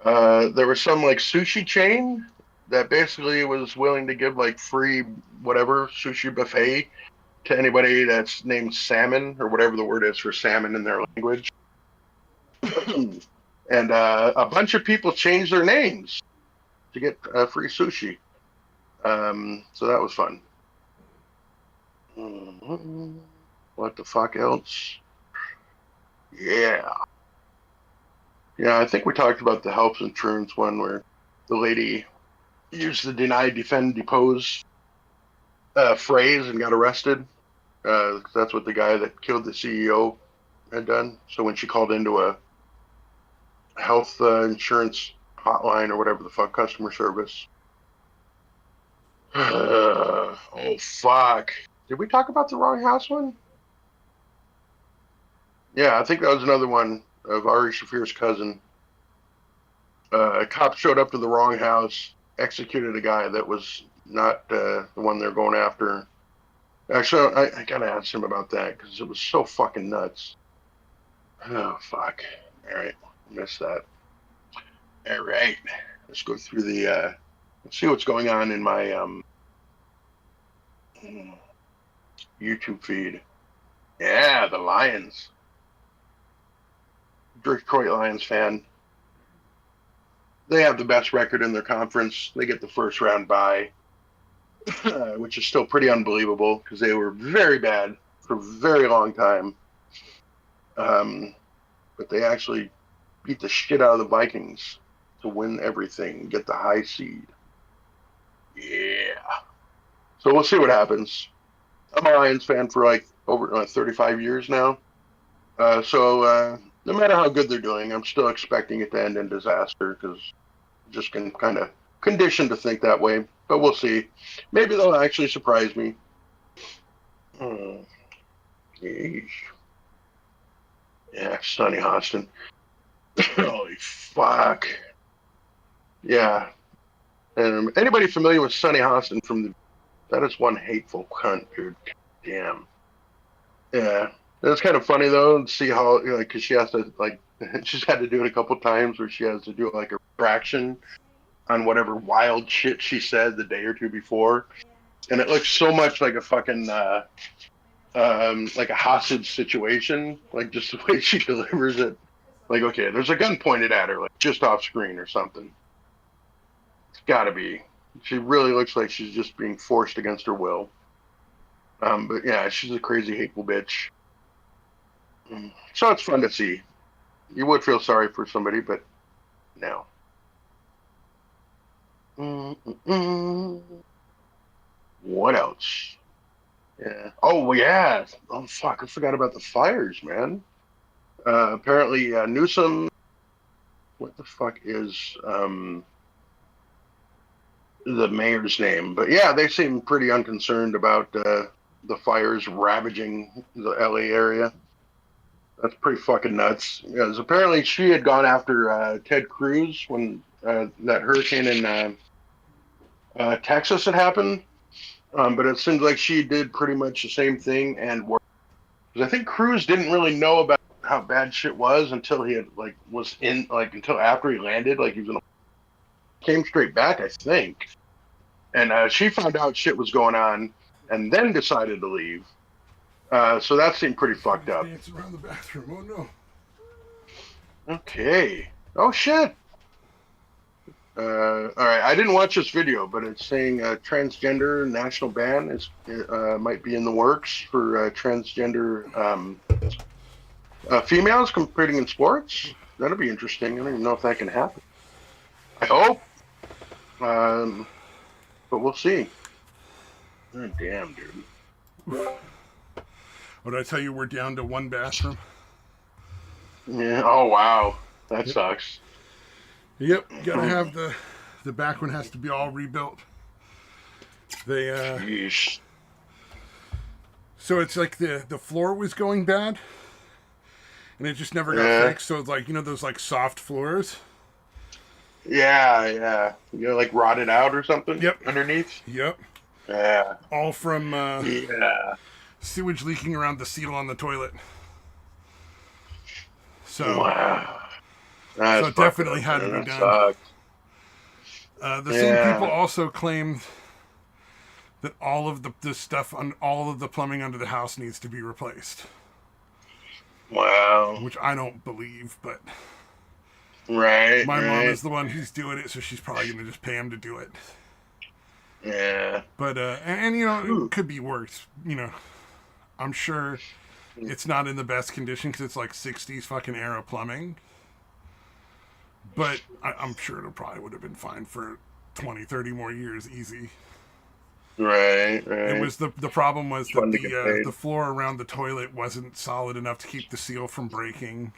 There was some like sushi chain that basically was willing to give like free whatever sushi buffet to anybody that's named Salmon or whatever the word is for salmon in their language. And a bunch of people changed their names to get free sushi. So that was fun. What the fuck else? Yeah. Yeah, I think we talked about the health insurance one where the lady used the deny, defend, depose phrase and got arrested. That's what the guy that killed the CEO had done. So when she called into a health insurance hotline or whatever the fuck, customer service. Oh, fuck. Did we talk about the wrong house one? Yeah, I think that was another one of Ari Shafir's cousin. A cop showed up to the wrong house, executed a guy that was not the one they're going after. So I gotta ask him about that because it was so fucking nuts. Oh fuck! All right, missed that. All right, let's go through the. Let's see what's going on in my YouTube feed. Yeah, the Lions. Detroit Lions fan. They have the best record in their conference. They get the first round bye, which is still pretty unbelievable because they were very bad for a very long time. But they actually beat the shit out of the Vikings to win everything, get the high seed. Yeah. So we'll see what happens. I'm a Lions fan for like over 35 years now. So no matter how good they're doing, I'm still expecting it to end in disaster because just can kind of conditioned to think that way. But we'll see. Maybe they'll actually surprise me. Yeesh. Yeah, Sonny Austin. Holy fuck. Yeah. And anybody familiar with Sonny Austin that is one hateful cunt, dude. Damn. Yeah. It's kind of funny though to see how because she has to she's had to do it a couple times where she has to do like a fraction on whatever wild shit she said the day or two before, and it looks so much like a fucking like a hostage situation, like just the way she delivers it. Like, okay, there's a gun pointed at her, like just off screen or something. It's got to be. She really looks like she's just being forced against her will. But yeah, she's a crazy, hateful bitch. So it's fun to see. You would feel sorry for somebody, but no. What else? Yeah. Oh, yeah. Oh, fuck. I forgot about the fires, man. Apparently, Newsom. What the fuck is the mayor's name? But yeah, they seem pretty unconcerned about the fires ravaging the LA area. That's pretty fucking nuts. Because apparently she had gone after Ted Cruz when that hurricane in Texas had happened. But it seems like she did pretty much the same thing and worse. Because I think Cruz didn't really know about how bad shit was until he had until after he landed, like he was came straight back, I think. And she found out shit was going on and then decided to leave. So that seemed pretty fucked up. Dance around the bathroom. Oh no. Okay. Oh shit. All right. I didn't watch this video, but it's saying transgender national ban might be in the works for transgender females competing in sports. That'll be interesting. I don't even know if that can happen. I hope. But we'll see. Oh, damn, dude. What did I tell you? We're down to one bathroom. Yeah. Oh wow, that sucks. Yep. Gotta have the back one has to be all rebuilt. They Yeesh. So it's like the floor was going bad, and it just never got fixed. So it's like those like soft floors. Yeah. Like rotted out or something. Yep. Underneath. Yep. Yeah. All from Yeah. sewage leaking around the seal on the toilet. So, Wow. So it definitely had to be done. The same people also claimed that all of the stuff on all of the plumbing under the house needs to be replaced. Wow. Which I don't believe, but Right. my mom is the one who's doing it, so she's probably going to just pay him to do it. Yeah. But and it could be worse. I'm sure it's not in the best condition because it's like 60s fucking era plumbing. But I'm sure it probably would have been fine for 20, 30 more years, easy. Right. It was the problem was that the floor around the toilet wasn't solid enough to keep the seal from breaking.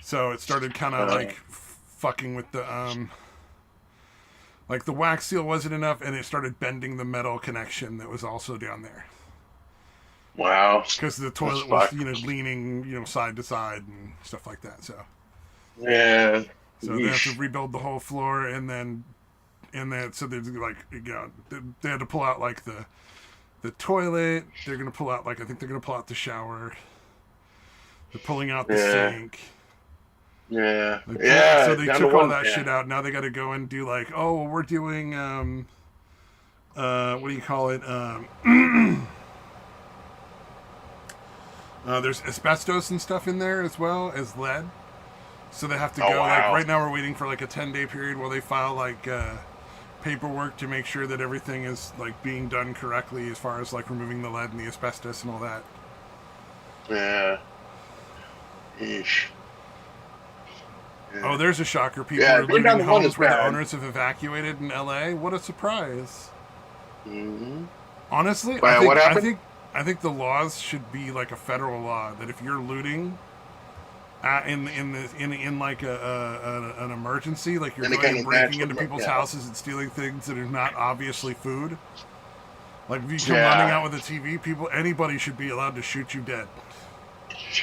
So it started kind of like fucking with the like the wax seal wasn't enough, and it started bending the metal connection that was also down there. Wow. Because the toilet was leaning side to side and stuff like that. So yeah. So they have to rebuild the whole floor, and then so they like they had to pull out like the toilet. They're gonna pull out, like, I think they're gonna pull out the shower. They're pulling out the sink. Yeah. So they took all that shit out. Now they got to go and do like, oh, well, we're doing what do you call it? There's asbestos and stuff in there as well as lead. So they have to go. Like right now, we're waiting for like a 10-day period where they file like paperwork to make sure that everything is like being done correctly as far as like removing the lead and the asbestos and all that. Yeah. Eesh. Yeah. Oh, there's a shocker. People are living in homes where the owners have evacuated in LA. What a surprise. Mm-hmm. Honestly, what happened? I think the laws should be like a federal law that if you're looting in like an emergency, like you're going and breaking into people's houses and stealing things that are not obviously food. Like if you come running out with a TV, anybody should be allowed to shoot you dead.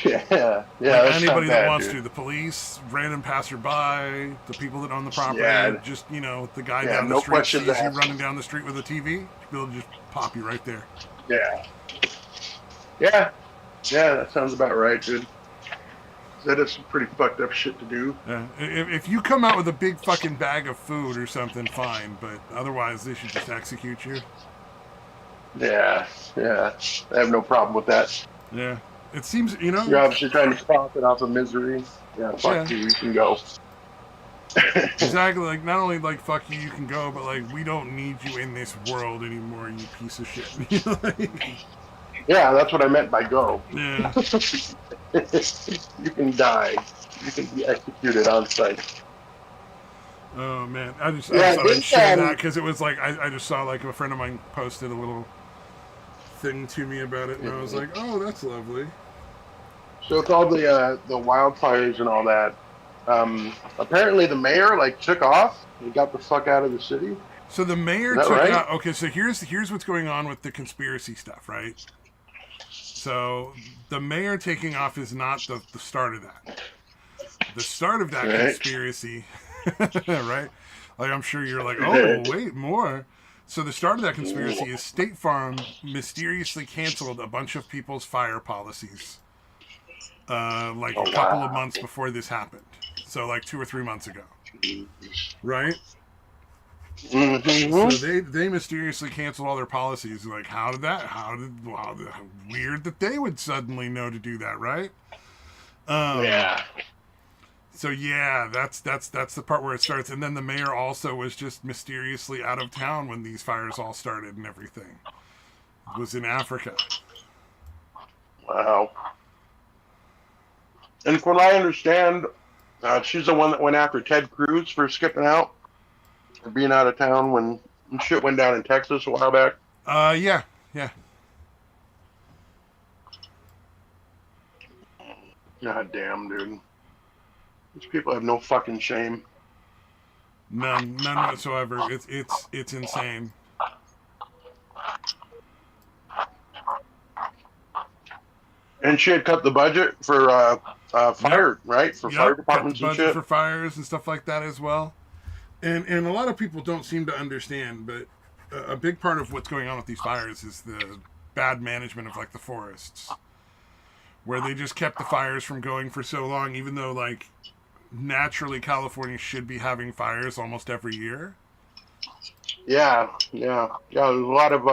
Yeah. Like anybody that wants to. The police, random passerby, the people that own the property, just, the guy down the street sees you running down the street with a TV, he'll just pop you right there. Yeah. Yeah, that sounds about right, dude. That is some pretty fucked up shit to do. Yeah. If you come out with a big fucking bag of food or something, fine, but otherwise they should just execute you. Yeah. I have no problem with that. Yeah. It seems, You're obviously trying to profit off of misery. Yeah, fuck you can go. Exactly, like, not only, like, fuck you, you can go, but, like, we don't need you in this world anymore, you piece of shit. Yeah, that's what I meant by go. Yeah. You can die. You can be executed on sight. Oh, man. I just thought I'd share that, because it was, like, I just saw, like, a friend of mine posted a little thing to me about it, and I was like, oh, that's lovely. So with all the wildfires and all that, apparently the mayor took off. He got the fuck out of the city. So the mayor took out. Okay, so here's what's going on with the conspiracy stuff, right? So the mayor taking off is not the start of that. The start of that conspiracy, right? Like I'm sure you're like, oh wait, more. So the start of that conspiracy is State Farm mysteriously canceled a bunch of people's fire policies. A couple of months before this happened. So 2 or 3 months ago. Right? Mm-hmm. So they mysteriously canceled all their policies. Like, weird that they would suddenly know to do that, right? Yeah. So yeah, that's the part where it starts. And then the mayor also was just mysteriously out of town when these fires all started and everything. It was in Africa. Wow. And from what I understand, she's the one that went after Ted Cruz for skipping out, for being out of town when shit went down in Texas a while back. Yeah. God damn, dude. These people have no fucking shame. None whatsoever. It's insane. And she had cut the budget for fire, right? For fire departments cut the and budget shit. for fires and stuff like that as well. And a lot of people don't seem to understand, but a big part of what's going on with these fires is the bad management of the forests, where they just kept the fires from going for so long, even though naturally California should be having fires almost every year. Yeah. There's a lot of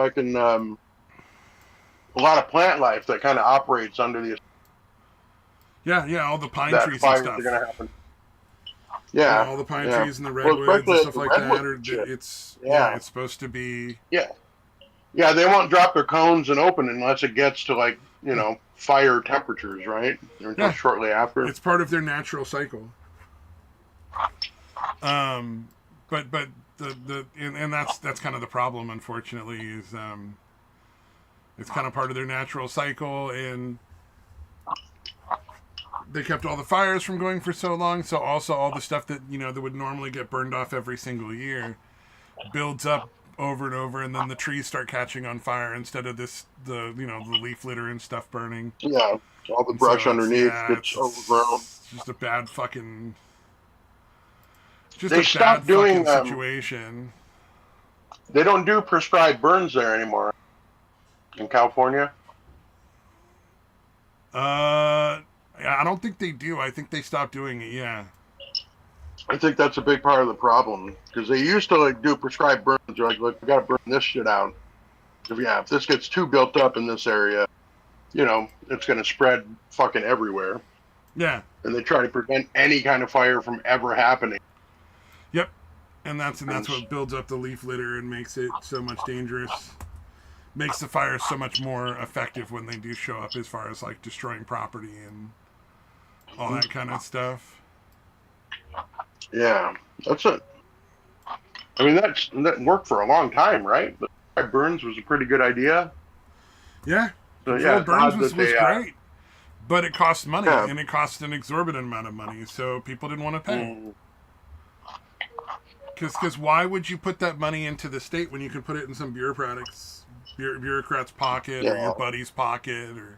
a lot of plant life that kind of operates under the. Yeah, all the pine trees and stuff. Are gonna happen. Yeah, all the pine trees and the redwoods and stuff like that. It's supposed to be. Yeah, they won't drop their cones and open unless it gets to fire temperatures, right? Or shortly after. It's part of their natural cycle. But that's kind of the problem, unfortunately, is it's kind of part of their natural cycle, and they kept all the fires from going for so long. So also all the stuff that that would normally get burned off every single year builds up over and over, and then the trees start catching on fire instead of the leaf litter and stuff burning. Yeah, all the brush underneath gets overgrown. It's just a bad fucking. They stopped doing situation. They don't do prescribed burns there anymore. in California? I don't think they do. I think they stopped doing it. Yeah. I think that's a big part of the problem because they used to like do prescribed burns. They're like, look, we got to burn this shit out. If this gets too built up in this area, it's going to spread fucking everywhere. Yeah. And they try to prevent any kind of fire from ever happening. Yep. And that's what builds up the leaf litter and makes it so much dangerous. Makes the fires so much more effective when they do show up, as far as like destroying property and all that kind of stuff. Yeah, that's it. I mean, that worked for a long time, right? But burns was a pretty good idea. Yeah. So, burns was great. But it cost money, Yeah. and it cost an exorbitant amount of money, so people didn't want to pay. Because why would you put that money into the state when you can put it in some bureaucrat's pocket or your buddy's pocket or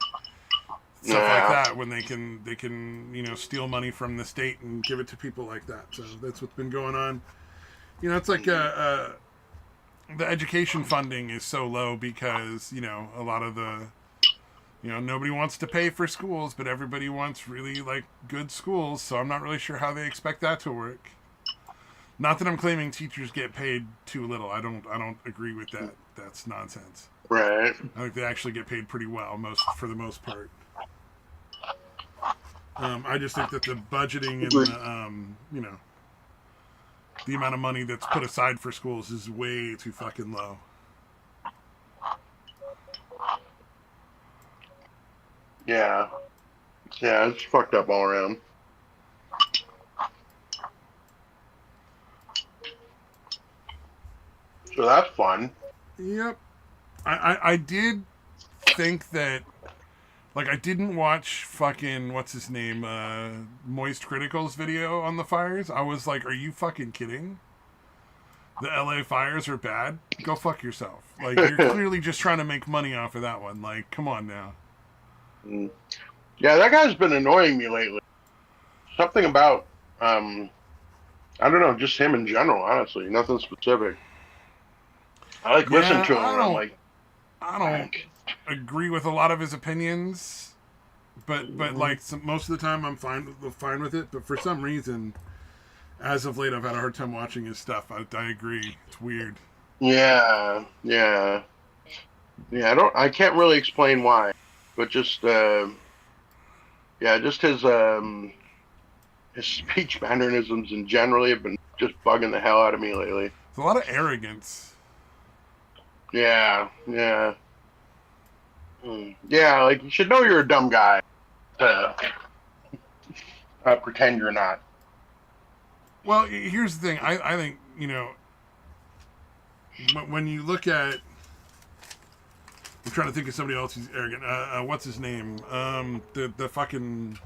stuff like that, when they can steal money from the state and give it to people like that. So that's what's been going on. It's like the education funding is so low because a lot of the nobody wants to pay for schools, but everybody wants really like good schools. So I'm not really sure how they expect that to work. Not that I'm claiming teachers get paid too little. I don't agree with that. That's nonsense. Right. I think they actually get paid pretty well, for the most part. I just think that the budgeting and the amount of money that's put aside for schools is way too fucking low. Yeah. Yeah, it's fucked up all around. So that's fun. Yep. I did think that, like, I didn't watch fucking, what's his name, Moist Critical's video on the fires. I was like, are you fucking kidding? The LA fires are bad? Go fuck yourself. Like, you're clearly just trying to make money off of that one. Like, come on now. Yeah, that guy's been annoying me lately. Something about, I don't know, just him in general, honestly. Nothing specific. I listen to him and I'm like, I don't agree with a lot of his opinions, but like most of the time I'm fine with it. But for some reason, as of late, I've had a hard time watching his stuff. I agree, it's weird. Yeah. I can't really explain why, but just just his speech mannerisms in generally have been just bugging the hell out of me lately. There's a lot of arrogance. Yeah. Like, you should know you're a dumb guy to pretend you're not. Well, here's the thing. I think, when you look at... I'm trying to think of somebody else who's arrogant. What's his name? The fucking...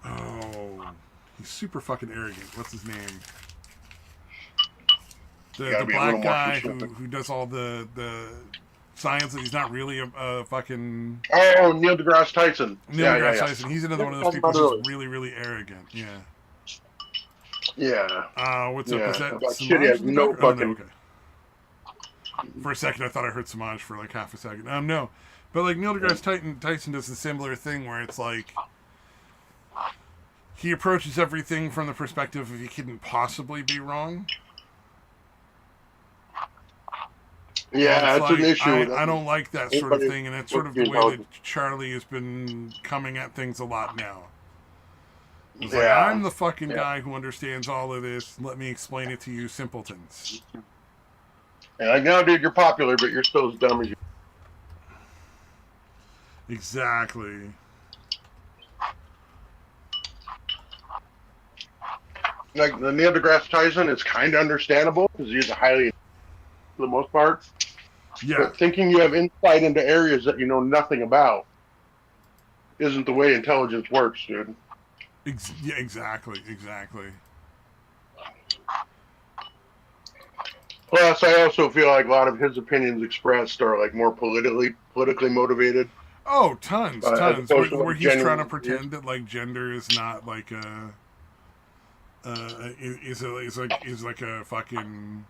Oh, he's super fucking arrogant. What's his name? The black guy who does all the science, that he's not really a fucking... Oh, Neil deGrasse Tyson. Neil deGrasse Tyson. He's another one of those people who's really, really arrogant. Yeah. Yeah. What's up? Is that shit, he has no fucking... no, okay. For a second, I thought I heard Samaj for like half a second. No. But like Neil deGrasse Tyson does a similar thing where it's like he approaches everything from the perspective of he couldn't possibly be wrong. Yeah, that's like, an issue. I don't like that sort of thing, and that's sort of the way that Charlie has been coming at things a lot now. It's like, I'm the fucking guy who understands all of this. Let me explain it to you simpletons. And like, no, dude, you're popular, but you're still as dumb as you. Exactly. Like, the Neil deGrasse Tyson is kind of understandable because he's a highly, for the most part. Yeah. But thinking you have insight into areas that you know nothing about isn't the way intelligence works, dude. Yeah, exactly. Plus, I also feel like a lot of his opinions expressed are like more politically motivated. Oh, tons. Where he's trying to pretend that like gender is not like is like a fucking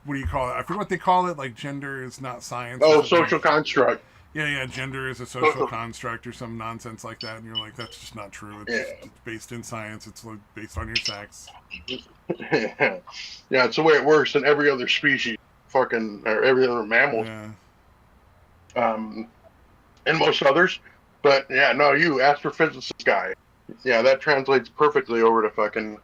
what do you call it? I forget what they call it. Like gender is not science. Oh, or something. social construct. Yeah, gender is a social construct or some nonsense like that, and you're like, that's just not true. It's based in science. It's like based on your sex. Yeah, it's the way it works in every other species, fucking, or every other mammal, and most others. But yeah, no, you astrophysicist guy. Yeah, that translates perfectly over to fucking.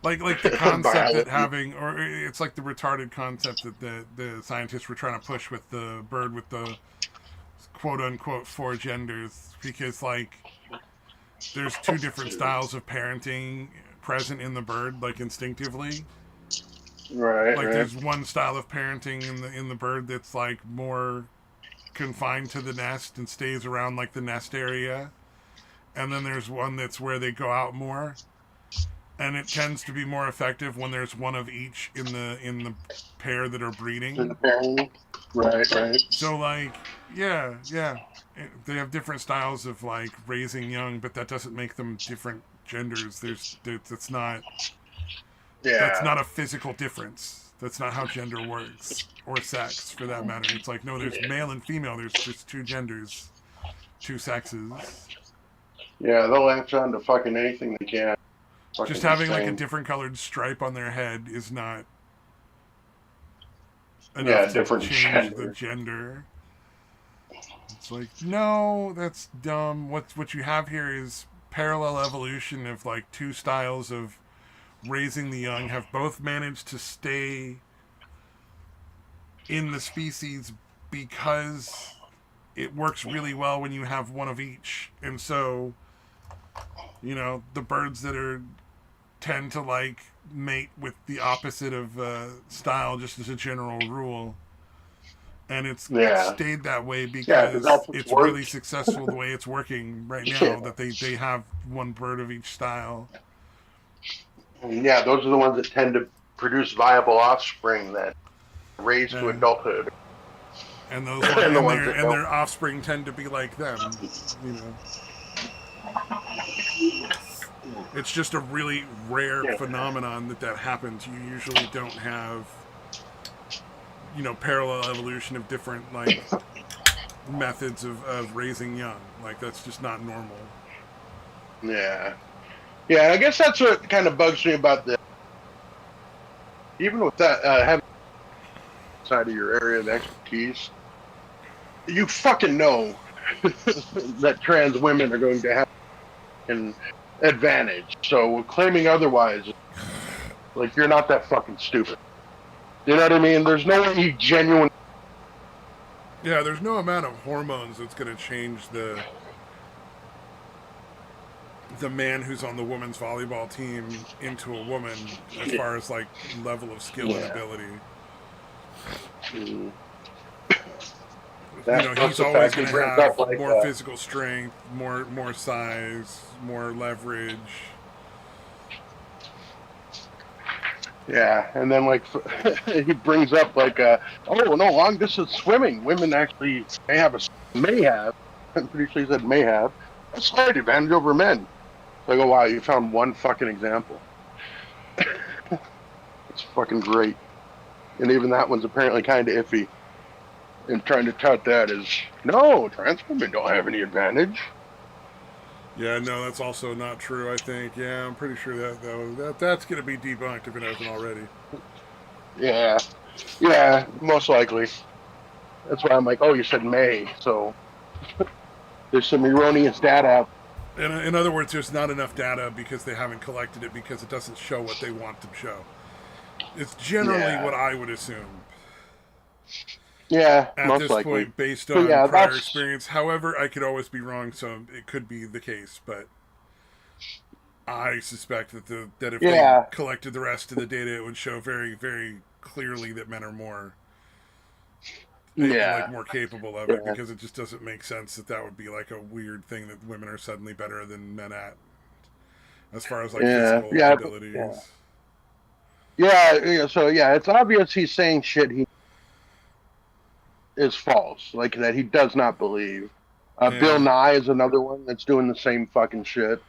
Like the concept that having, or it's like the retarded concept that the scientists were trying to push with the bird with the quote unquote 4 genders, because like there's 2 different styles of parenting present in the bird, like instinctively. Right. Like there's one style of parenting in the bird that's like more confined to the nest and stays around like the nest area, and then there's one that's where they go out more. And it tends to be more effective when there's one of each in the pair that are breeding. In the pairing, right. So like, yeah, they have different styles of like raising young, but that doesn't make them different genders. That's not a physical difference. That's not how gender works, or sex for that matter. It's like, no, there's male and female. There's just 2 genders, 2 sexes. Yeah, they'll latch on to fucking anything they can. Just having like a different colored stripe on their head is not enough to change the gender. It's like, no, that's dumb. What you have here is parallel evolution of like 2 styles of raising the young, have both managed to stay in the species because it works really well when you have one of each. And so, you know, the birds that tend to like mate with the opposite of style, just as a general rule, and it's stayed that way because it's really successful the way it's working right now. That they have one bird of each style. Yeah, those are the ones that tend to produce viable offspring that raise to adulthood. And those their offspring tend to be like them, you know. It's just a really rare phenomenon that happens. You usually don't have, you know, parallel evolution of different like methods of raising young. Like that's just not normal. Yeah, I guess that's what kind of bugs me about this. Even with that having side of your area of expertise, you fucking know that trans women are going to have an advantage. So claiming otherwise, like, you're not that fucking stupid. You know what I mean? There's no way you genuinely. Yeah, there's no amount of hormones that's going to change the man who's on the women's volleyball team into a woman as far as like level of skill and ability. You know, he's always going to have more physical strength, more size, more leverage. Yeah, and then like he brings up like, oh no, long distance swimming. Women actually may have. I'm pretty sure he said may have a slight advantage over men. So I go, wow, you found one fucking example. It's fucking great, and even that one's apparently kind of iffy. And trying to tout that as, no, trans women don't have any advantage. Yeah, no, that's also not true, I think. Yeah, I'm pretty sure that's going to be debunked if it hasn't already. Yeah, most likely. That's why I'm like, oh, you said may, so there's some erroneous data. In other words, there's not enough data because they haven't collected it because it doesn't show what they want to show. It's generally what I would assume. Yeah, at most this likely. point, based on prior experience. However, I could always be wrong, so it could be the case. But I suspect that if they collected the rest of the data, it would show very, very clearly that men are more, more capable of it. Because it just doesn't make sense that would be like a weird thing that women are suddenly better than men at, as far as like physical abilities. So it's obvious he's saying shit is false, like that he does not believe. Bill Nye is another one that's doing the same fucking shit.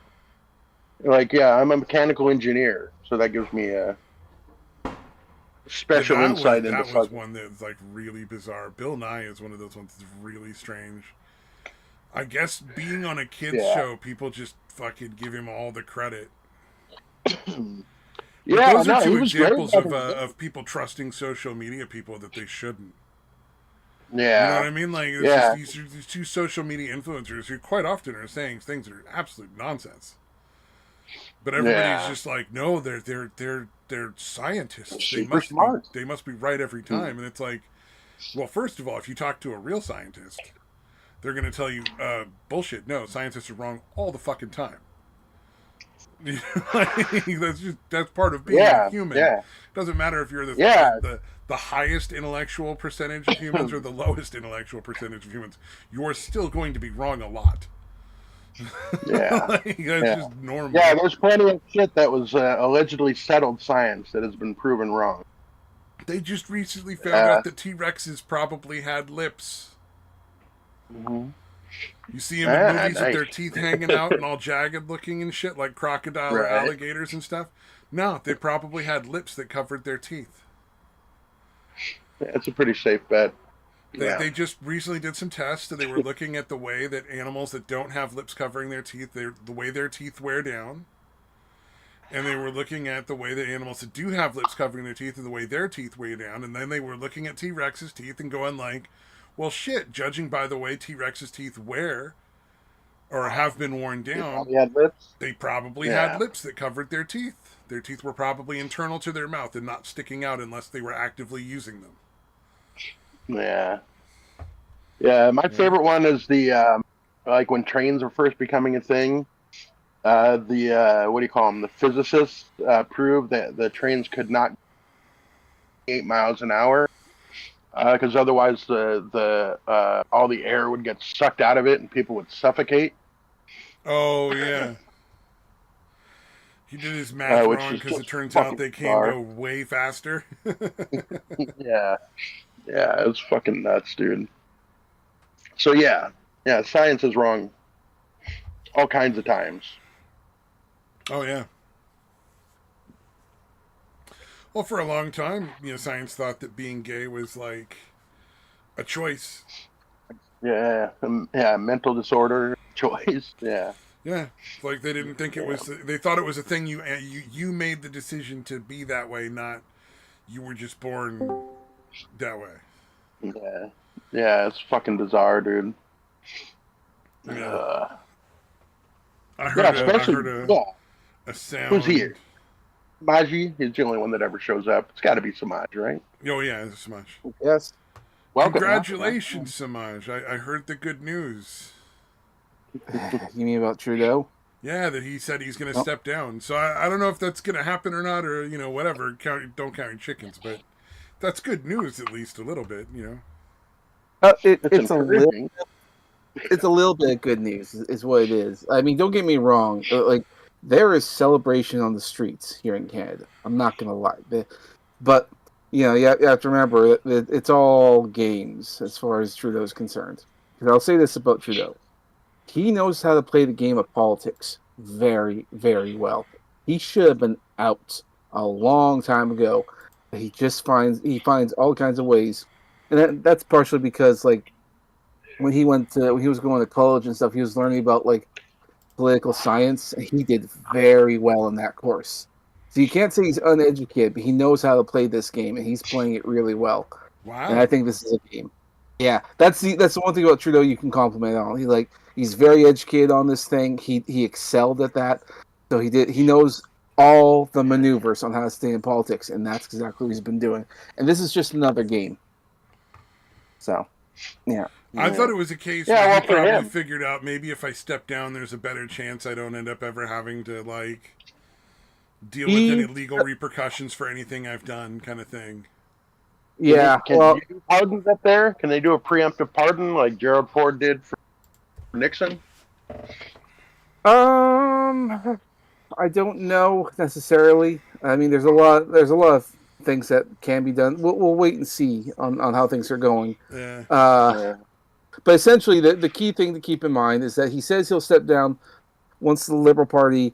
Like, I'm a mechanical engineer, so that gives me special insight into that was fucking. one that's like really bizarre. Bill Nye is one of those ones that's really strange. I guess being on a kids show, people just fucking give him all the credit. But those are two examples of people trusting social media people that they shouldn't. Yeah. You know what I mean? Like, it's just these two social media influencers who quite often are saying things that are absolute nonsense. But everybody's just like, no, they're scientists. They must be right every time. And it's like, well, first of all, if you talk to a real scientist, they're going to tell you, bullshit. No, scientists are wrong all the fucking time. That's part of being a human. It doesn't matter if you're the highest intellectual percentage of humans or the lowest intellectual percentage of humans. You're still going to be wrong a lot. That's just normal. Yeah, there's plenty of shit that was allegedly settled science that has been proven wrong. They just recently found out that T-Rexes probably had lips. Mm-hmm. You see them in movies with their teeth hanging out and all jagged looking and shit, like crocodile or alligators and stuff. No, they probably had lips that covered their teeth. That's a pretty safe bet. They just recently did some tests, and they were looking at the way that animals that don't have lips covering their teeth, the way their teeth wear down. And they were looking at the way that animals that do have lips covering their teeth and the way their teeth wear down. And then they were looking at T-Rex's teeth and going like, well, shit, judging by the way T-Rex's teeth wear or have been worn down, they probably had lips that covered their teeth. Their teeth were probably internal to their mouth and not sticking out unless they were actively using them. Yeah. Yeah, my favorite one is the, like when trains were first becoming a thing, what do you call them? The physicists proved that the trains could not 8 miles an hour. Because otherwise the all the air would get sucked out of it and people would suffocate. Oh yeah, he did his math wrong because it turns out they can go way faster. yeah, it's fucking nuts, dude. So yeah, science is wrong all kinds of times. Oh yeah. Well, for a long time, science thought that being gay was like a choice. Yeah, mental disorder choice. Yeah. Yeah, like they didn't think it was. They thought it was a thing you made the decision to be that way, not you were just born that way. Yeah, it's fucking bizarre, dude. Yeah. I heard a sound. Who's here? Samaji is the only one that ever shows up. It's got to be Samaj, right? Oh yeah, it's Samaj. Yes. Welcome. Congratulations, Samaj. I heard the good news. You mean about Trudeau? Yeah, that he said he's going to step down. So I don't know if that's going to happen or not, or whatever. Don't count your chickens, but that's good news at least a little bit. It's a little bit of good news, is what it is. I mean, don't get me wrong. Like, there is celebration on the streets here in Canada. I'm not going to lie. But, you have to remember that it's all games as far as Trudeau's concerned. Because I'll say this about Trudeau. He knows how to play the game of politics very, very well. He should have been out a long time ago. He just finds all kinds of ways. And that's partially because, like, when he was going to college and stuff, he was learning about, like, political science, and he did very well in that course. So you can't say he's uneducated, but he knows how to play this game, and he's playing it really well. Wow! And I think this is a game. Yeah, that's the one thing about Trudeau you can compliment on. He's very educated on this thing. He excelled at that. So he knows all the maneuvers on how to stay in politics, and that's exactly what he's been doing. And this is just another game. So, yeah. I thought it was a case where he probably figured out maybe if I step down, there's a better chance I don't end up ever having to, like, deal with any legal repercussions for anything I've done, kind of thing. Yeah. Can you do pardons up there? Can they do a preemptive pardon like Gerald Ford did for Nixon? I don't know necessarily. I mean, there's a lot of things that can be done. We'll wait and see on how things are going. Yeah. But essentially, the key thing to keep in mind is that he says he'll step down once the Liberal Party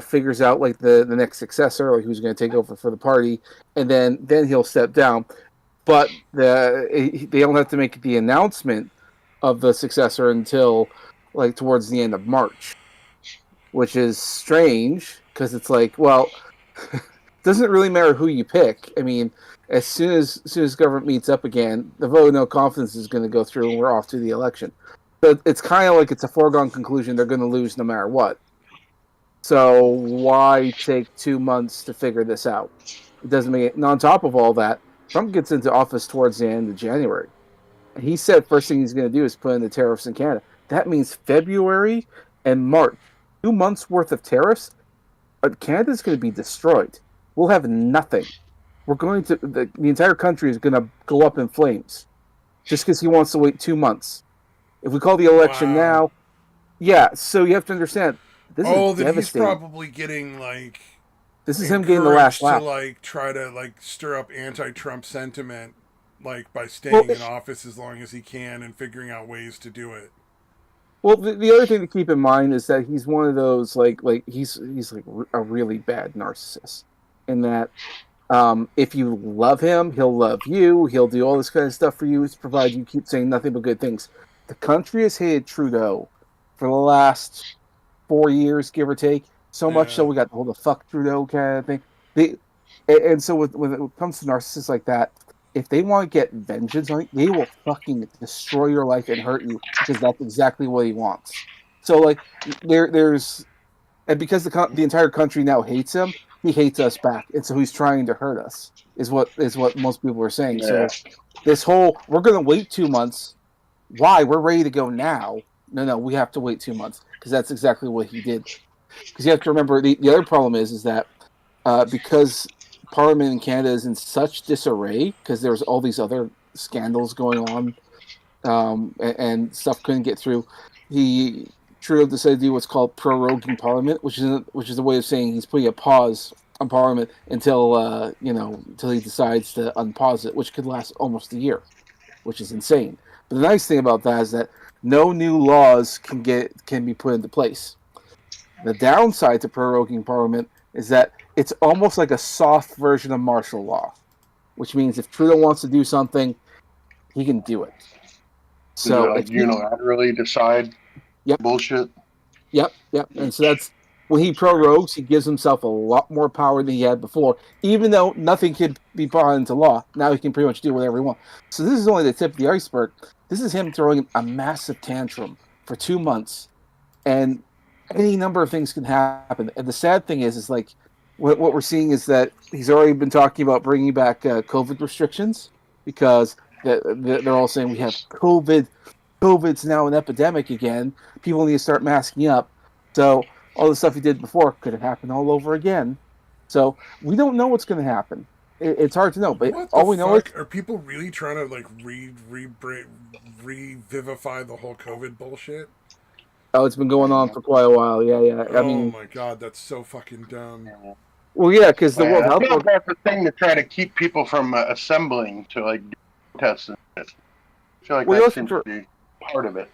figures out like the next successor, like who's going to take over for the party, and then he'll step down. But they don't have to make the announcement of the successor until like towards the end of March, which is strange because it's like, well, it doesn't really matter who you pick. I mean, as soon as government meets up again, the vote of no confidence is going to go through, and we're off to the election. So it's kind of like it's a foregone conclusion they're going to lose no matter what. So why take 2 months to figure this out? It doesn't make it. And on top of all that, Trump gets into office towards the end of January. And he said first thing he's going to do is put in the tariffs in Canada. That means February and March, 2 months worth of tariffs. Canada's going to be destroyed. We'll have nothing. We're going to the entire country is going to go up in flames, just because he wants to wait 2 months. If we call the election now, yeah. So you have to understand. This is then devastating. he's probably getting like. This is him getting the last laugh. To like try to like stir up anti-Trump sentiment, like by staying in office as long as he can and figuring out ways to do it. Well, the other thing to keep in mind is that he's one of those like he's like a really bad narcissist, in that if you love him, he'll love you. He'll do all this kind of stuff for you, provided you keep saying nothing but good things. The country has hated Trudeau for the last 4 years, give or take. So much so we got the whole fuck Trudeau kind of thing. And so when it comes to narcissists like that, if they want to get vengeance on you, they will fucking destroy your life and hurt you, because that's exactly what he wants. So like there's and because the entire country now hates him, he hates us back, and so he's trying to hurt us. Is what most people are saying. Yeah. So this whole we're gonna wait 2 months. Why? We're ready to go now. No, we have to wait 2 months, because that's exactly what he did. Because you have to remember, the other problem is that because Parliament in Canada is in such disarray, because there's all these other scandals going on, and stuff couldn't get through, Trudeau decided to do what's called proroguing Parliament, which is a way of saying he's putting a pause on Parliament until he decides to unpause it, which could last almost a year, which is insane. But the nice thing about that is that no new laws can be put into place. The downside to proroguing Parliament is that it's almost like a soft version of martial law, which means if Trudeau wants to do something, he can do it. So like unilaterally decide bullshit. Yep. And so that's when he prorogues, he gives himself a lot more power than he had before, even though nothing could be brought into law. Now he can pretty much do whatever he wants. So this is only the tip of the iceberg. This is him throwing a massive tantrum for 2 months, and any number of things can happen. And the sad thing is like what we're seeing is that he's already been talking about bringing back COVID restrictions, because they're all saying we have COVID. COVID's now an epidemic again. People need to start masking up. So all the stuff he did before could have happened all over again. So we don't know what's going to happen. It's hard to know, but all we know is... Are people really trying to like revivify the whole COVID bullshit? Oh, it's been going on for quite a while. Yeah. I mean, my god, that's so fucking dumb. Well, yeah, because the World Health Organization, that's the thing to try to keep people from assembling to like tests and shit. I feel like that seems to be part of it.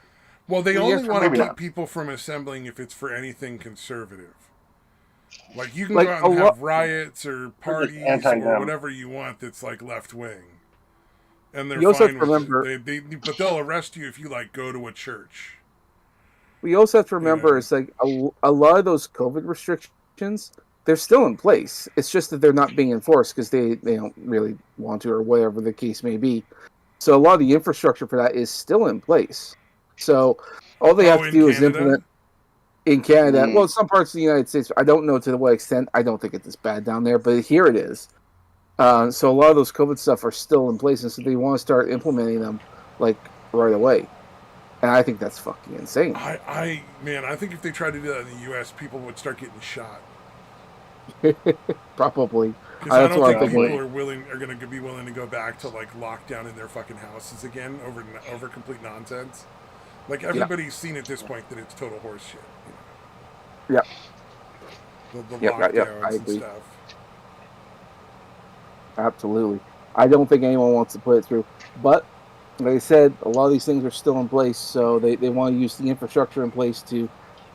Well, they only want to keep people from assembling if it's for anything conservative. Like, you can go out and have riots or parties or whatever you want that's, like, left-wing. And they're fine with it. But they'll arrest you if you, like, go to a church. We also have to remember, it's like a lot of those COVID restrictions, they're still in place. It's just that they're not being enforced because they don't really want to, or whatever the case may be. So a lot of the infrastructure for that is still in place. So all they have to do is implement in Canada. Well, some parts of the United States, I don't know to what extent. I don't think it's as bad down there, but here it is. So a lot of those COVID stuff are still in place, and so they want to start implementing them like right away. And I think that's fucking insane. I think if they tried to do that in the U.S., people would start getting shot. Probably. Because I don't think people are going to be willing to go back to like lockdown in their fucking houses again over complete nonsense. Like, everybody's seen at this point that it's total horseshit. Yeah. The lockdowns and stuff. Absolutely. I don't think anyone wants to put it through. But, like I said, a lot of these things are still in place, so they want to use the infrastructure in place to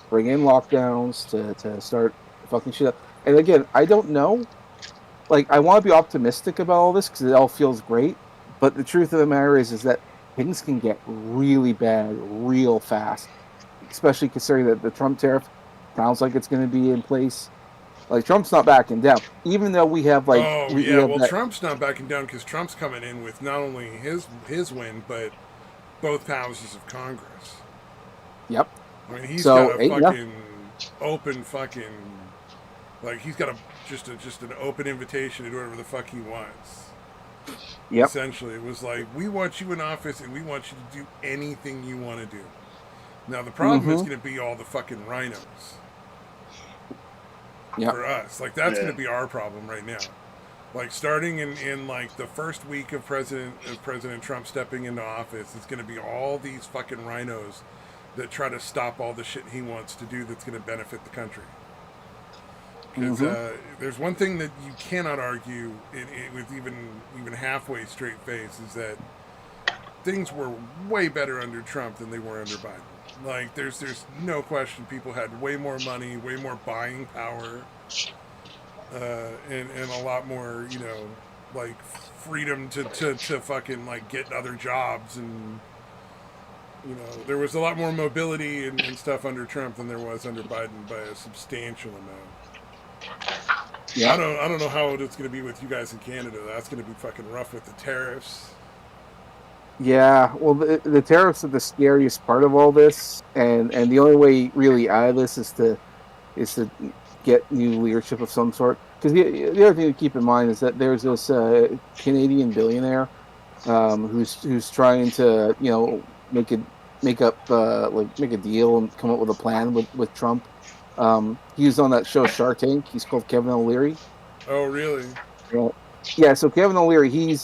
bring in lockdowns, to start fucking shit up. And again, I don't know. Like, I want to be optimistic about all this because it all feels great. But the truth of the matter is that things can get really bad real fast, especially considering that the Trump tariff sounds like it's going to be in place. Like, Trump's not backing down, even though we have like Oh we yeah, have well that. Trump's not backing down because Trump's coming in with not only his win, but both houses of Congress. Yep. I mean, he's So, got a yeah. fucking open fucking, like he's got just an open invitation to do whatever the fuck he wants. Yep. Essentially, it was like, we want you in office and we want you to do anything you want to do. Now the problem is going to be all the fucking rhinos. Yep. For us, like that's going to be our problem right now. Like starting in like the first week of President Trump stepping into office, it's going to be all these fucking rhinos that try to stop all the shit he wants to do that's going to benefit the country. Because there's one thing that you cannot argue with even halfway straight face is that things were way better under Trump than they were under Biden. Like there's no question people had way more money, way more buying power, and a lot more, you know, like freedom to fucking like get other jobs, and you know, there was a lot more mobility and stuff under Trump than there was under Biden by a substantial amount. Yeah. I don't know how it's going to be with you guys in Canada. That's going to be fucking rough with the tariffs. Yeah, well, the tariffs are the scariest part of all this, and the only way really out of this is to get new leadership of some sort. Because the other thing to keep in mind is that there's this Canadian billionaire who's trying to, you know, make a deal and come up with a plan with Trump. He was on that show Shark Tank. He's called Kevin O'Leary. Oh, really? Yeah. So Kevin O'Leary, he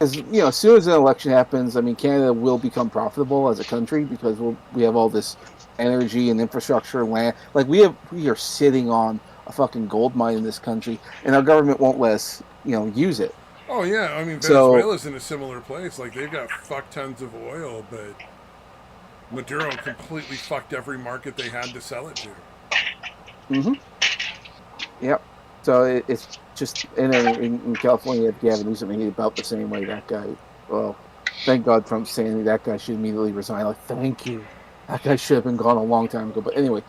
as you know, as soon as an election happens, I mean, Canada will become profitable as a country because we have all this energy and infrastructure and land. Like we are sitting on a fucking gold mine in this country, and our government won't let us, you know, use it. Oh yeah, I mean Venezuela's in a similar place. Like they've got fuck tons of oil, but Maduro completely fucked every market they had to sell it to. Mm-hmm. Yep. So it's just in California, Gavin Newsom, he about the same way. That guy. Well, thank God Trump's saying that guy should immediately resign. Like, thank you. That guy should have been gone a long time ago. But anyway,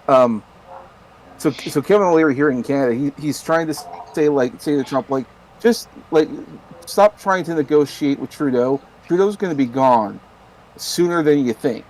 so Kevin O'Leary here in Canada, he's trying to say to Trump, like, just like stop trying to negotiate with Trudeau. Trudeau's going to be gone sooner than you think.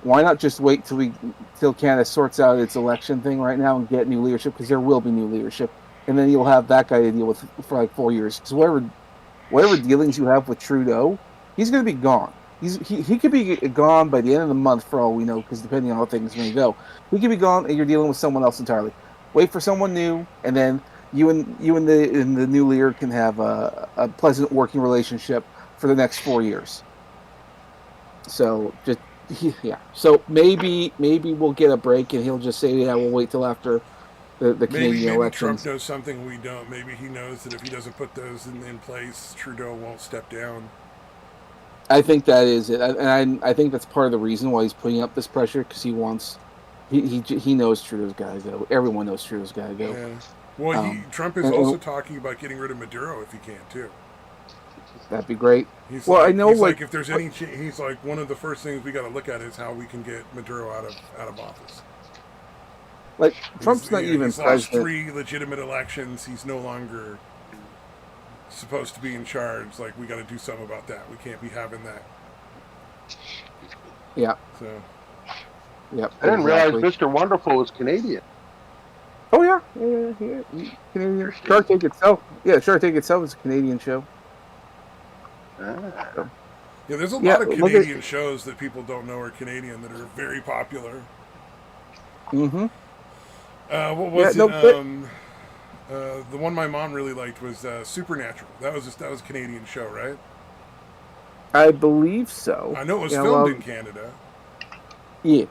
Why not just wait till Canada sorts out its election thing right now and get new leadership, because there will be new leadership, and then you'll have that guy to deal with for like 4 years. Because whatever dealings you have with Trudeau, he's going to be gone. He could be gone by the end of the month for all we know, because depending on how things may go, he could be gone and you're dealing with someone else entirely. Wait for someone new, and then you and the new leader can have a pleasant working relationship for the next 4 years. So just. Yeah, so maybe we'll get a break, and he'll just say, "Yeah, we'll wait till after the Canadian elections." Maybe Trump knows something we don't. Maybe he knows that if he doesn't put those in place, Trudeau won't step down. I think that is it, and I think that's part of the reason why he's putting up this pressure, because he wants he knows Trudeau's got to go. Everyone knows Trudeau's got to go. Yeah. Well, Trump is also talking about getting rid of Maduro if he can too. That'd be great. He's well, like, I know, he's like if there's any, he's like, one of the first things we got to look at is how we can get Maduro out of office. Like Trump's not even he's lost 3 legitimate elections. He's no longer supposed to be in charge. Like we got to do something about that. We can't be having that. Yeah. So. Yep. I didn't realize Mr. Wonderful was Canadian. Oh yeah. Canadian. Shark Tank itself. Yeah, Shark Tank itself is a Canadian show. Yeah, there's a lot of Canadian shows that people don't know are Canadian that are very popular. Mm-hmm. What was it? The one my mom really liked was Supernatural. That was a Canadian show, right? I believe so. I know it was filmed in Canada. Yeah.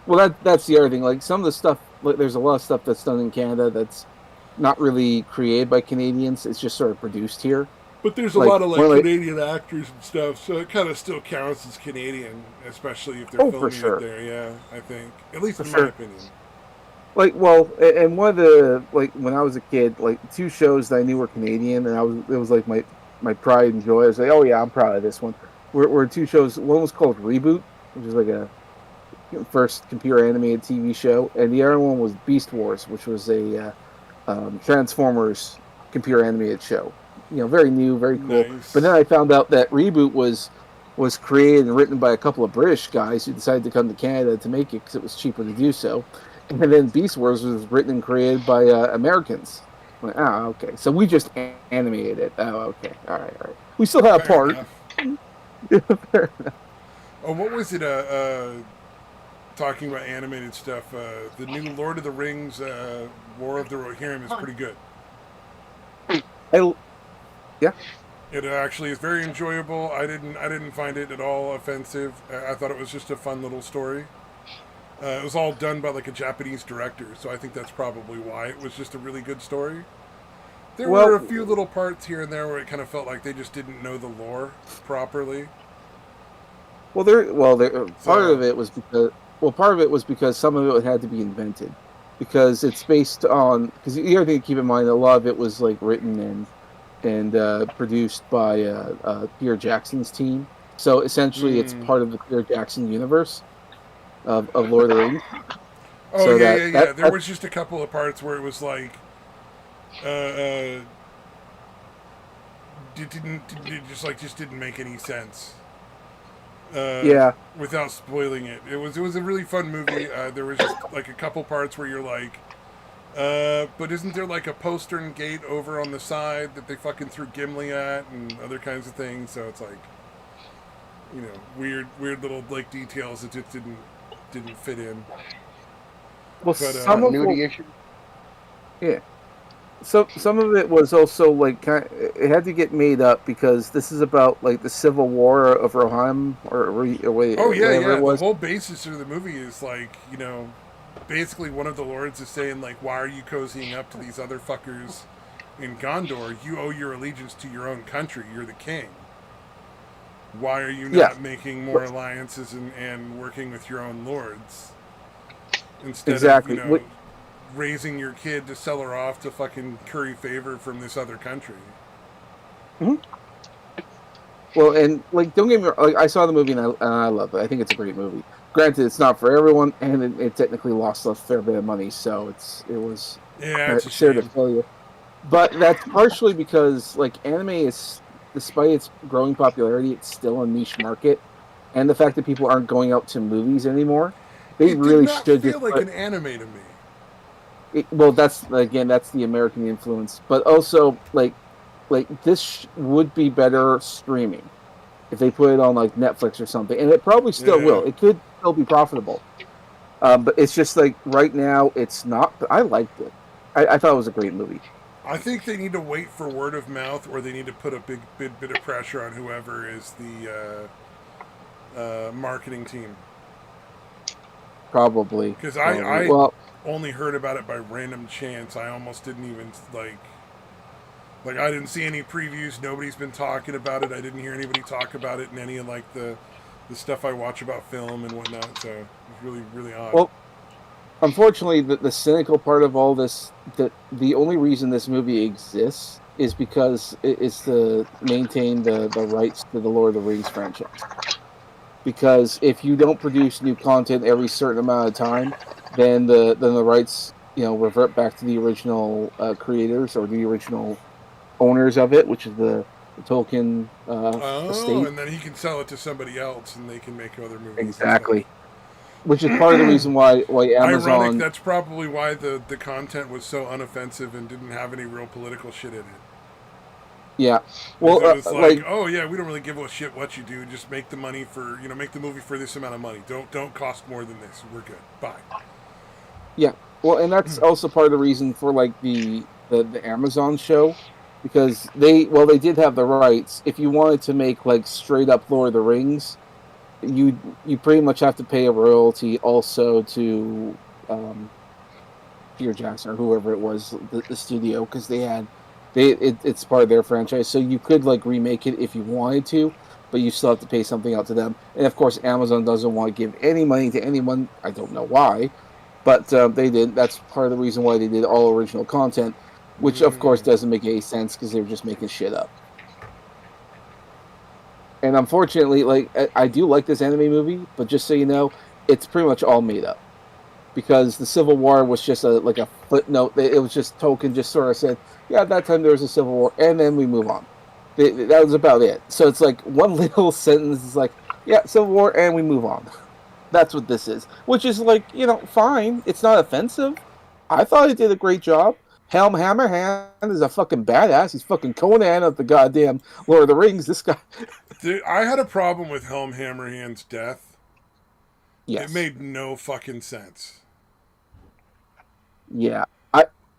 Well, that's the other thing. Like some of the stuff, like, there's a lot of stuff that's done in Canada that's not really created by Canadians. It's just sort of produced here. But there's a lot of Canadian actors and stuff, so it kind of still counts as Canadian, especially if they're filming it there. Yeah, I think, at least in my opinion. And one of the when I was a kid, like two shows that I knew were Canadian, and it was like my pride and joy. I was like, oh yeah, I'm proud of this one. Were two shows. One was called Reboot, which is like a first computer animated TV show, and the other one was Beast Wars, which was a Transformers computer animated show. Very new, very cool. Nice. But then I found out that Reboot was created and written by a couple of British guys who decided to come to Canada to make it because it was cheaper to do so. And then Beast Wars was written and created by Americans. Like, okay. So we just animated it. Oh, okay. All right. We still have Fair part. enough. Fair enough. Oh, what was it? Talking about animated stuff. The new Lord of the Rings, War of the Rohirrim, is pretty good. Yeah. It actually is very enjoyable. I didn't find it at all offensive. I thought it was just a fun little story. It was all done by like a Japanese director, so I think that's probably why it was just a really good story. There were a few little parts here and there where it kind of felt like they just didn't know the lore properly. Part of it was because some of it had to be invented, because it's based on, because you have to keep in mind a lot of it was like written and produced by Peter Jackson's team. So essentially, it's part of the Peter Jackson universe of Lord of the Rings. Oh, so yeah. There was just a couple of parts where it was like, it just didn't make any sense. Without spoiling it, it was a really fun movie. There was just like a couple parts where you're like, but isn't there like a postern gate over on the side that they fucking threw Gimli at and other kinds of things? So it's like, weird little like details that just didn't fit in. Well, but, some of nudity issue. Yeah. So some of it was also like it had to get made up because this is about like the Civil War of Rohirrim or whatever it was. The whole basis of the movie is like, basically one of the lords is saying like, why are you cozying up to these other fuckers in Gondor? You owe your allegiance to your own country. You're the king. Why are you not making more alliances and working with your own lords instead of raising your kid to sell her off to fucking curry favor from this other country? Mm-hmm. Well, and like, don't get me wrong, like, I saw the movie and I love it. I think it's a great movie. Granted, it's not for everyone, and it technically lost a fair bit of money, so it's a share to failure. But that's partially because like anime is, despite its growing popularity, it's still a niche market, and the fact that people aren't going out to movies anymore, they really should feel like an anime to me. That's the American influence, but also like this would be better streaming if they put it on like Netflix or something, and it probably still will. It could still be profitable, but it's just like right now it's not. But I liked it. I thought it was a great movie. I think they need to wait for word of mouth, or they need to put a big bit of pressure on whoever is the marketing team. Probably because I only heard about it by random chance. I almost didn't even like I didn't see any previews. Nobody's been talking about it. I didn't hear anybody talk about it in any of like the stuff I watch about film and whatnot. So it's really, really odd. Well, unfortunately, the cynical part of all this, that the only reason this movie exists is because it's to maintain the rights to the Lord of the Rings franchise. Because if you don't produce new content every certain amount of time, then the rights revert back to the original creators or the original owners of it, which is the Tolkien estate. And then he can sell it to somebody else, and they can make other movies. Exactly. Which is part of the reason why Amazon... Ironic, that's probably why the content was so unoffensive and didn't have any real political shit in it. Yeah. Well, it's like, oh yeah, we don't really give a shit what you do. Just make the money for, make the movie for this amount of money. Don't cost more than this. We're good. Bye. Yeah. Well, and that's also part of the reason for like the Amazon show, because they did have the rights. If you wanted to make like straight up Lord of the Rings, you pretty much have to pay a royalty also to Peter Jackson or whoever it was, the studio, because it's part of their franchise. So you could like remake it if you wanted to, but you still have to pay something out to them. And of course, Amazon doesn't want to give any money to anyone. I don't know why, But they didn't. That's part of the reason why they did all original content, which of course doesn't make any sense because they're just making shit up. And unfortunately, like I do like this anime movie, but just so you know, it's pretty much all made up because the Civil War was just like a footnote. It was just token, just sort of said, yeah, at that time there was a Civil War, and then we move on. That was about it. So it's like one little sentence is like, yeah, Civil War, and we move on. That's what this is, which is like, fine. It's not offensive. I thought he did a great job. Helm Hammerhand is a fucking badass. He's fucking Conan of the goddamn Lord of the Rings. This guy. Dude, I had a problem with Helm Hammerhand's death. Yes. It made no fucking sense. Yeah.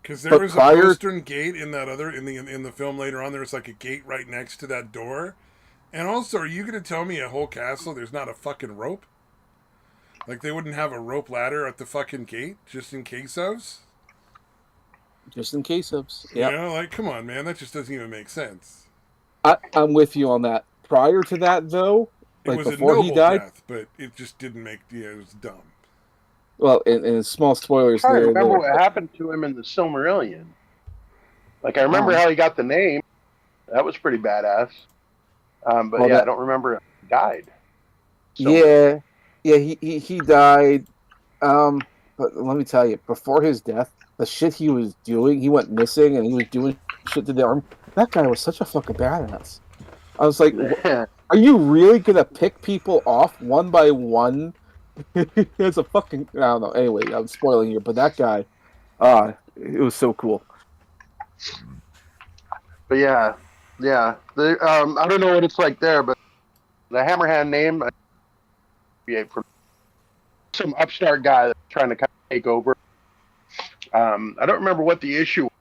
Because there was a postern gate in that other in the film later on. There was like a gate right next to that door. And also, are you going to tell me a whole castle there's not a fucking rope? Like they wouldn't have a rope ladder at the fucking gate just in case of? Just in case of. Yeah. You know, like come on, man, that just doesn't even make sense. I'm with you on that. Prior to that, though, like it was before a noble he died, death, but it just didn't make. Yeah, it was dumb. Well, in small spoilers, I remember what happened to him in the Silmarillion. Like I remember how he got the name. That was pretty badass. But I don't remember how he died. So. Yeah, he died. But let me tell you, before his death, the shit he was doing, he went missing, and he was doing shit to the army. That guy was such a fucking badass. I was like, are you really gonna pick people off one by one? It's a fucking, I don't know. Anyway, I'm spoiling here, but that guy, it was so cool. But yeah. I don't know what it's like there, but the Hammerhand name, from some upstart guy that's trying to kind of take over. I don't remember what the issue was.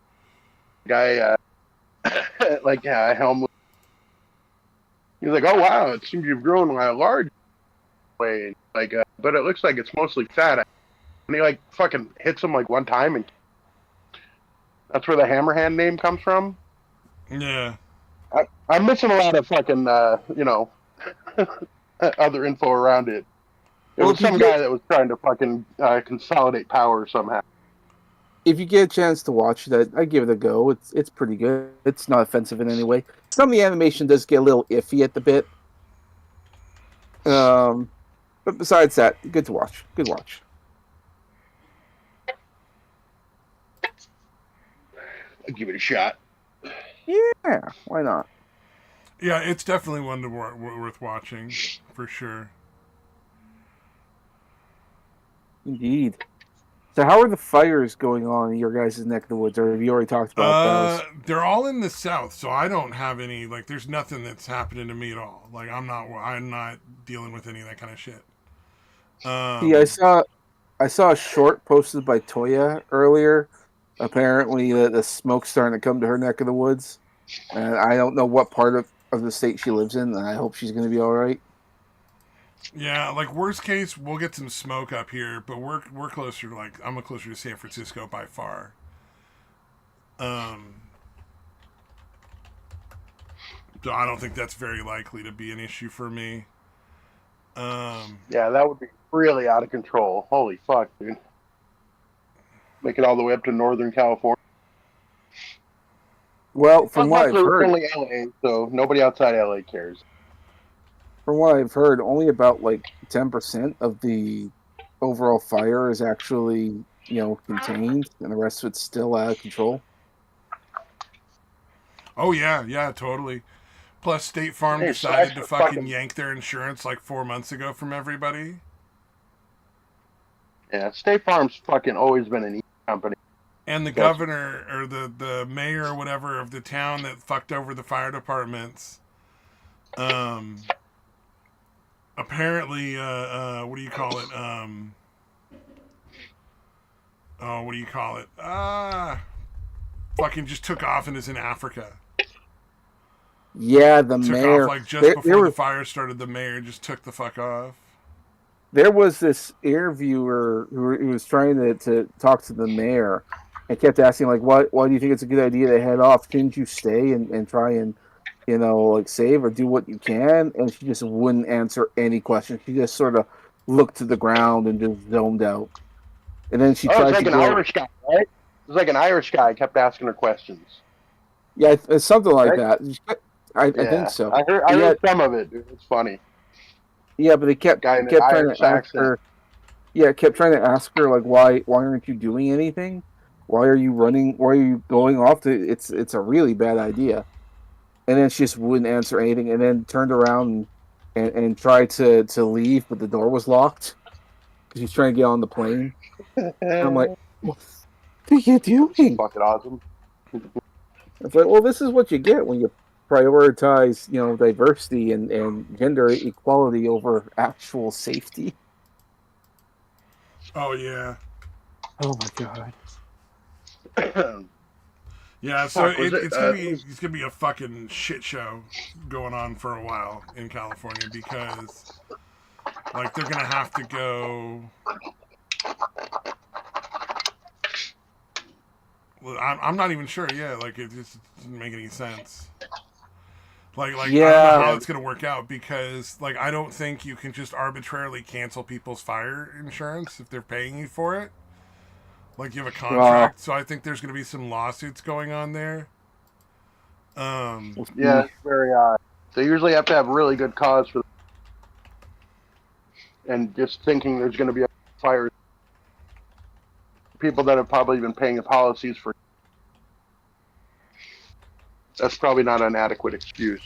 Guy, Helm. He's like, oh wow, it seems you've grown a large way. Like, but it looks like it's mostly fat. And he like fucking hits him like one time, and that's where the Hammerhand name comes from. Yeah. I'm missing a lot of fucking, other info around it. It was some guy that was trying to fucking consolidate power somehow. If you get a chance to watch that, I give it a go. It's pretty good. It's not offensive in any way. Some of the animation does get a little iffy at the bit. But besides that, good to watch. Good watch. I'll give it a shot. Yeah, why not? Yeah, it's definitely one worth watching, for sure. Indeed. So how are the fires going on in your guys' neck of the woods, or have you already talked about those? They're all in the south, so I don't have any, like, there's nothing that's happening to me at all. Like, I'm not dealing with any of that kind of shit. I saw a short posted by Toya earlier. Apparently, the smoke's starting to come to her neck of the woods, and I don't know what part of the state she lives in, and I hope she's going to be all right. Yeah, like worst case, we'll get some smoke up here, but we're closer to I'm closer to San Francisco by far. So I don't think that's very likely to be an issue for me. Yeah, that would be really out of control. Holy fuck, dude. Make it all the way up to Northern California. Well, from what I've heard, only LA, so nobody outside LA cares. From what I've heard, only about 10% of the overall fire is actually, contained, and the rest of it's still out of control. Oh yeah, totally. Plus, State Farm decided to fucking yank their insurance 4 months ago from everybody. Yeah, State Farm's fucking always been an company. And the governor or the mayor or whatever of the town that fucked over the fire departments. Apparently, what do you call it? What do you call it? Fucking just took off and is in Africa. Yeah, the mayor. Took off just before the fire started. The mayor just took the fuck off. There was this interviewer who was trying to talk to the mayor and kept asking, why do you think it's a good idea to head off? Couldn't you stay and try and, save or do what you can? And she just wouldn't answer any questions. She just sort of looked to the ground and just zoned out. And then she Oh, tried it's like to an go. Irish guy, right? It was like an Irish guy kept asking her questions. Yeah, it's something like Right? that. I think Yeah, so. I But yeah, heard some of it. Dude. It's funny. yeah, but Guy it in an kept trying Irish to ask accent. her. Yeah, it kept trying to ask her like, why aren't you doing anything? Why are you running? Why are you going off? It's a really bad idea. And then she just wouldn't answer anything, and then turned around and tried to leave, but the door was locked because she's trying to get on the plane. And I'm like, what are you doing? Fucking awesome. It's like, well, this is what you get when you prioritize, diversity and gender equality over actual safety. Oh yeah. Oh my god. Yeah, so Fuck, was it? it's gonna be a fucking shit show going on for a while in California because like they're gonna have to go. Well, I'm not even sure. Yeah, like it just doesn't make any sense. Like I don't know how Yeah. it's gonna work out because like I don't think you can just arbitrarily cancel people's fire insurance if they're paying you for it. Like you have a contract, so I think there's gonna be some lawsuits going on there. Yeah, it's very odd. They usually have to have really good cause for, and just thinking there's going to be a fire. People that have probably been paying the policies for. That's probably not an adequate excuse.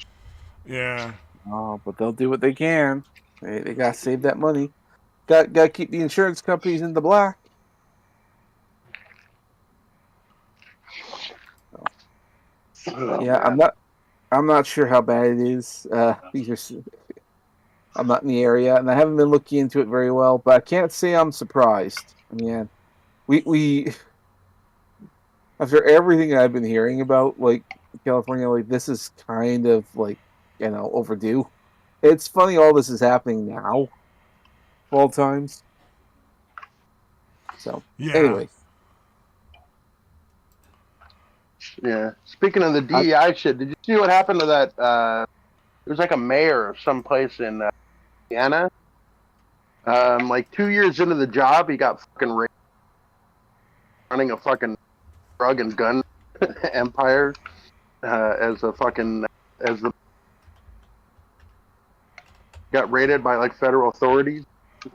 Yeah. Oh, but they'll do what they can. They gotta save that money. Got to keep the insurance companies in the black. Oh, Yeah, man. I'm not sure how bad it is. I'm not in the area, and I haven't been looking into it very well. But I can't say I'm surprised. I mean, we after everything I've been hearing about, like California, like this is kind of like overdue. It's funny all this is happening now, of all times. So Yeah. anyway, Yeah. Speaking of the DEI shit, did you see what happened to that? There's like a mayor of some place in Indiana. Like 2 years into the job, he got fucking raped, running a fucking drug and gun empire as the got raided by like federal authorities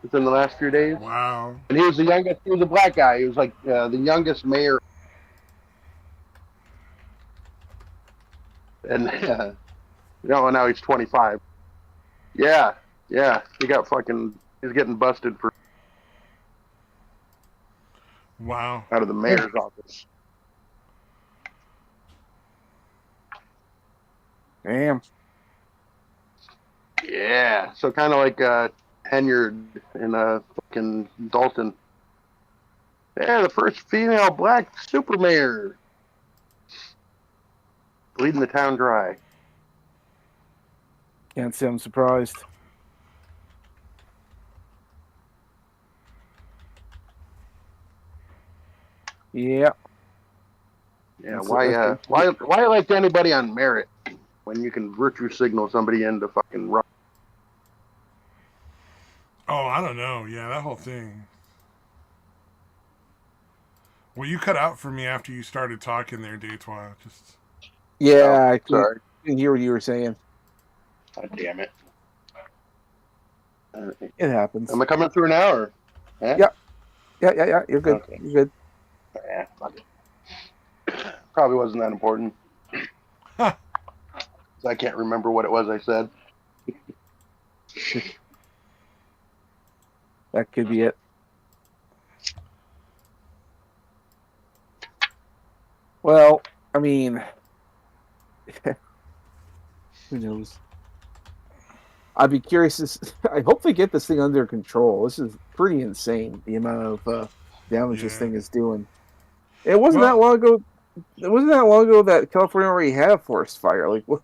within the last few days. Wow. And he was the youngest. He was a black guy. He was like the youngest mayor. And now he's 25. Yeah, yeah. He got fucking. He's getting busted for Wow. out of the mayor's office. damn. Yeah. So kind of like Henyard in fucking Dalton. Yeah, the first female black super mayor. Bleeding the town dry. Can't say I'm surprised. Yeah. Yeah, That's- why elect anybody on merit when you can virtue signal somebody into fucking rock? Oh, I don't know. Yeah, that whole thing. Well, you cut out for me after you started talking there, Deitois. Just Yeah, I Sorry. couldn't hear what you were saying. God damn it. It happens. Am I coming through now or? Eh? Yeah. Yeah. You're good. Okay. You're good. Yeah, fuck it. Probably wasn't that important. Huh. I can't remember what it was I said. That could be it. Well, I mean, who knows? I'd be curious. I hope they get this thing under control. This is pretty insane. The amount of damage this Yeah. thing is doing. It wasn't Well- that long ago. It wasn't that long ago that California already had a forest fire. Like what?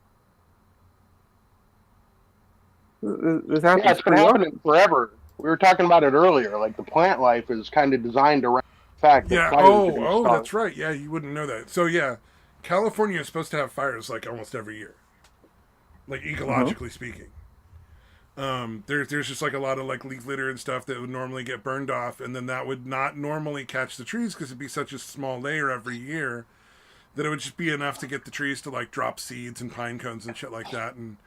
This happens Yeah, it's been pretty often. happening forever. We were talking about it earlier. Like the plant life is kind of designed around the fact that yeah. fires are being Oh, started. that's right. Yeah, you wouldn't know that. So yeah, California is supposed to have fires like almost every year, like ecologically speaking. There's just like a lot of like leaf litter and stuff that would normally get burned off, and then that would not normally catch the trees because it'd be such a small layer every year that it would just be enough to get the trees to like drop seeds and pine cones and shit like that and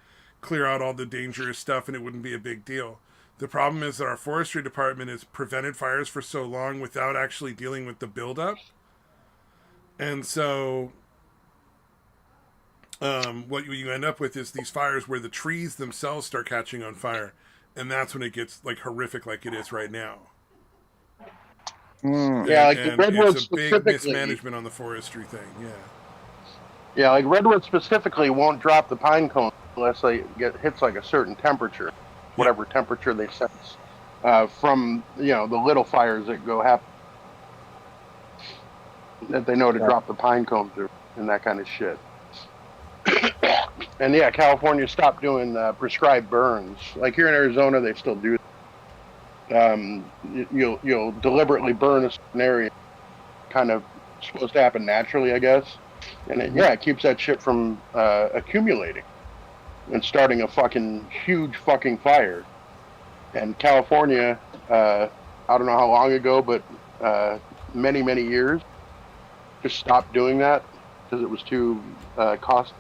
clear out all the dangerous stuff, and it wouldn't be a big deal. The problem is that our forestry department has prevented fires for so long without actually dealing with the buildup. And so what you end up with is these fires where the trees themselves start catching on fire. And that's when it gets like horrific like it is right now. Yeah, like the redwood it's a big specifically. mismanagement on the forestry thing, yeah. Yeah, like redwood specifically won't drop the pine cone unless they hits like a certain temperature, whatever temperature they sense from the little fires that go happen that they know to drop the pine cone through and that kind of shit. And yeah, California stopped doing prescribed burns. Like here in Arizona, they still do. You'll deliberately burn a certain area, kind of supposed to happen naturally, I guess. And it keeps that shit from accumulating and starting a fucking huge fucking fire. And California, I don't know how long ago, but many years, just stopped doing that because it was too cost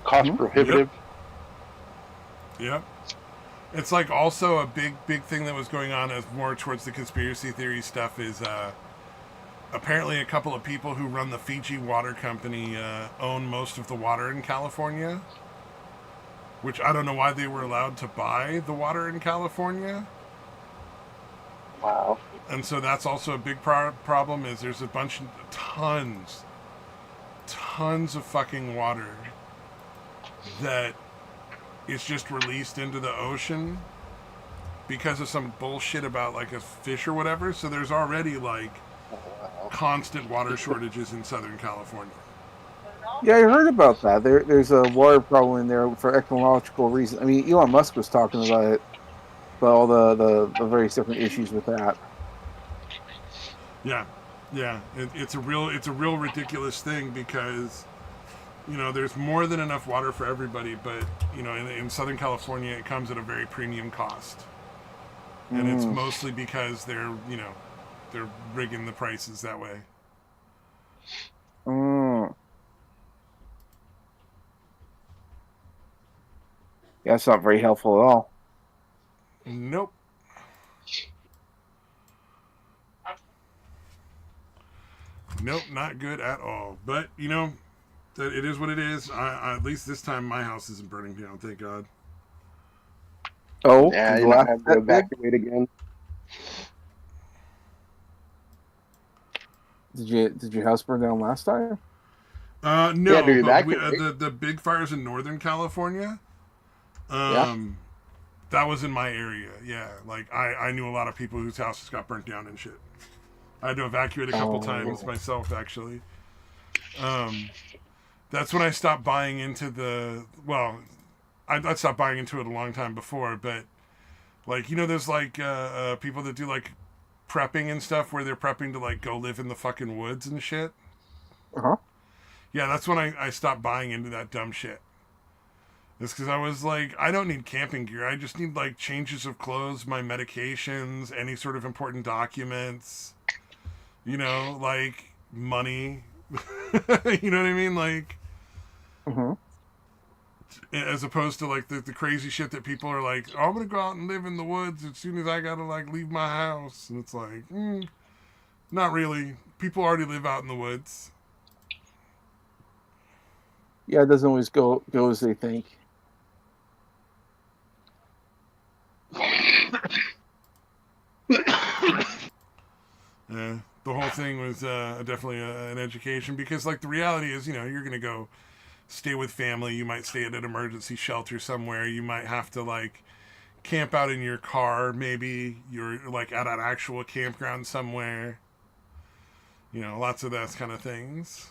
prohibitive. Yep. It's like also a big thing that was going on as more towards the conspiracy theory stuff is apparently a couple of people who run the Fiji Water Company own most of the water in California, which I don't know why they were allowed to buy the water in California. Wow. And so that's also a big problem is there's a tons of fucking water that is just released into the ocean because of some bullshit about like a fish or whatever. So there's already like constant water shortages in Southern California. Yeah, I heard about that. There's a water problem in there for ecological reasons. I mean, Elon Musk was talking about it, about all the various different issues with that. Yeah. It's a real ridiculous thing because there's more than enough water for everybody, but in Southern California it comes at a very premium cost, and it's mostly because they're rigging the prices that way. Yeah, that's not very helpful at all. Nope. Nope, not good at all. But that it is what it is. I at least this time my house isn't burning down, thank God. Oh, yeah, you might have to evacuate again. Did your house burn down last time? No, yeah, dude, but the big fires in Northern California, that was in my area. Yeah, like I knew a lot of people whose houses got burnt down and shit. I had to evacuate a couple times myself, actually. That's when I stopped buying into I'd stopped buying into it a long time before, but like there's like people that do like prepping and stuff where they're prepping to like go live in the fucking woods and shit. Yeah, that's when I stopped buying into that dumb shit. It's because I was like, I don't need camping gear. I just need like changes of clothes, my medications, any sort of important documents, like money. You know what I mean? Like, as opposed to like the crazy shit that people are like, oh, I'm going to go out and live in the woods as soon as I got to like leave my house. And it's like, not really. People already live out in the woods. Yeah, it doesn't always go as they think. Yeah, the whole thing was definitely an education because, like, the reality is, you're going to go stay with family. You might stay at an emergency shelter somewhere. You might have to, like, camp out in your car. Maybe you're, like, at an actual campground somewhere. Lots of those kind of things.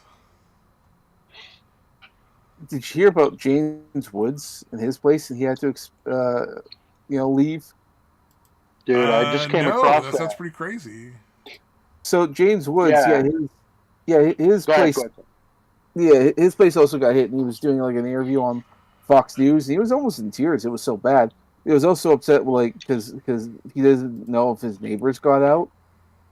Did you hear about James Woods and his place, and he had to, leave? Dude, I just came across that. Sounds pretty crazy. So James Woods, his Go place, ahead. yeah, his place also got hit, and he was doing like an interview on Fox News, and he was almost in tears. It was so bad. He was also upset, like, because he doesn't know if his neighbors got out,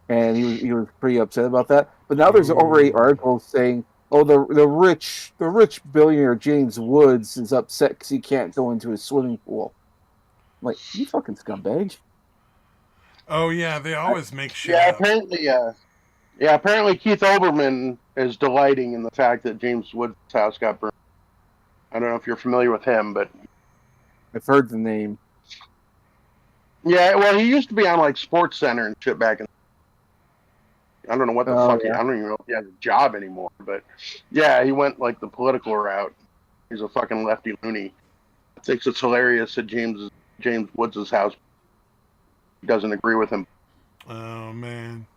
and he was pretty upset about that. But now there's already Ooh. articles saying, "Oh, the rich billionaire James Woods is upset because he can't go into his swimming pool." I'm like, you fucking scumbag! Oh yeah, they always make shit Yeah, up. apparently, apparently Keith Olbermann is delighting in the fact that James Woods' house got burned. I don't know if you're familiar with him, but I've heard the name. yeah, well, he used to be on like Sports Center and shit back in. I don't know what the Oh fuck. yeah, I don't even know if he has a job anymore. But yeah, he went like the political route. He's a fucking lefty loony. Thinks it's hilarious that James Woods' house doesn't agree with him. Oh man.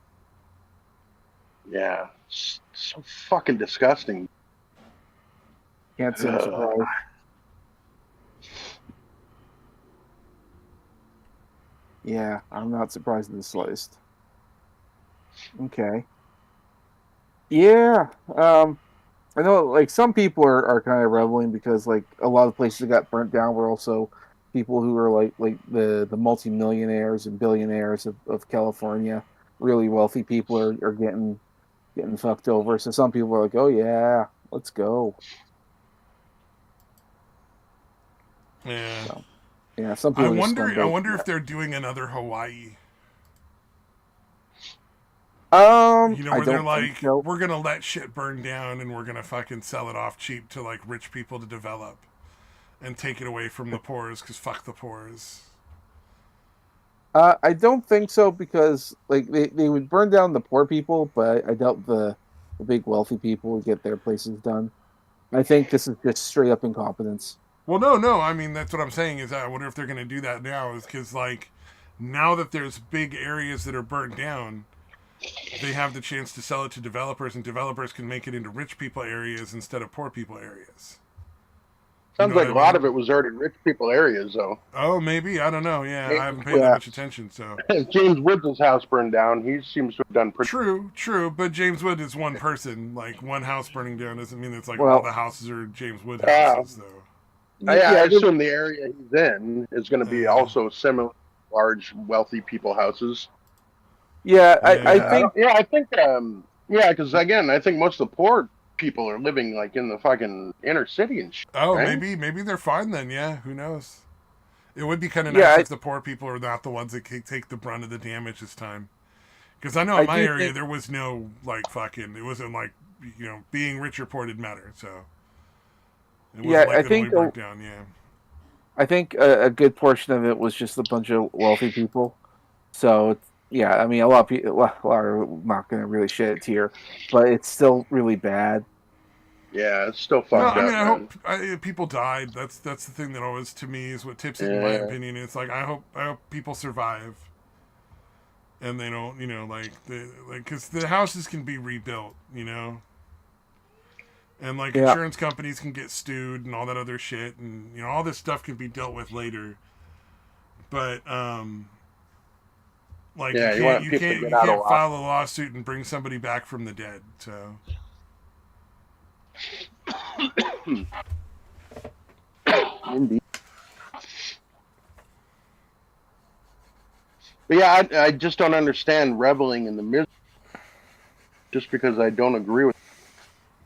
Yeah, it's so fucking disgusting. can't say I'm surprised. Yeah, I'm not surprised in the slightest. Okay. Yeah. I know like some people are kind of reveling because like a lot of places that got burnt down were also people who were like the multimillionaires and billionaires of California. Really wealthy people are getting fucked over. So some people are like, oh yeah, let's go. Yeah. So yeah, some I people are just wonder. I scumbags. wonder if they're doing another Hawaii. You know, I where they're don't think like, so. we're gonna let shit burn down and we're gonna fucking sell it off cheap to like rich people to develop, and take it away from the poors because fuck the poors. I don't think so because like they would burn down the poor people, but I doubt the big wealthy people would get their places done. I think this is just straight up incompetence. Well, no. I mean, that's what I'm saying is I wonder if they're gonna do that now, is because like now that there's big areas that are burnt down, they have the chance to sell it to developers, and developers can make it into rich people areas instead of poor people areas. You Sounds know what like I a lot mean? of it was already rich people areas, though. Oh, maybe, I don't know. Yeah, I haven't paid that Yeah, much attention. So If James Woods' house burned down, he seems to have done pretty. true. But James Wood is one person. Like one house burning down doesn't mean it's like all well, the houses are James Wood Uh, houses, though. I yeah, assume the area he's in is going to be Uh, also similar large, wealthy people houses. yeah. I yeah. think I think, yeah, because again, I think most of the poor people are living like in the fucking inner city and shit, Oh, right? maybe they're fine then. Yeah, who knows? It would be kind of yeah, nice I, if the poor people are not the ones that take the brunt of the damage this time. Because I know in I my do area think there was no like fucking. It wasn't like being rich or poor didn't matter. So it yeah wasn't like I that only think burnt down. Yeah. I think a good portion of it was just a bunch of wealthy people. So yeah, I mean a lot of people, a lot are not going to really shed a tear, but it's still really bad. Yeah, it's still No, fucked I mean up, I man. hope people died. That's the thing that always to me is what tips it in my Yeah, opinion. It's like I hope people survive and they don't because the houses can be rebuilt, and like Yeah, insurance companies can get sued and all that other shit, and all this stuff can be dealt with later. But like you yeah. You can't want you people to can't get you out of can't line. file a lawsuit and bring somebody back from the dead. So Indeed. But yeah, I just don't understand reveling in the misery just because I don't agree with.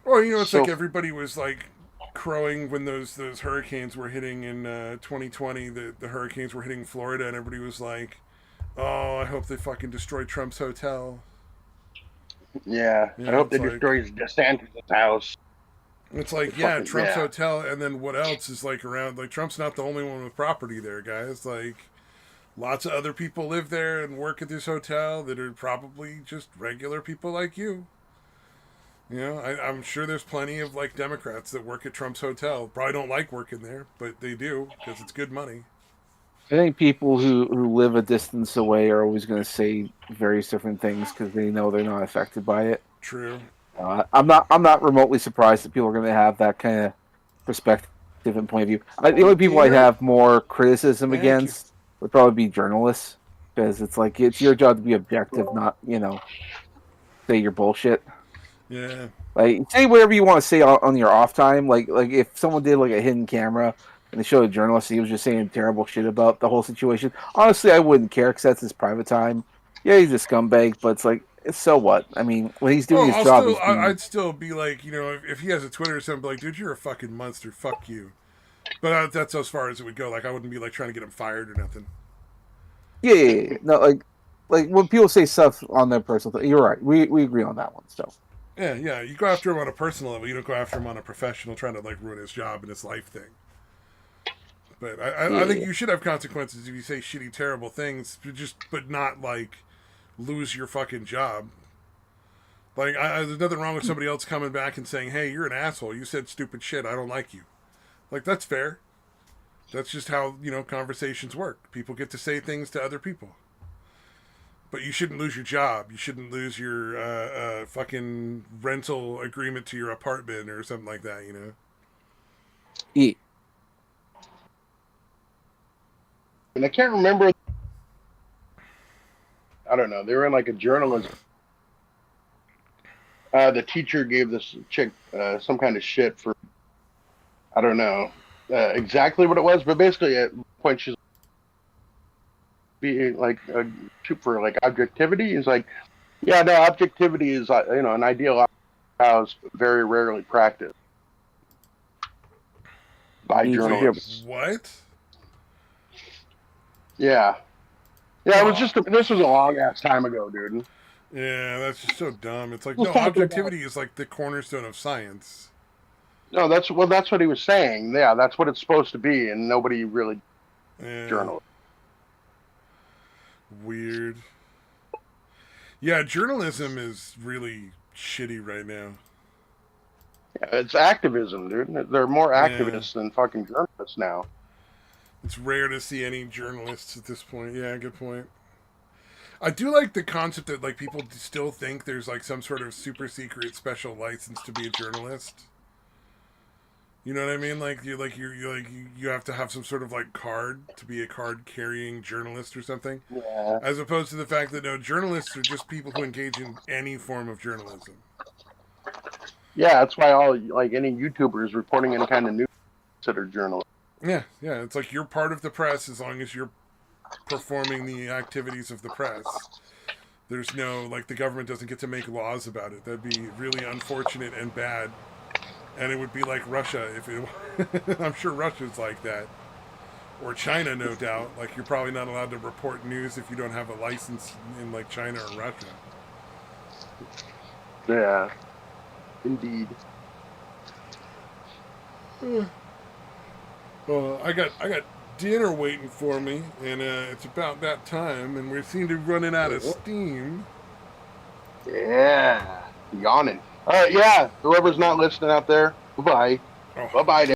well, it's So like everybody was like crowing when those hurricanes were hitting in 2020. The hurricanes were hitting Florida, and everybody was like, "Oh, I hope they fucking destroy Trump's hotel." yeah, I hope It's they like destroy DeSantis' house. yeah, Fucking Trump's yeah, hotel, and then what else is like around? Like Trump's not the only one with property there, guys. Like lots of other people live there and work at this hotel that are probably just regular people like you. I'm sure there's plenty of like Democrats that work at Trump's hotel. Probably don't like working there, but they do because it's good money. I think people who live a distance away are always going to say various different things because they know they're not affected by it. True. I'm not remotely surprised that people are going to have that kind of perspective and point of view. The only people I'd Gamer? have more criticism Thank you. against would probably be journalists because it's like it's your job to be objective, not say your bullshit. Yeah. Like, say whatever you want to say on your off time. Like if someone did like a hidden camera and they showed a journalist and he was just saying terrible shit about the whole situation. Honestly, I wouldn't care because that's his private time. Yeah, he's a scumbag, but it's like, so what? I mean, when he's doing Well, his job, he's being... I'd still be like, if he has a Twitter or something, like, dude, you're a fucking monster. Fuck you. But that's as far as it would go. Like, I wouldn't be like trying to get him fired or nothing. Yeah. No, like when people say stuff on their personal thing, you're right. We agree on that one. So Yeah. You go after him on a personal level. You don't go after him on a professional, trying to like ruin his job and his life thing. But I think you should have consequences if you say shitty, terrible things, but not like lose your fucking job. Like, there's nothing wrong with somebody else coming back and saying, "Hey, you're an asshole. You said stupid shit. I don't like you." Like, that's fair. That's just how conversations work. People get to say things to other people. But you shouldn't lose your job. You shouldn't lose your fucking rental agreement to your apartment or something like that. yeah. And I can't remember. I don't know. They were in like a journalism. The teacher gave this chick some kind of shit for, I don't know exactly what it was, but basically at one point she's being like shoot for like objectivity. He's like, yeah, no, objectivity is an ideal how is very rarely practiced by journalists. What? Yeah. Yeah, it was this was a long ass time ago, dude. Yeah, that's just so dumb. It's like, no, objectivity is like the cornerstone of science. No, that's what he was saying. Yeah, that's what it's supposed to be, and nobody really journalists. Weird. Yeah, journalism is really shitty right now. Yeah, it's activism, dude. They're more activists than fucking journalists now. It's rare to see any journalists at this point. Yeah, good point. I do like the concept that like people still think there's like some sort of super secret special license to be a journalist. You know what I mean? Like you have to have some sort of like card to be a card carrying journalist or something. Yeah. As opposed to the fact that no, journalists are just people who engage in any form of journalism. Yeah, that's why all like any YouTubers reporting any kind of news considered journalists. Yeah. It's like you're part of the press as long as you're performing the activities of the press. There's no, like, the government doesn't get to make laws about it. That'd be really unfortunate and bad. And it would be like Russia if it I'm sure Russia's like that. Or China, no doubt. Like, you're probably not allowed to report news if you don't have a license in, like, China or Russia. Yeah. Indeed. Well, I got dinner waiting for me, and it's about that time, and we seem to be running out of steam. Yeah. Yawning. All right, yeah. Whoever's not listening out there, bye-bye. Oh. Bye-bye.